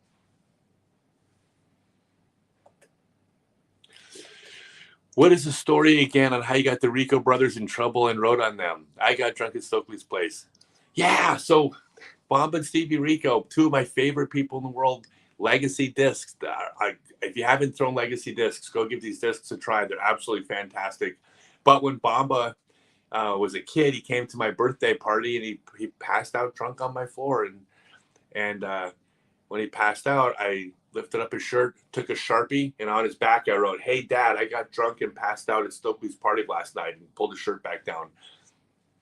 What is the story again on how you got the Rico brothers in trouble and wrote on them? I got drunk at Stokely's place. Yeah, so Bomba and Stevie Rico, 2 of my favorite people in the world. Legacy discs. If you haven't thrown Legacy discs, go give these discs a try. They're absolutely fantastic. But when Bomba was a kid, he came to my birthday party, and he passed out drunk on my floor. And when he passed out, I lifted up his shirt, took a Sharpie, and on his back I wrote, "Hey, Dad, I got drunk and passed out at Stokely's party last night," and pulled his shirt back down.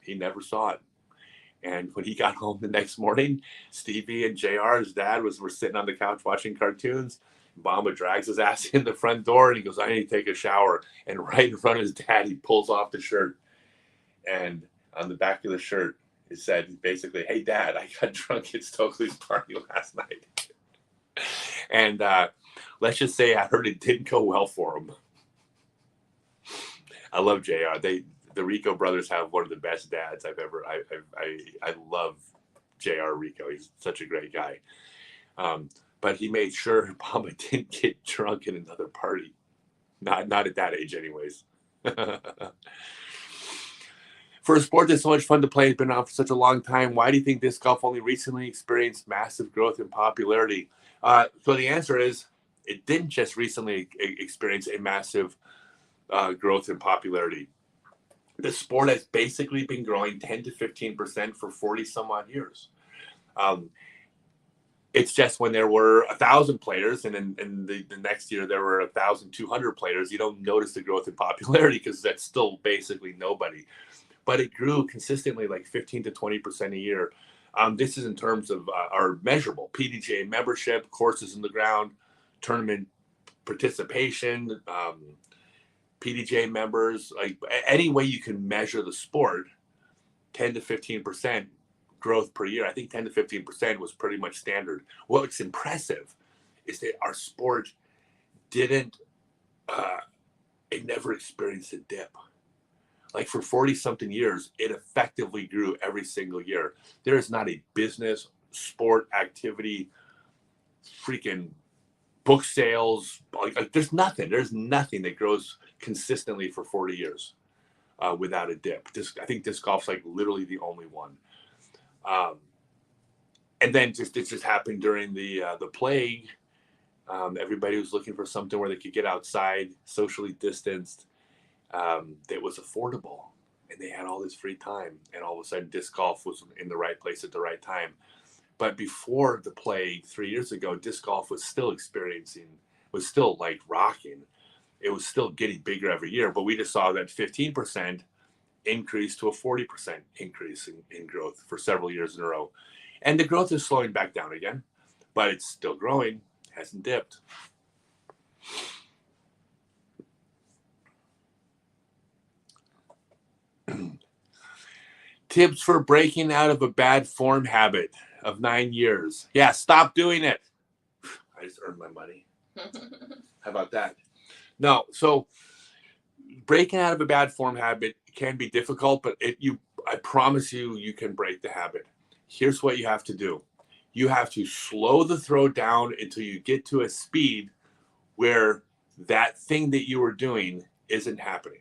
He never saw it. And when he got home the next morning, Stevie and JR, his dad, were sitting on the couch watching cartoons. Bomba drags his ass in the front door, and he goes, "I need to take a shower." And right in front of his dad, he pulls off the shirt. And on the back of the shirt, it said basically, "Hey, Dad, I got drunk at Stokely's party last night." And let's just say I heard it didn't go well for him. I love JR. The Rico brothers have one of the best dads I've ever. I love JR Rico. He's such a great guy. But he made sure Bomba didn't get drunk in another party. Not at that age, anyways. For a sport that's so much fun to play, it's been on for such a long time, why do you think disc golf only recently experienced massive growth in popularity? So the answer is, it didn't just recently experience a massive growth in popularity. The sport has basically been growing 10 to 15% for 40 some odd years. It's just when there were 1,000 players, and in the next year there were 1,200 players, you don't notice the growth in popularity, because that's still basically nobody. But it grew consistently like 15 to 20% a year. This is in terms of our measurable PDGA membership, courses in the ground, tournament participation, PDGA members, like any way you can measure the sport, 10 to 15% growth per year. I think 10 to 15% was pretty much standard. What's impressive is that our sport it never experienced a dip. Like for 40 something years, it effectively grew every single year. There is not a business, sport, activity, freaking book sales. Like there's nothing that grows consistently for 40 years without a dip. I think disc golf's like literally the only one. And then it just happened during the plague. Everybody was looking for something where they could get outside, socially distanced, that was affordable, and they had all this free time, and all of a sudden disc golf was in the right place at the right time. But before the plague 3 years ago, disc golf was still like rocking. It was still getting bigger every year, but we just saw that 15% increase to a 40% increase in growth for several years in a row. And the growth is slowing back down again. but it's still growing, hasn't dipped. Tips for breaking out of a bad form habit of 9 years. Yeah, stop doing it. I just earned my money. How about that? No, so breaking out of a bad form habit can be difficult, but I promise you, you can break the habit. Here's what you have to do. You have to slow the throw down until you get to a speed where that thing that you were doing isn't happening.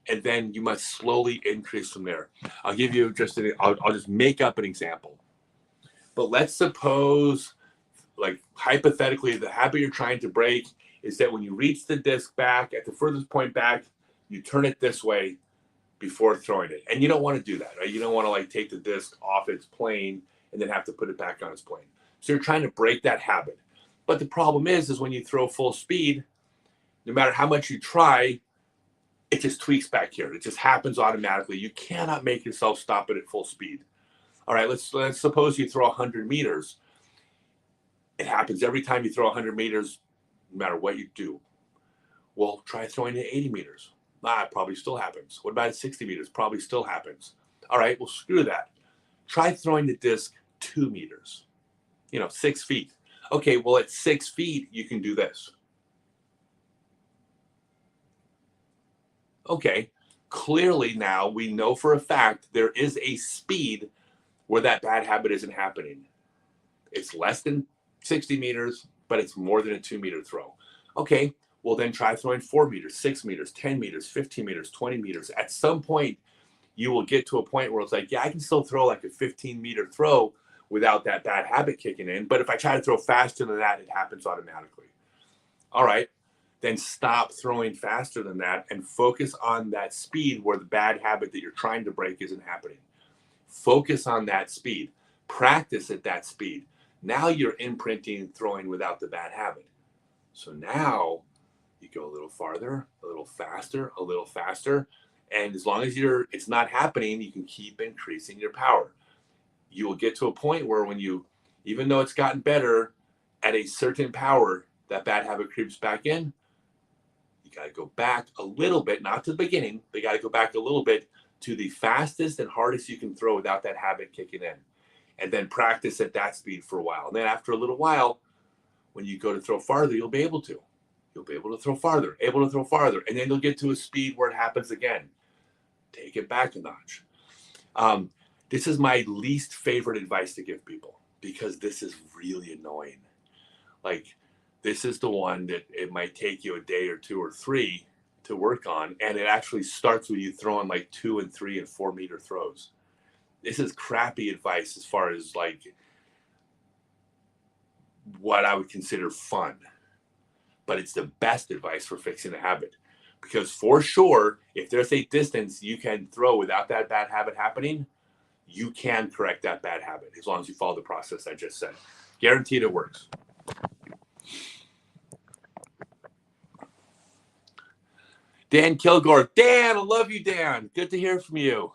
And then you must slowly increase from there. I'll give you I'll just make up an example. But let's suppose, like hypothetically, the habit you're trying to break is that when you reach the disc back at the furthest point back, you turn it this way before throwing it. And you don't want to do that, right? You don't want to like take the disc off its plane and then have to put it back on its plane. So you're trying to break that habit. But the problem is when you throw full speed, no matter how much you try, it just tweaks back here. It just happens automatically. You cannot make yourself stop it at full speed. All right, let's suppose you throw 100 meters. It happens every time you throw 100 meters, no matter what you do. Well, try throwing it 80 meters. It probably still happens. What about 60 meters? Probably still happens. All right, well, screw that. Try throwing the disc 2 meters, 6 feet. Okay, well, at 6 feet, you can do this. Okay, clearly now we know for a fact there is a speed where that bad habit isn't happening. It's less than 60 meters, but it's more than a 2 meter throw. Okay, well then try throwing 4 meters, 6 meters, 10 meters, 15 meters, 20 meters. At some point, you will get to a point where it's like, yeah, I can still throw like a 15-meter throw without that bad habit kicking in. But if I try to throw faster than that, it happens automatically. All right, then stop throwing faster than that and focus on that speed where the bad habit that you're trying to break isn't happening. Focus on that speed. Practice at that speed. Now you're imprinting throwing without the bad habit. So now you go a little farther, a little faster, a little faster. And as long as it's not happening, you can keep increasing your power. You will get to a point where even though it's gotten better at a certain power, that bad habit creeps back in. You got to go back a little bit, not to the beginning, but you got to go back a little bit to the fastest and hardest you can throw without that habit kicking in. And then practice at that speed for a while. And then after a little while, when you go to throw farther, you'll be able to. You'll be able to throw farther, And then you'll get to a speed where it happens again. Take it back a notch. This is my least favorite advice to give people because this is really annoying. Like, this is the one that it might take you a day or 2 or 3 to work on. And it actually starts with you throwing like 2 and 3 and 4 meter throws. This is crappy advice as far as like what I would consider fun. But it's the best advice for fixing a habit. Because for sure, if there's a distance you can throw without that bad habit happening, you can correct that bad habit as long as you follow the process I just said. Guaranteed it works. Dan Kilgore. Dan, I love you, Dan. Good to hear from you.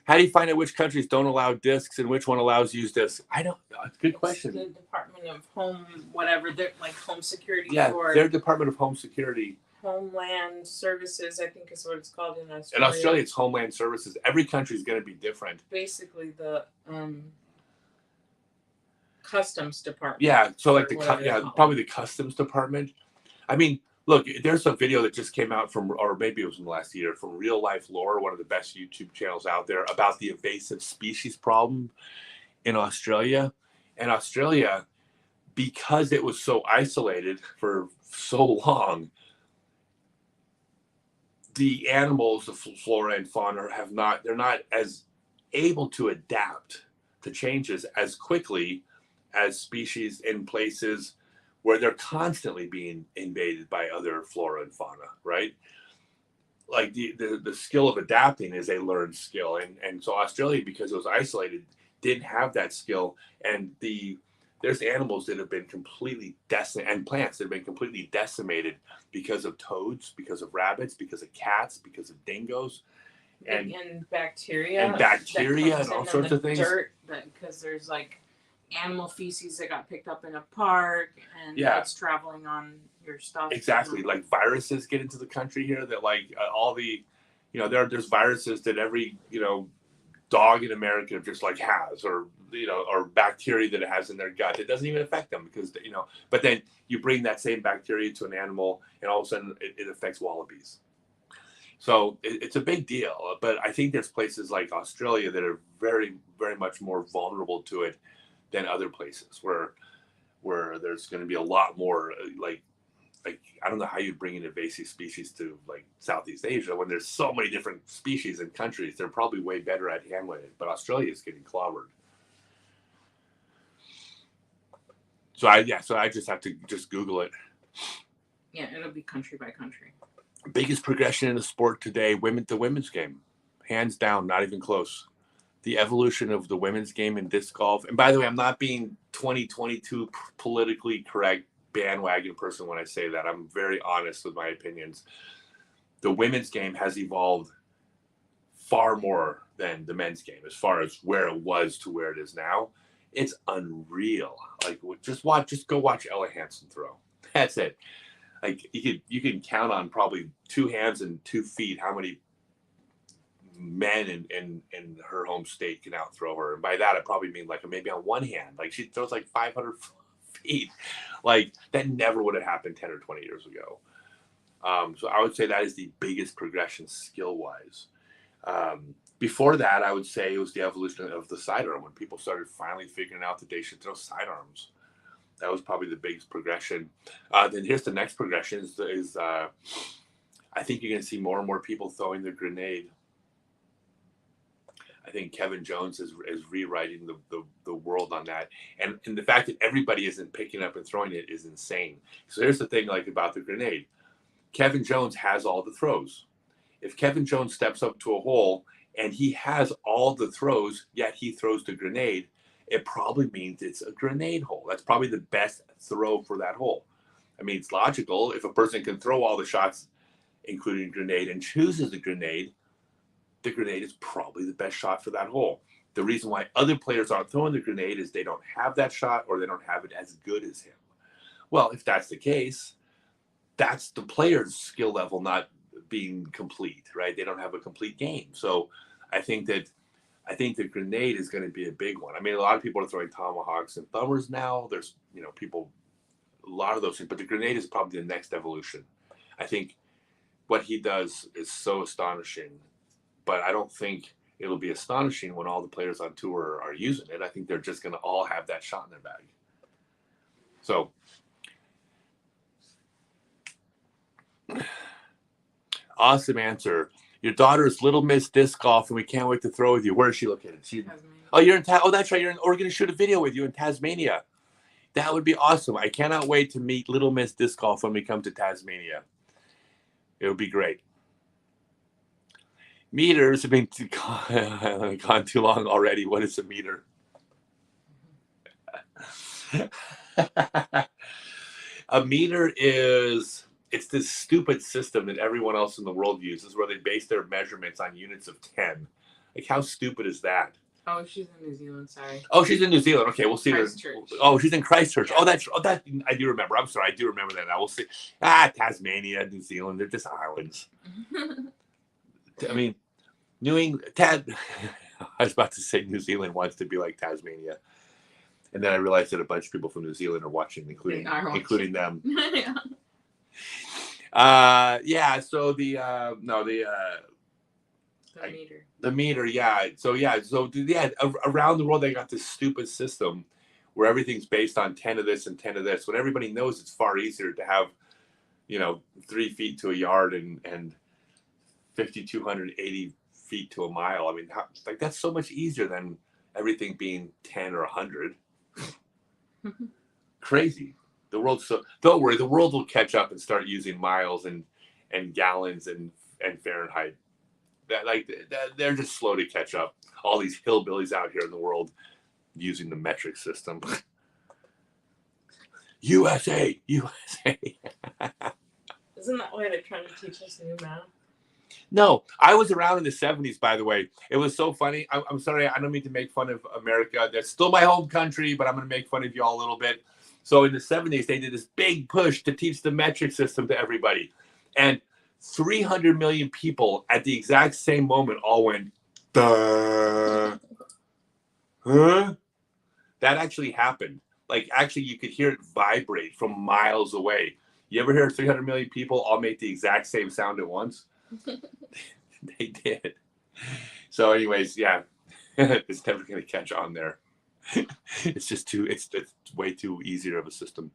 How do you find out which countries don't allow discs and which one allows used discs? I don't know. It's a good question. The Department of Home, whatever, they're like Home Security. Yeah, their Department of Home Security. Homeland Services, I think is what it's called in Australia. In Australia, it's Homeland Services. Every country is going to be different. Basically, the Customs Department. Yeah, so like probably the Customs Department. I mean, look, there's a video that just came out or maybe it was from last year, from Real Life Lore, one of the best YouTube channels out there, about the invasive species problem in Australia. And Australia, because it was so isolated for so long, the animals, the flora and fauna they're not as able to adapt to changes as quickly as species in places where they're constantly being invaded by other flora and fauna, right? Like the skill of adapting is a learned skill. And so Australia, because it was isolated, didn't have that skill. And there's animals that have been completely decimated, and plants that have been completely decimated because of toads, because of rabbits, because of cats, because of dingoes. And bacteria. And all sorts of things. Dirt, because there's like animal feces that got picked up in a park, and it's traveling on your stuff. Exactly. Like viruses get into the country here that like all the, there's viruses that every, dog in America just like has, or, or bacteria that it has in their gut. It doesn't even affect them because, but then you bring that same bacteria to an animal and all of a sudden it affects wallabies. So it's a big deal, but I think there's places like Australia that are very, very much more vulnerable to it than other places where there's going to be a lot more like I don't know how you bring an invasive species to like Southeast Asia when there's so many different species and countries. They're probably way better at handling it, but Australia is getting clobbered. So I just have to just Google it. Yeah, it'll be country by country. Biggest progression in the sport today, the women's game, hands down, not even close. The evolution of the women's game in disc golf. And by the way, I'm not being 2022 politically correct bandwagon person when I say that. I'm very honest with my opinions. The women's game has evolved far more than the men's game as far as where it was to where it is now. It's unreal. Like just go watch Ella Hansen throw. That's it. Like you can count on probably 2 hands and 2 feet how many men in her home state can outthrow her. And by that I probably mean like maybe on one hand. Like she throws like 500 feet. Like that never would have happened 10 or 20 years ago. So I would say that is the biggest progression skill wise. Before that, I would say it was the evolution of the sidearm when people started finally figuring out that they should throw sidearms. That was probably the biggest progression. Then here's the next progression is I think you're going to see more and more people throwing the grenade. I think Kevin Jones is rewriting the world on that. And the fact that everybody isn't picking up and throwing it is insane. So here's the thing like about the grenade. Kevin Jones has all the throws. If Kevin Jones steps up to a hole and he has all the throws, yet he throws the grenade, it probably means it's a grenade hole. That's probably the best throw for that hole. I mean, it's logical. If a person can throw all the shots, including grenade, and chooses the grenade is probably the best shot for that hole. The reason why other players aren't throwing the grenade is they don't have that shot or they don't have it as good as him. Well, if that's the case, that's the player's skill level not being complete, right? They don't have a complete game. So I think the grenade is going to be a big one. I mean, a lot of people are throwing tomahawks and thumbers now. There's, people, a lot of those things, but the grenade is probably the next evolution. I think what he does is so astonishing, but I don't think it'll be astonishing when all the players on tour are using it. I think they're just going to all have that shot in their bag. So awesome answer. Your daughter is Little Miss Disc Golf, and we can't wait to throw with you. Where is she located? Oh, you're in. That's right. We're going to shoot a video with you in Tasmania. That would be awesome. I cannot wait to meet Little Miss Disc Golf when we come to Tasmania. It would be great. Meters have been gone too long already. What is a meter? A meter it's this stupid system that everyone else in the world uses where they base their measurements on units of 10. Like, how stupid is that? Oh, she's in New Zealand, sorry. Oh, she's in New Zealand. Okay, we'll see her. Oh, she's in Christchurch. Yeah. That I do remember. I'm sorry, I do remember that now. We'll see. Tasmania, New Zealand, they're just islands. I mean, I was about to say New Zealand wants to be like Tasmania. And then I realized that a bunch of people from New Zealand are watching, including them. Yeah. So the meter. The meter, yeah. So around the world they got this stupid system where everything's based on 10 of this and 10 of this. When everybody knows it's far easier to have, 3 feet to a yard and 5,280 feet to a mile. I mean, that's so much easier than everything being 10 or 100. Crazy. Don't worry, the world will catch up and start using miles and gallons and Fahrenheit. They're just slow to catch up. All these hillbillies out here in the world using the metric system. USA. Isn't that why they're trying to teach us new math? No, I was around in the 70s, by the way. It was so funny. I'm sorry, I don't mean to make fun of America. That's still my home country, but I'm going to make fun of you all a little bit. So in the 70s, they did this big push to teach the metric system to everybody. And 300 million people at the exact same moment all went, duh. Huh? That actually happened. Like, actually, you could hear it vibrate from miles away. You ever hear 300 million people all make the exact same sound at once? They did. So, anyways, yeah, it's never going to catch on there. It's just it's way too easier of a system.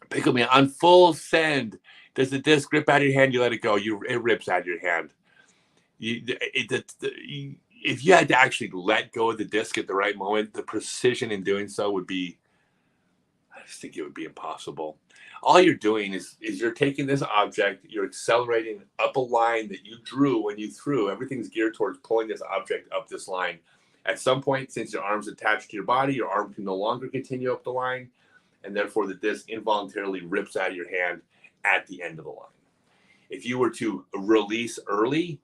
Pickle me on full send. Does the disc rip out of your hand? You let it go. It rips out of your hand. If you had to actually let go of the disc at the right moment, the precision in doing so would be, I just think it would be impossible. All you're doing is you're taking this object, you're accelerating up a line that you drew when you threw. Everything's geared towards pulling this object up this line. At some point, since your arm's attached to your body, your arm can no longer continue up the line, and therefore the disc involuntarily rips out of your hand at the end of the line. If you were to release early,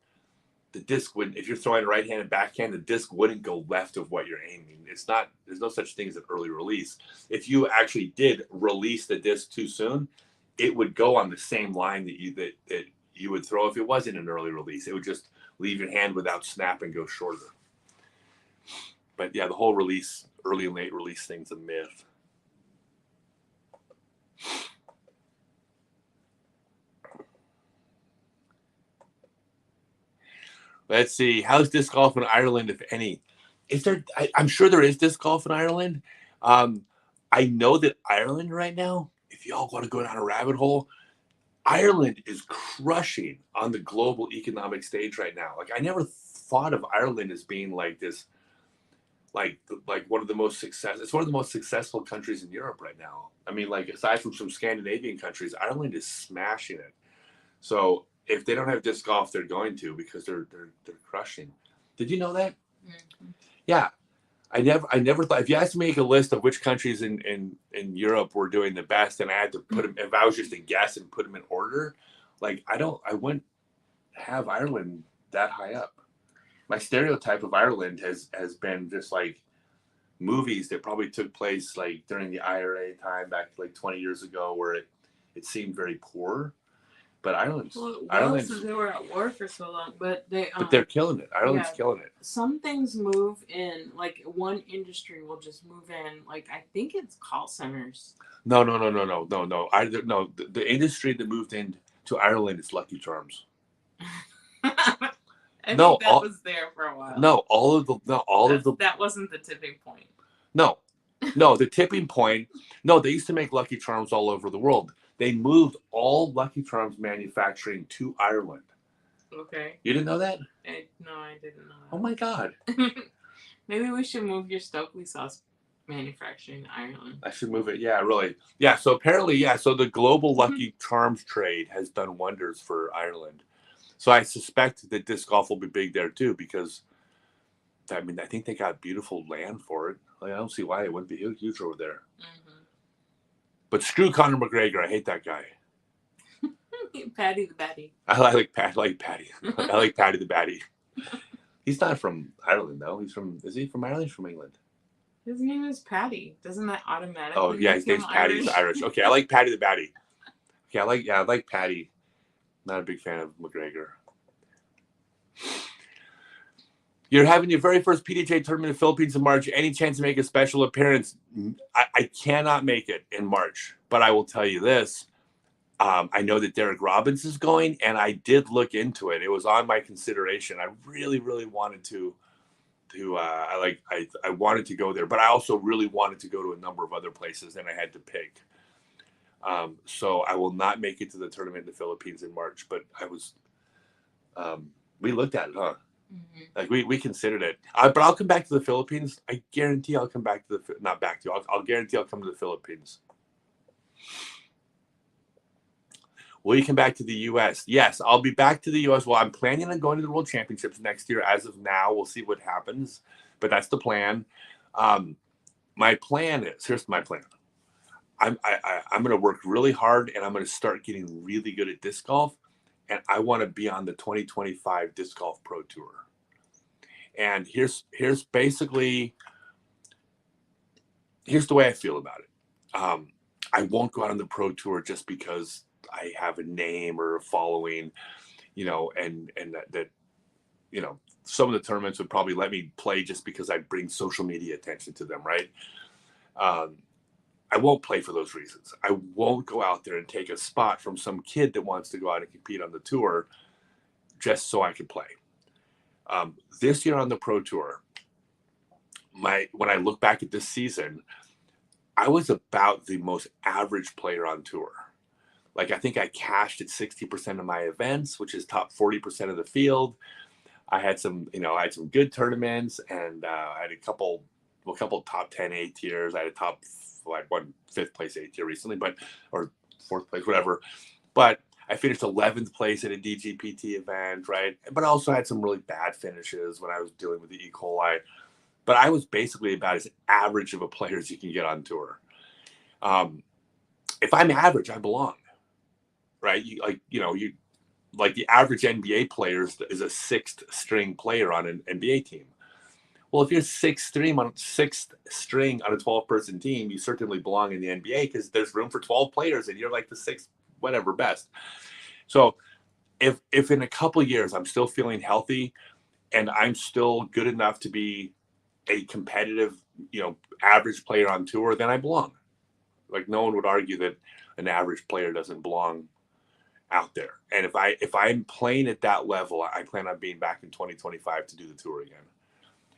the disc would, if you're throwing right-handed backhand, the disc wouldn't go left of what you're aiming. There's no such thing as an early release. If you actually did release the disc too soon, it would go on the same line that you would throw if it wasn't an early release. It would just leave your hand without snap and go shorter. But yeah, the whole release, early and late release thing's a myth. Let's see. How's disc golf in Ireland, if any? Is there? I'm sure there is disc golf in Ireland. I know that Ireland right now, if y'all want to go down a rabbit hole, Ireland is crushing on the global economic stage right now. Like, I never thought of Ireland as being like this, like one of the most successful. It's one of the most successful countries in Europe right now. I mean, like, aside from some Scandinavian countries, Ireland is smashing it. So if they don't have disc golf, they're going to, because they're crushing. Did you know that? Mm-hmm. Yeah, I never thought. If you asked me to make a list of which countries in Europe were doing the best, and I had to put them, if I was just to guess and put them in order, like I wouldn't have Ireland that high up. My stereotype of Ireland has been just like movies that probably took place like during the IRA time back like 20 years ago, where it seemed very poor. But Ireland, they were at war for so long, but they're killing it. Ireland's killing it. Some things move in, like one industry will just move in. Like, I think it's call centers. No. The industry that moved into Ireland is Lucky Charms. I think that was there for a while. That wasn't the tipping point. No, the tipping point. No, they used to make Lucky Charms all over the world. They moved all Lucky Charms manufacturing to Ireland. Okay. You didn't know that? No, I didn't know that. Oh my God. Maybe we should move your Stokely sauce manufacturing to Ireland. I should move it. Yeah, really. Yeah, so apparently, so the global Lucky Charms trade has done wonders for Ireland. So I suspect that disc golf will be big there too, because, I mean, I think they got beautiful land for it. Like, I don't see why it wouldn't be huge over there. Mm-hmm. But screw Conor McGregor. I hate that guy. Paddy the Batty. I like Paddy. I like Paddy the Batty. He's not from Ireland, though. Is he from Ireland or from England? His name is Paddy. Doesn't that automatically? Oh, yeah, his name's Paddy. He's Irish. Okay, I like Paddy the Batty. Okay, I like Paddy. Not a big fan of McGregor. You're having your very first PDJ tournament in the Philippines in March. Any chance to make a special appearance? I cannot make it in March, but I will tell you this. I know that Derek Robbins is going, and I did look into it. It was on my consideration. I really, really wanted to I wanted to go there, but I also really wanted to go to a number of other places, and I had to pick. So I will not make it to the tournament in the Philippines in March, but I was, we looked at it, huh? Mm-hmm. Like we considered it, but I'll come back to the Philippines. I guarantee I'll come back to I'll guarantee I'll come to the Philippines. Will you come back to the U.S.? Yes, I'll be back to the U.S. Well, I'm planning on going to the World Championships next year. As of now, we'll see what happens, but that's the plan. My plan is, here's my plan. I'm going to work really hard, and I'm going to start getting really good at disc golf, and I want to be on the 2025 Disc Golf Pro Tour. And here's basically here's the way I feel about it. I won't go out on the Pro Tour just because I have a name or a following, and that some of the tournaments would probably let me play just because I bring social media attention to them, right? I won't play for those reasons. I won't go out there and take a spot from some kid that wants to go out and compete on the tour just so I can play. This year on the Pro Tour, when I look back at this season, I was about the most average player on tour. Like, I think I cashed at 60% of my events, which is top 40% of the field. I had some good tournaments, and I had a couple top 10 A tiers. I had a one 5th place A tier recently, or 4th place, whatever. But I finished 11th place at a DGPT event, right? But I also had some really bad finishes when I was dealing with the E. coli. But I was basically about as average of a player as you can get on tour. If I'm average, I belong, right? Like the average NBA player is a 6th string player on an NBA team. Well, if you're 6th string on a 12-person team, you certainly belong in the NBA because there's room for 12 players, and you're like the 6th, whatever, best. So if in a couple of years I'm still feeling healthy and I'm still good enough to be a competitive, average player on tour, then I belong. Like, no one would argue that an average player doesn't belong out there. And if I'm playing at that level, I plan on being back in 2025 to do the tour again.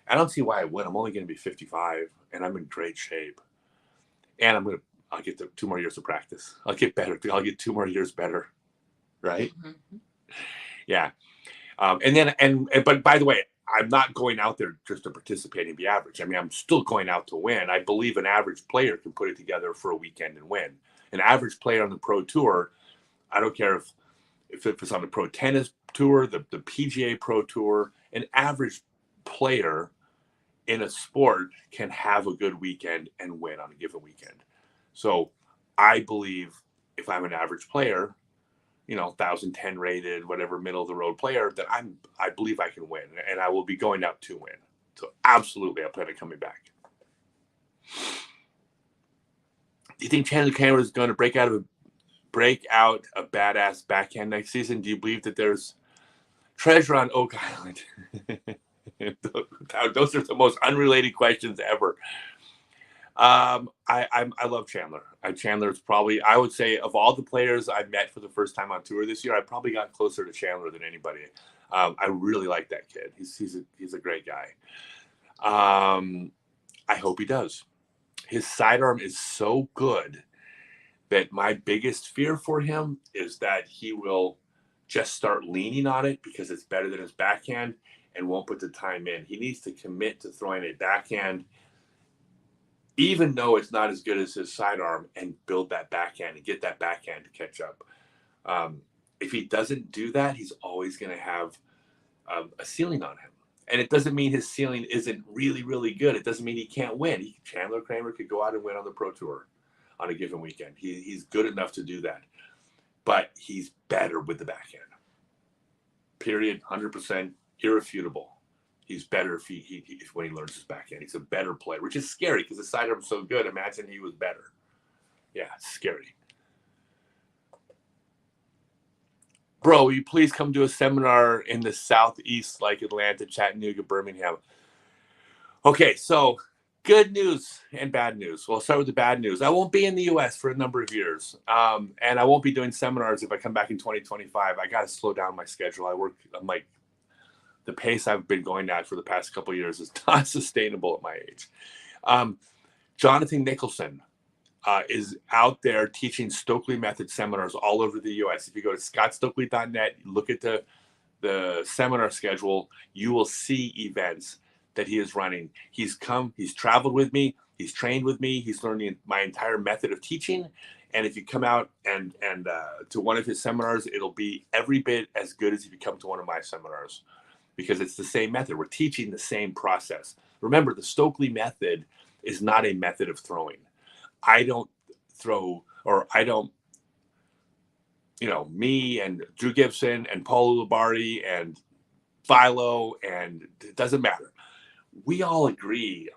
I don't see why I would. I'm only going to be 55, and I'm in great shape. And I'll get 2 more years of practice. I'll get better. I'll get 2 more years better, right? Mm-hmm. Yeah. But by the way, I'm not going out there just to participate and be average. I mean, I'm still going out to win. I believe an average player can put it together for a weekend and win. An average player on the Pro Tour, I don't care if it's on the Pro Tennis Tour, the PGA Pro Tour, an average player in a sport can have a good weekend and win on a given weekend. So I believe if I'm an average player, 1,010 rated, whatever, middle of the road player, that I believe I can win, and I will be going out to win. So absolutely, I plan on coming back. Do you think Chandler Cameron is going to break out a badass backhand next season? Do you believe that there's treasure on Oak Island? Those are the most unrelated questions ever. I love Chandler. Chandler's probably, I would say, of all the players I met for the first time on tour this year, I probably got closer to Chandler than anybody. I really like that kid. He's a great guy. I hope he does. His sidearm is so good that my biggest fear for him is that he will just start leaning on it because it's better than his backhand and won't put the time in. He needs to commit to throwing a backhand, even though it's not as good as his sidearm, and build that backhand and get that backhand to catch up. If he doesn't do that, he's always going to have a ceiling on him. And it doesn't mean his ceiling isn't really, really good. It doesn't mean he can't win. Chandler Kramer could go out and win on the Pro Tour on a given weekend. He's good enough to do that. But he's better with the backhand. Period. 100%. Irrefutable. He's better when he learns his backhand. He's a better player, which is scary because the sidearm's so good. Imagine he was better. Yeah, it's scary. Bro, will you please come to a seminar in the Southeast, like Atlanta, Chattanooga, Birmingham? Okay, so good news and bad news. Well, I'll start with the bad news. I won't be in the U.S. for a number of years, and I won't be doing seminars if I come back in 2025. I got to slow down my schedule. I'm like, the pace I've been going at for the past couple of years is not sustainable at my age. Jonathan Nicholson is out there teaching Stokely method seminars all over the U.S. If you go to scottstokely.net, look at the seminar schedule, you will see events that he is running. He's traveled with me, he's trained with me, he's learning my entire method of teaching. And if you come out and to one of his seminars, it'll be every bit as good as if you come to one of my seminars, because it's the same method. We're teaching the same process. Remember, the Stokely method is not a method of throwing. I don't throw, or I don't, me and Drew Gibson and Paul Ulibarri and Philo, and it doesn't matter. We all agree,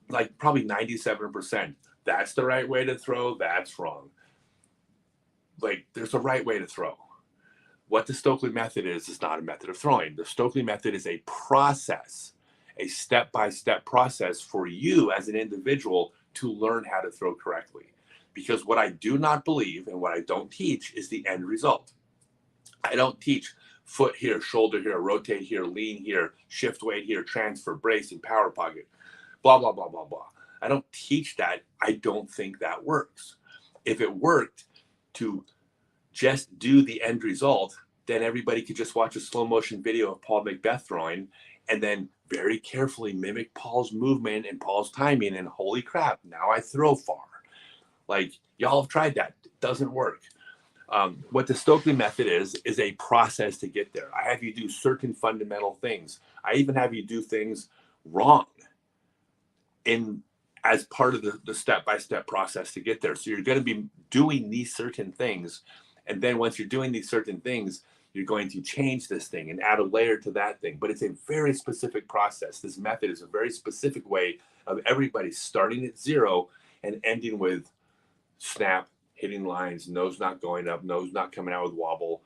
like probably 97%, that's the right way to throw, that's wrong. Like, there's a right way to throw. What the Stokely method is not a method of throwing. The Stokely method is a process, a step-by-step process for you as an individual to learn how to throw correctly. Because what I do not believe and what I don't teach is the end result. I don't teach foot here, shoulder here, rotate here, lean here, shift weight here, transfer, brace, and power pocket, blah, blah, blah, blah, blah. I don't teach that. I don't think that works. If it worked to just do the end result, then everybody could just watch a slow motion video of Paul Macbeth throwing and then very carefully mimic Paul's movement and Paul's timing, and holy crap, now I throw far. Like, y'all have tried that. It doesn't work. What the Stokely method is a process to get there. I have you do certain fundamental things. I even have you do things wrong as part of the step-by-step process to get there. So you're going to be doing these certain things. And then once you're doing these certain things, you're going to change this thing and add a layer to that thing. But it's a very specific process. This method is a very specific way of everybody starting at zero and ending with snap, hitting lines, nose not going up, nose not coming out with wobble,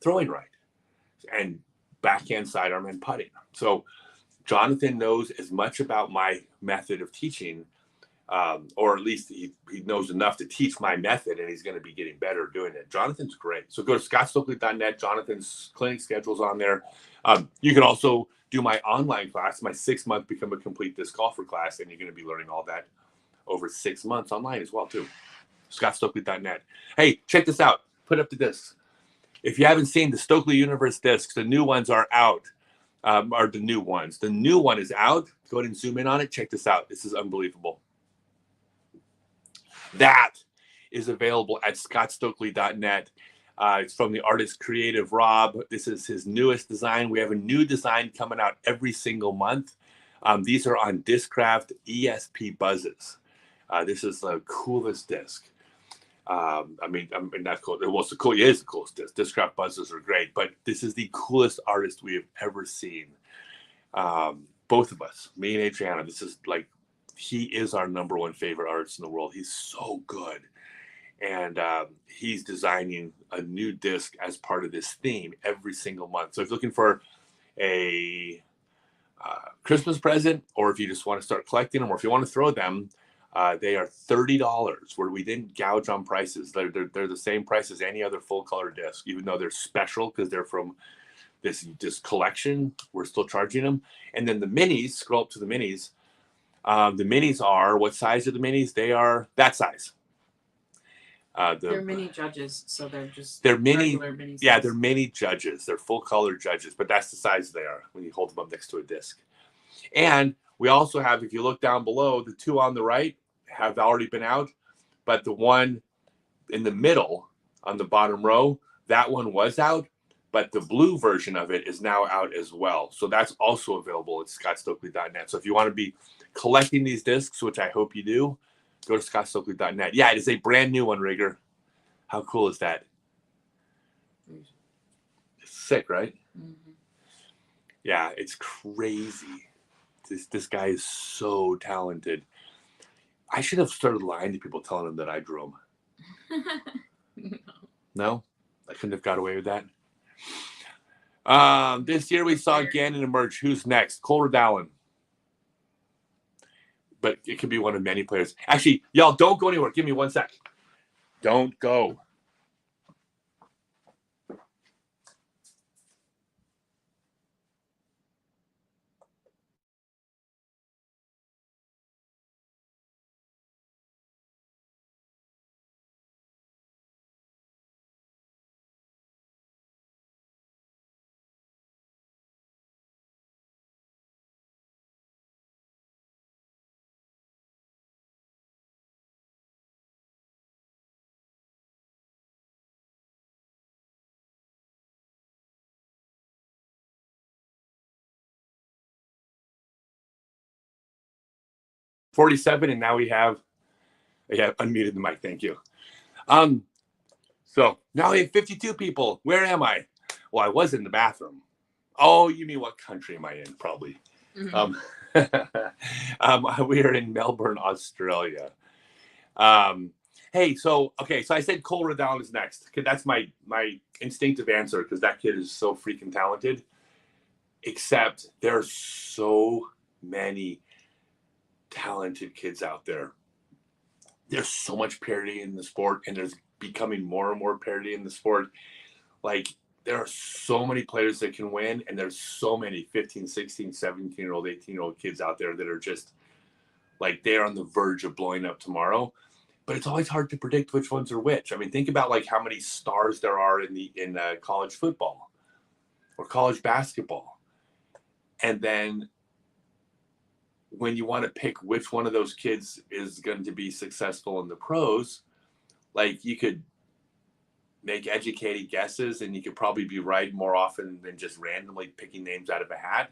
throwing right, and backhand, sidearm, and putting. So Jonathan knows as much about my method of teaching, or at least he knows enough to teach my method, and he's going to be getting better doing it. Jonathan's great. So go to scottstokely.net. Jonathan's clinic schedule's on there. You can also do my online class, my 6-month Become a Complete Disc Golfer class, and you're going to be learning all that over 6 months online as well, too. scottstokely.net. Hey, check this out. Put up the discs. If you haven't seen the Stokely Universe discs, the new ones are out. Are the new ones. The new one is out. Go ahead and zoom in on it. Check this out. This is unbelievable. That is available at scottstokely.net. It's from the artist Creative Rob. This is his newest design. We have a new design coming out every single month. These are on Discraft ESP buzzes. This is the coolest disc. I mean, that's cool. Well, it's the cool. It is the coolest disc. Discraft buzzes are great, but this is the coolest artist we have ever seen. Both of us, me and Adriana. This is like, he is our number one favorite artist in the world. He's so good. And he's designing a new disc as part of this theme every single month. So if you're looking for a Christmas present, or if you just want to start collecting them, or if you want to throw them, they are $30, where we didn't gouge on prices. They're the same price as any other full color disc, even though they're special because they're from this collection. We're still charging them. And then the minis, scroll up to the minis. The minis are, what size are the minis? They are that size. They're mini judges, so they're mini. Mini Yeah, they're mini judges. They're full color judges, but that's the size they are when you hold them up next to a disc. And we also have, if you look down below, the two on the right have already been out, but the one in the middle on the bottom row, that one was out, but the blue version of it is now out as well. So that's also available at scottstokely.net. So if you want to be collecting these discs, which I hope you do, go to scottstokely.net. Yeah, it is a brand new one, Rigger. How cool is that? It's sick, right? Mm-hmm. Yeah, it's crazy. This guy is so talented. I should have started lying to people, telling them that I drew him. No? I couldn't have got away with that. This year we saw Gannon emerge. Who's next? Cole Dallin. But it could be one of many players. Actually, y'all don't go anywhere. Give me 1 sec. Don't go. $47, and now we have unmuted the mic. Thank you. So now we have 52 people. Where am I? Well, I was in the bathroom. Oh, you mean what country am I in? Probably. Mhm. We are in Melbourne, Australia. Hey, so I said Cole Reddown is next. That's my instinctive answer because that kid is so freaking talented. Except there's so many talented kids out there. There's so much parity in the sport, and there's becoming more and more parity in the sport. Like, there are so many players that can win, and there's so many 15, 16, 17-year-old, 18-year-old kids out there that are just like they're on the verge of blowing up tomorrow. But it's always hard to predict which ones are which. I mean, think about like how many stars there are in college football or college basketball, and then when you want to pick which one of those kids is going to be successful in the pros, like you could make educated guesses and you could probably be right more often than just randomly picking names out of a hat.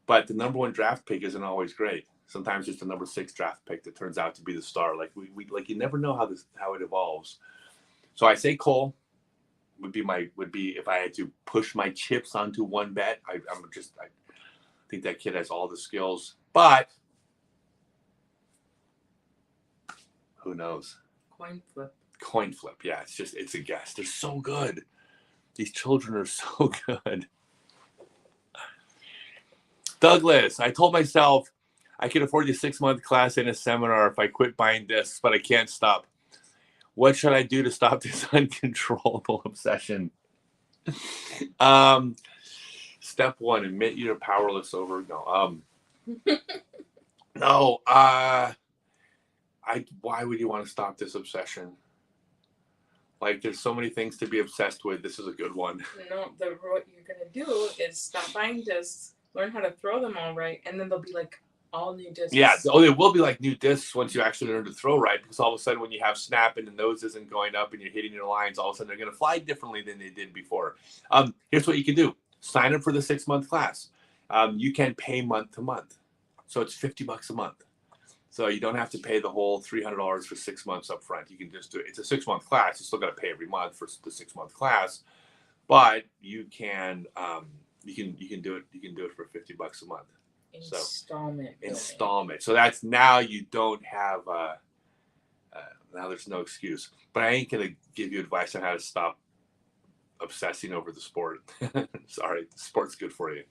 But the number one draft pick isn't always great. Sometimes it's the number 6 draft pick that turns out to be the star. Like we like you never know how it evolves. So I say Cole would be if I had to push my chips onto one bet. I think that kid has all the skills, but who knows? Coin flip. Yeah, it's a guess. They're so good. These children are so good. Douglas, I told myself I could afford the 6-month class in a seminar if I quit buying discs, but I can't stop. What should I do to stop this uncontrollable obsession? Step 1, admit you're powerless over. No. Why would you want to stop this obsession? Like, there's so many things to be obsessed with. This is a good one. No, what you're gonna do is stop buying discs, learn how to throw them all right, and then they'll be like all new discs. Yeah, they will be like new discs once you actually learn to throw right, because all of a sudden when you have snap and the nose isn't going up and you're hitting your lines, all of a sudden they're going to fly differently than they did before. Here's what you can do. Sign up for the 6-month class. You can pay month to month. So it's $50 a month. So you don't have to pay the whole $300 for 6 months up front. You can just do it. It's a 6-month class. You still got to pay every month for the 6-month class, but you can do it. You can do it for $50 a month. Installment. So that's now you don't have. Now there's no excuse. But I ain't gonna give you advice on how to stop obsessing over the sport. Sorry, the sport's good for you.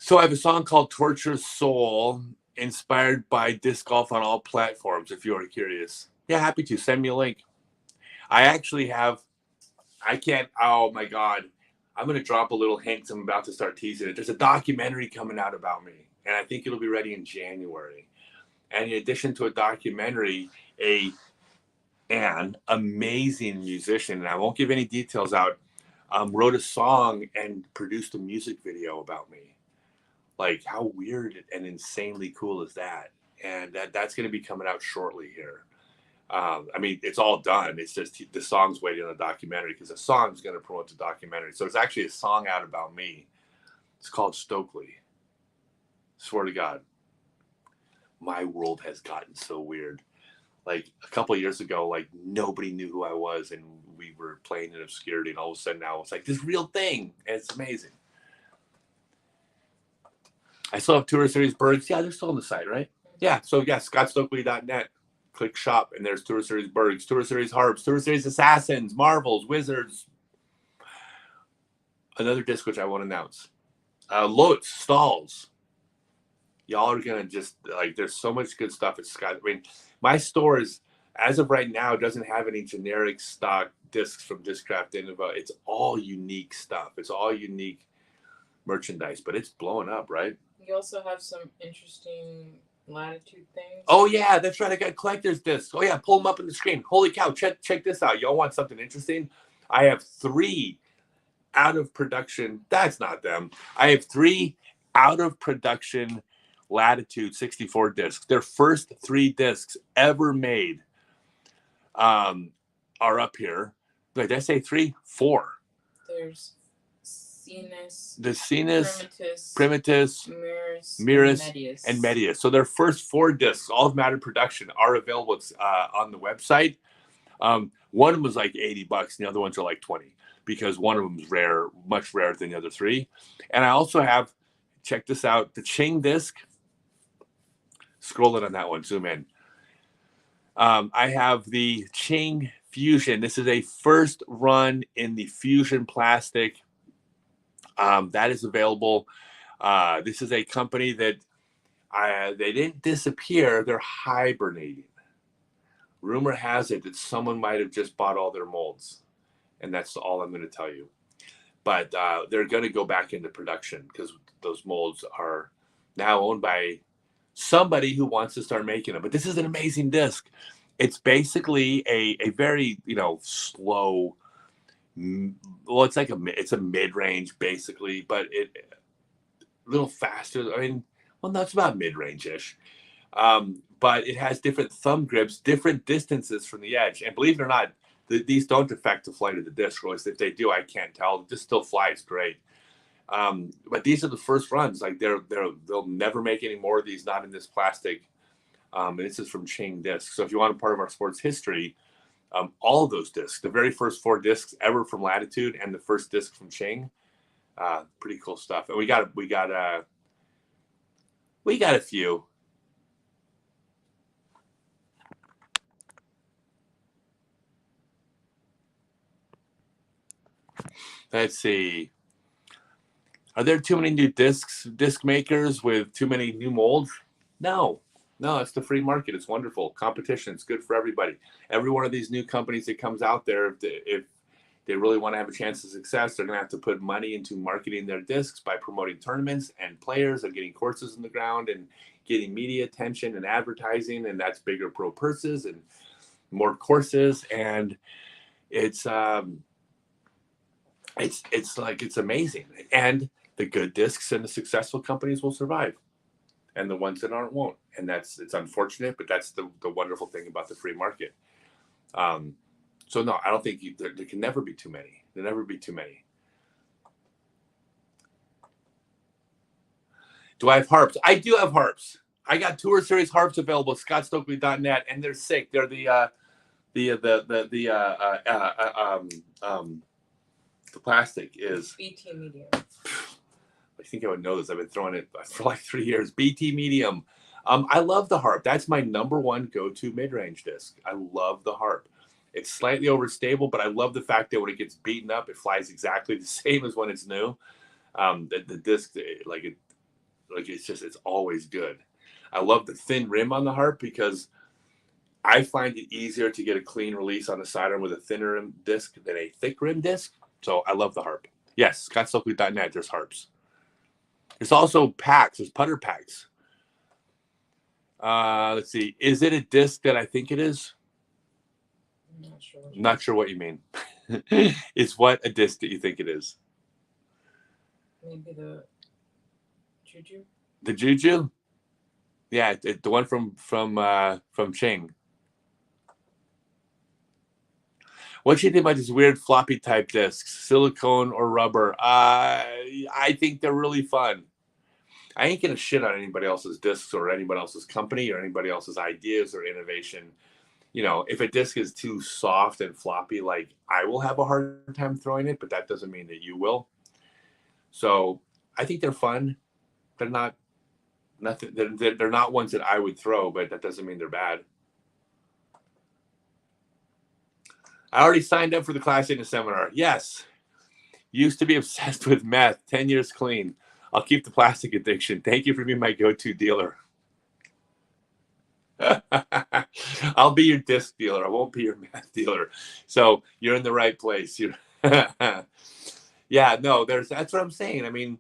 So I have a song called Torture Soul, inspired by disc golf on all platforms, if you are curious. Yeah, happy to. Send me a link. I actually have, oh my God. I'm going to drop a little hint because I'm about to start teasing it. There's a documentary coming out about me, and I think it'll be ready in January. And in addition to a documentary, an amazing musician, and I won't give any details out, wrote a song and produced a music video about me. Like, how weird and insanely cool is that? And that's going to be coming out shortly here. I mean, it's all done. It's just the song's waiting on the documentary because the song's going to promote the documentary. So it's actually a song out about me. It's called Stokely. Swear to God. My world has gotten so weird. Like a couple of years ago, like nobody knew who I was and we were playing in obscurity. And all of a sudden now it's like this real thing. And it's amazing. I still have Tour Series Bergs. Yeah, they're still on the site, right? Yeah. So yeah, scottstokely.net. Click shop, and there's Tour Series Bergs, Tour Series Harps, Tour Series Assassins, Marvels, Wizards. Another disc which I won't announce. Lotes, Stalls. Y'all are going to just, like, there's so much good stuff at Scott. I mean, my store is, as of right now, doesn't have any generic stock discs from Discraft Innova. It's all unique stuff. It's all unique merchandise, but it's blowing up, right? You also have some interesting Latitude things. Oh yeah, that's right. I got collector's discs. Oh yeah, pull them up on the screen. Holy cow! Check this out. Y'all want something interesting? I have 3 out of production. That's not them. I have 3 out of production Latitude 64 discs. Their first 3 discs ever made are up here. Wait, did I say 3? 4. There's the Cenis, Primitus, Primitus, Mirus, and Medius. So their first 4 discs, all of Matter Production, are available on the website. One of them was like $80, and the other ones are like 20 because one of them is rare, much rarer than the other 3. And I also have, check this out, the Ching disc. Scroll it on that one, zoom in. I have the Ching Fusion. This is a first run in the Fusion plastic. That is available. This is a company that they didn't disappear. They're hibernating. Rumor has it that someone might have just bought all their molds. And that's all I'm going to tell you. But they're going to go back into production because those molds are now owned by somebody who wants to start making them. But this is an amazing disc. It's basically a very, slow, well, it's a mid-range basically, but a little faster. I mean, well, no, it's about mid-range-ish. But it has different thumb grips, different distances from the edge. And believe it or not, these don't affect the flight of the disc. Or if they do, I can't tell. It just still flies great. But these are the first runs. Like they'll never make any more of these, not in this plastic. And this is from Ching Discs. So if you want a part of our sports history, all of those discs, the very first 4 discs ever from Latitude and the first disc from Ching, pretty cool stuff. And we got a few. Let's see. Are there too many new disc makers with too many new molds? No, it's the free market. It's wonderful. Competition. It's good for everybody. Every one of these new companies that comes out there, if they really want to have a chance of success, they're going to have to put money into marketing their discs by promoting tournaments and players and getting courses in the ground and getting media attention and advertising. And that's bigger pro purses and more courses. And it's amazing. And the good discs and the successful companies will survive, and the ones that aren't won't. And it's unfortunate, but that's the wonderful thing about the free market. So no, I don't think there can never be too many. There'll never be too many. Do I have harps? I do have harps. I got Tour Series harps available at scottstokely.net, and they're sick. They're the plastic is BT medium. I think I would know this. I've been throwing it for like 3 years. BT medium. I love the harp. That's my number one go-to mid-range disc. I love the harp. It's slightly overstable, but I love the fact that when it gets beaten up, it flies exactly the same as when it's new. The disc, it's always good. I love the thin rim on the harp because I find it easier to get a clean release on the sidearm with a thinner rim disc than a thick rim disc. So I love the harp. Yes, scottstokely.net, there's harps. There's also packs. There's putter packs. Let's see. Is it a disc that I think it is? Not sure what you mean. Is what a disc that you think it is? Maybe the Juju. The Juju? Yeah, the one from Ching. What do you think about these weird floppy type discs, silicone or rubber? I think they're really fun. I ain't gonna shit on anybody else's discs or anybody else's company or anybody else's ideas or innovation. If a disc is too soft and floppy, like I will have a hard time throwing it, but that doesn't mean that you will. So I think they're fun. They're not nothing. They're not ones that I would throw, but that doesn't mean they're bad. I already signed up for the Class A seminar. Yes. Used to be obsessed with meth. 10 years clean. I'll keep the plastic addiction. Thank you for being my go-to dealer. I'll be your disc dealer. I won't be your meth dealer. So you're in the right place. Yeah, no, that's what I'm saying. I mean,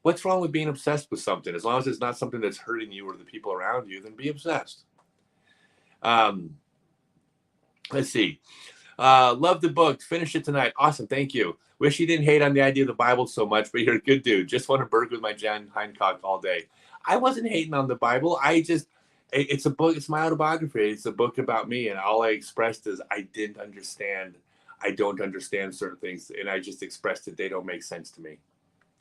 what's wrong with being obsessed with something? As long as it's not something that's hurting you or the people around you, then be obsessed. Let's see. Love the book. Finished it tonight. Awesome. Thank you. Wish you didn't hate on the idea of the Bible so much, but you're a good dude. Just want to burg with my Jan Heincock all day. I wasn't hating on the Bible. It's a book. It's my autobiography. It's a book about me. And all I expressed is I didn't understand. I don't understand certain things. And I just expressed that they don't make sense to me.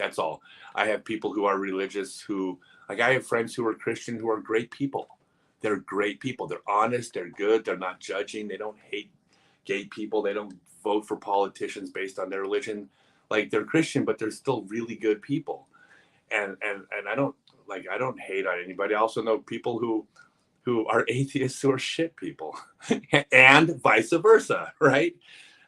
That's all. I have people who are religious who, like, I have friends who are Christian who are great people. They're great people. They're honest. They're good. They're not judging. They don't hate gay people. They don't vote for politicians based on their religion. Like, they're Christian, but they're still really good people. And I don't hate on anybody. I also know people who are atheists who are shit people, and vice versa, right?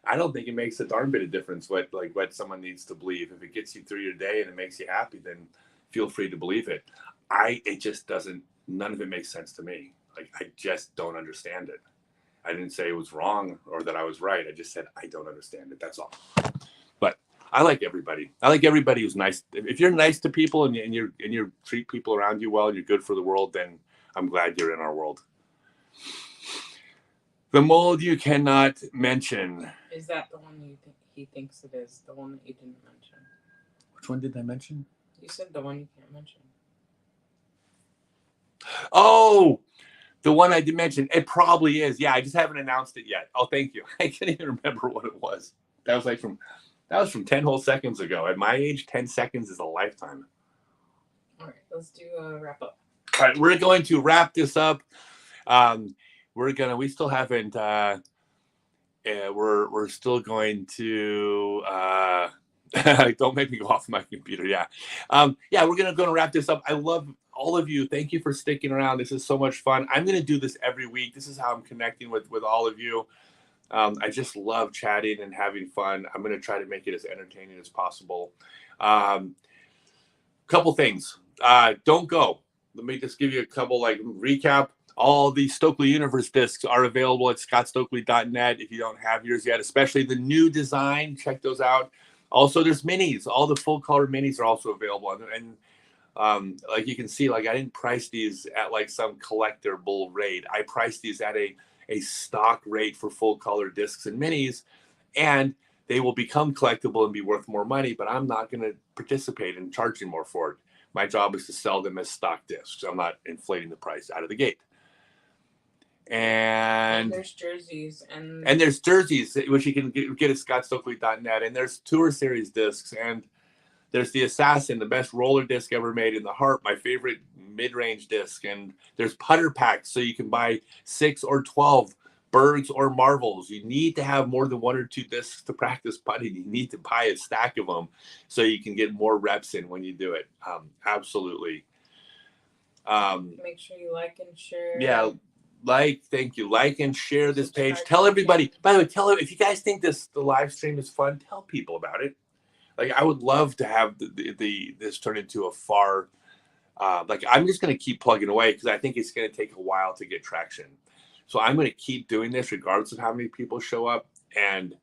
I don't think it makes a darn bit of difference what someone needs to believe. If it gets you through your day and it makes you happy, then feel free to believe it. It just doesn't. None of it makes sense to me. Like, I just don't understand it. I didn't say it was wrong or that I was right. I just said I don't understand it. That's all. But I like everybody. I like everybody who's nice. If you're nice to people and you treat people around you well and you're good for the world, then I'm glad you're in our world. The mold you cannot mention. Is that the one he thinks it is? The one that you didn't mention? Which one did I mention? You said the one you can't mention. Oh, the one I did mention. It probably is. Yeah, I just haven't announced it yet. Oh, thank you. I can't even remember what it was. That was from 10 whole seconds ago. At my age, 10 seconds is a lifetime. All right, let's do a wrap up. All right, we're going to wrap this up. We still haven't. We're still going to. Don't make me go off my computer. Yeah, we're gonna wrap this up. I love all of you. Thank you for sticking around. This is so much fun. I'm gonna do this every week. This is how I'm connecting with all of you. I just love chatting and having fun. I'm gonna try to make it as entertaining as possible. Couple things. Don't go. Let me just give you a couple recap. All the Stokely Universe discs are available at scottstokely.net. If you don't have yours yet, especially the new design, check those out. Also, there's minis. All the full color minis are also available. And like you can see, I didn't price these at some collectible rate. I priced these at a stock rate for full color discs and minis, and they will become collectible and be worth more money, but I'm not going to participate in charging more for it. My job is to sell them as stock discs. I'm not inflating the price out of the gate. And there's jerseys and there's jerseys which you can get at scottstokely.net, and there's tour series discs, and there's the Assassin, the best roller disc ever made, in the Heart, my favorite mid-range disc, and there's putter packs, so you can buy 6 or 12 Bergs or Marvels. You need to have more than 1 or 2 discs to practice putting. You need to buy a stack of them so you can get more reps in when you do it. Absolutely. Make sure you like and share. Yeah. Thank you. Like and share this page. Tell everybody. By the way, if you guys think the live stream is fun, tell people about it. I would love to have this turn into a far. I'm just going to keep plugging away because I think it's going to take a while to get traction. So I'm going to keep doing this regardless of how many people show up, and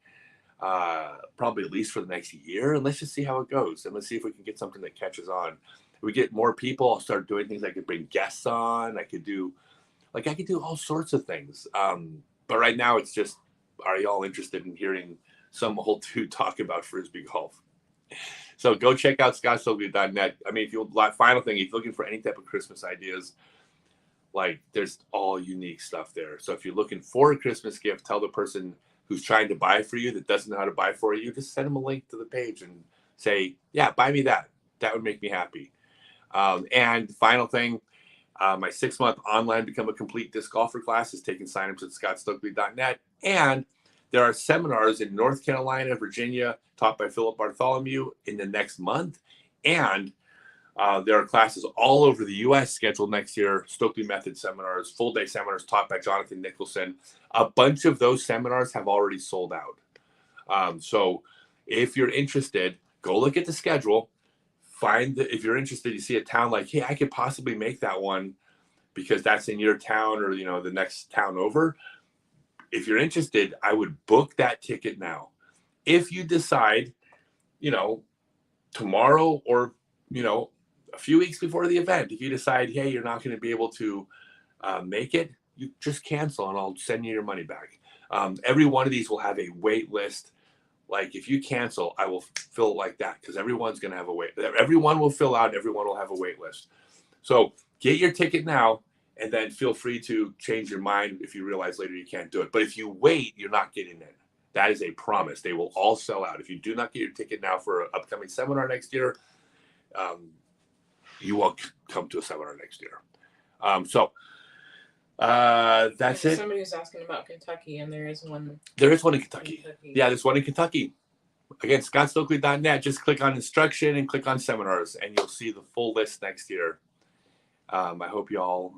probably at least for the next year. And let's just see how it goes, and let's see if we can get something that catches on. If we get more people, I'll start doing things. I could bring guests on. I could do all sorts of things. But right now it's just, are you all interested in hearing some old dude talk about Frisbee golf? So go check out scottstokely.net. I mean, final thing, if you're looking for any type of Christmas ideas, there's all unique stuff there. So if you're looking for a Christmas gift, tell the person who's trying to buy for you that doesn't know how to buy for you, just send them a link to the page and say, yeah, buy me that. That would make me happy. And final thing, my 6-month online Become a Complete Disc Golfer class is taking signups at scottstokely.net. And there are seminars in North Carolina, Virginia, taught by Philip Bartholomew in the next month. And there are classes all over the U.S. scheduled next year, Stokely Method seminars, full-day seminars taught by Jonathan Nicholson. A bunch of those seminars have already sold out. So if you're interested, go look at the schedule. If you're interested, you see a town hey, I could possibly make that one because that's in your town or, the next town over. If you're interested, I would book that ticket now. If you decide, tomorrow or, a few weeks before the event, if you decide, hey, you're not going to be able to make it, you just cancel and I'll send you your money back. Every one of these will have a wait list. If you cancel, I will fill it like that because everyone's going to have a wait. Everyone will fill out. Everyone will have a wait list. So get your ticket now, and then feel free to change your mind if you realize later you can't do it. But if you wait, you're not getting in. That is a promise. They will all sell out. If you do not get your ticket now for an upcoming seminar next year, you will come to a seminar next year. That's it. Somebody was asking about Kentucky, and there is one. There is one in Kentucky. Yeah, there's one in Kentucky. Again, scottstokely.net. Just click on instruction and click on seminars, and you'll see the full list next year. I hope you all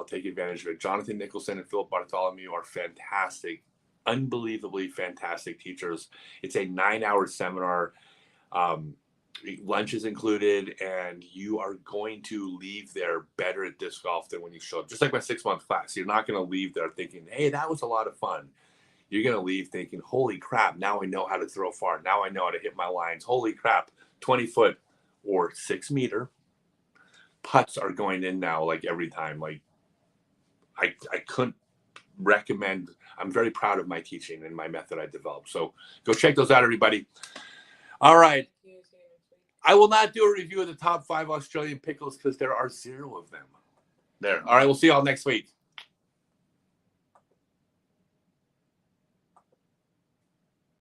take advantage of it. Jonathan Nicholson and Philip Bartholomew are fantastic, unbelievably fantastic teachers. It's a 9-hour seminar. Lunch is included, and you are going to leave there better at disc golf than when you showed up. Just like my 6-month class, you're not going to leave there thinking, hey, that was a lot of fun. You're going to leave thinking, holy crap, now I know how to throw far. Now I know how to hit my lines. Holy crap, 20-foot or 6-meter putts are going in now, like every time. Like I couldn't recommend. I'm very proud of my teaching and my method I developed. So go check those out, everybody. All right. I will not do a review of the top 5 Australian pickles because there are 0 of them. There. All right. We'll see y'all next week.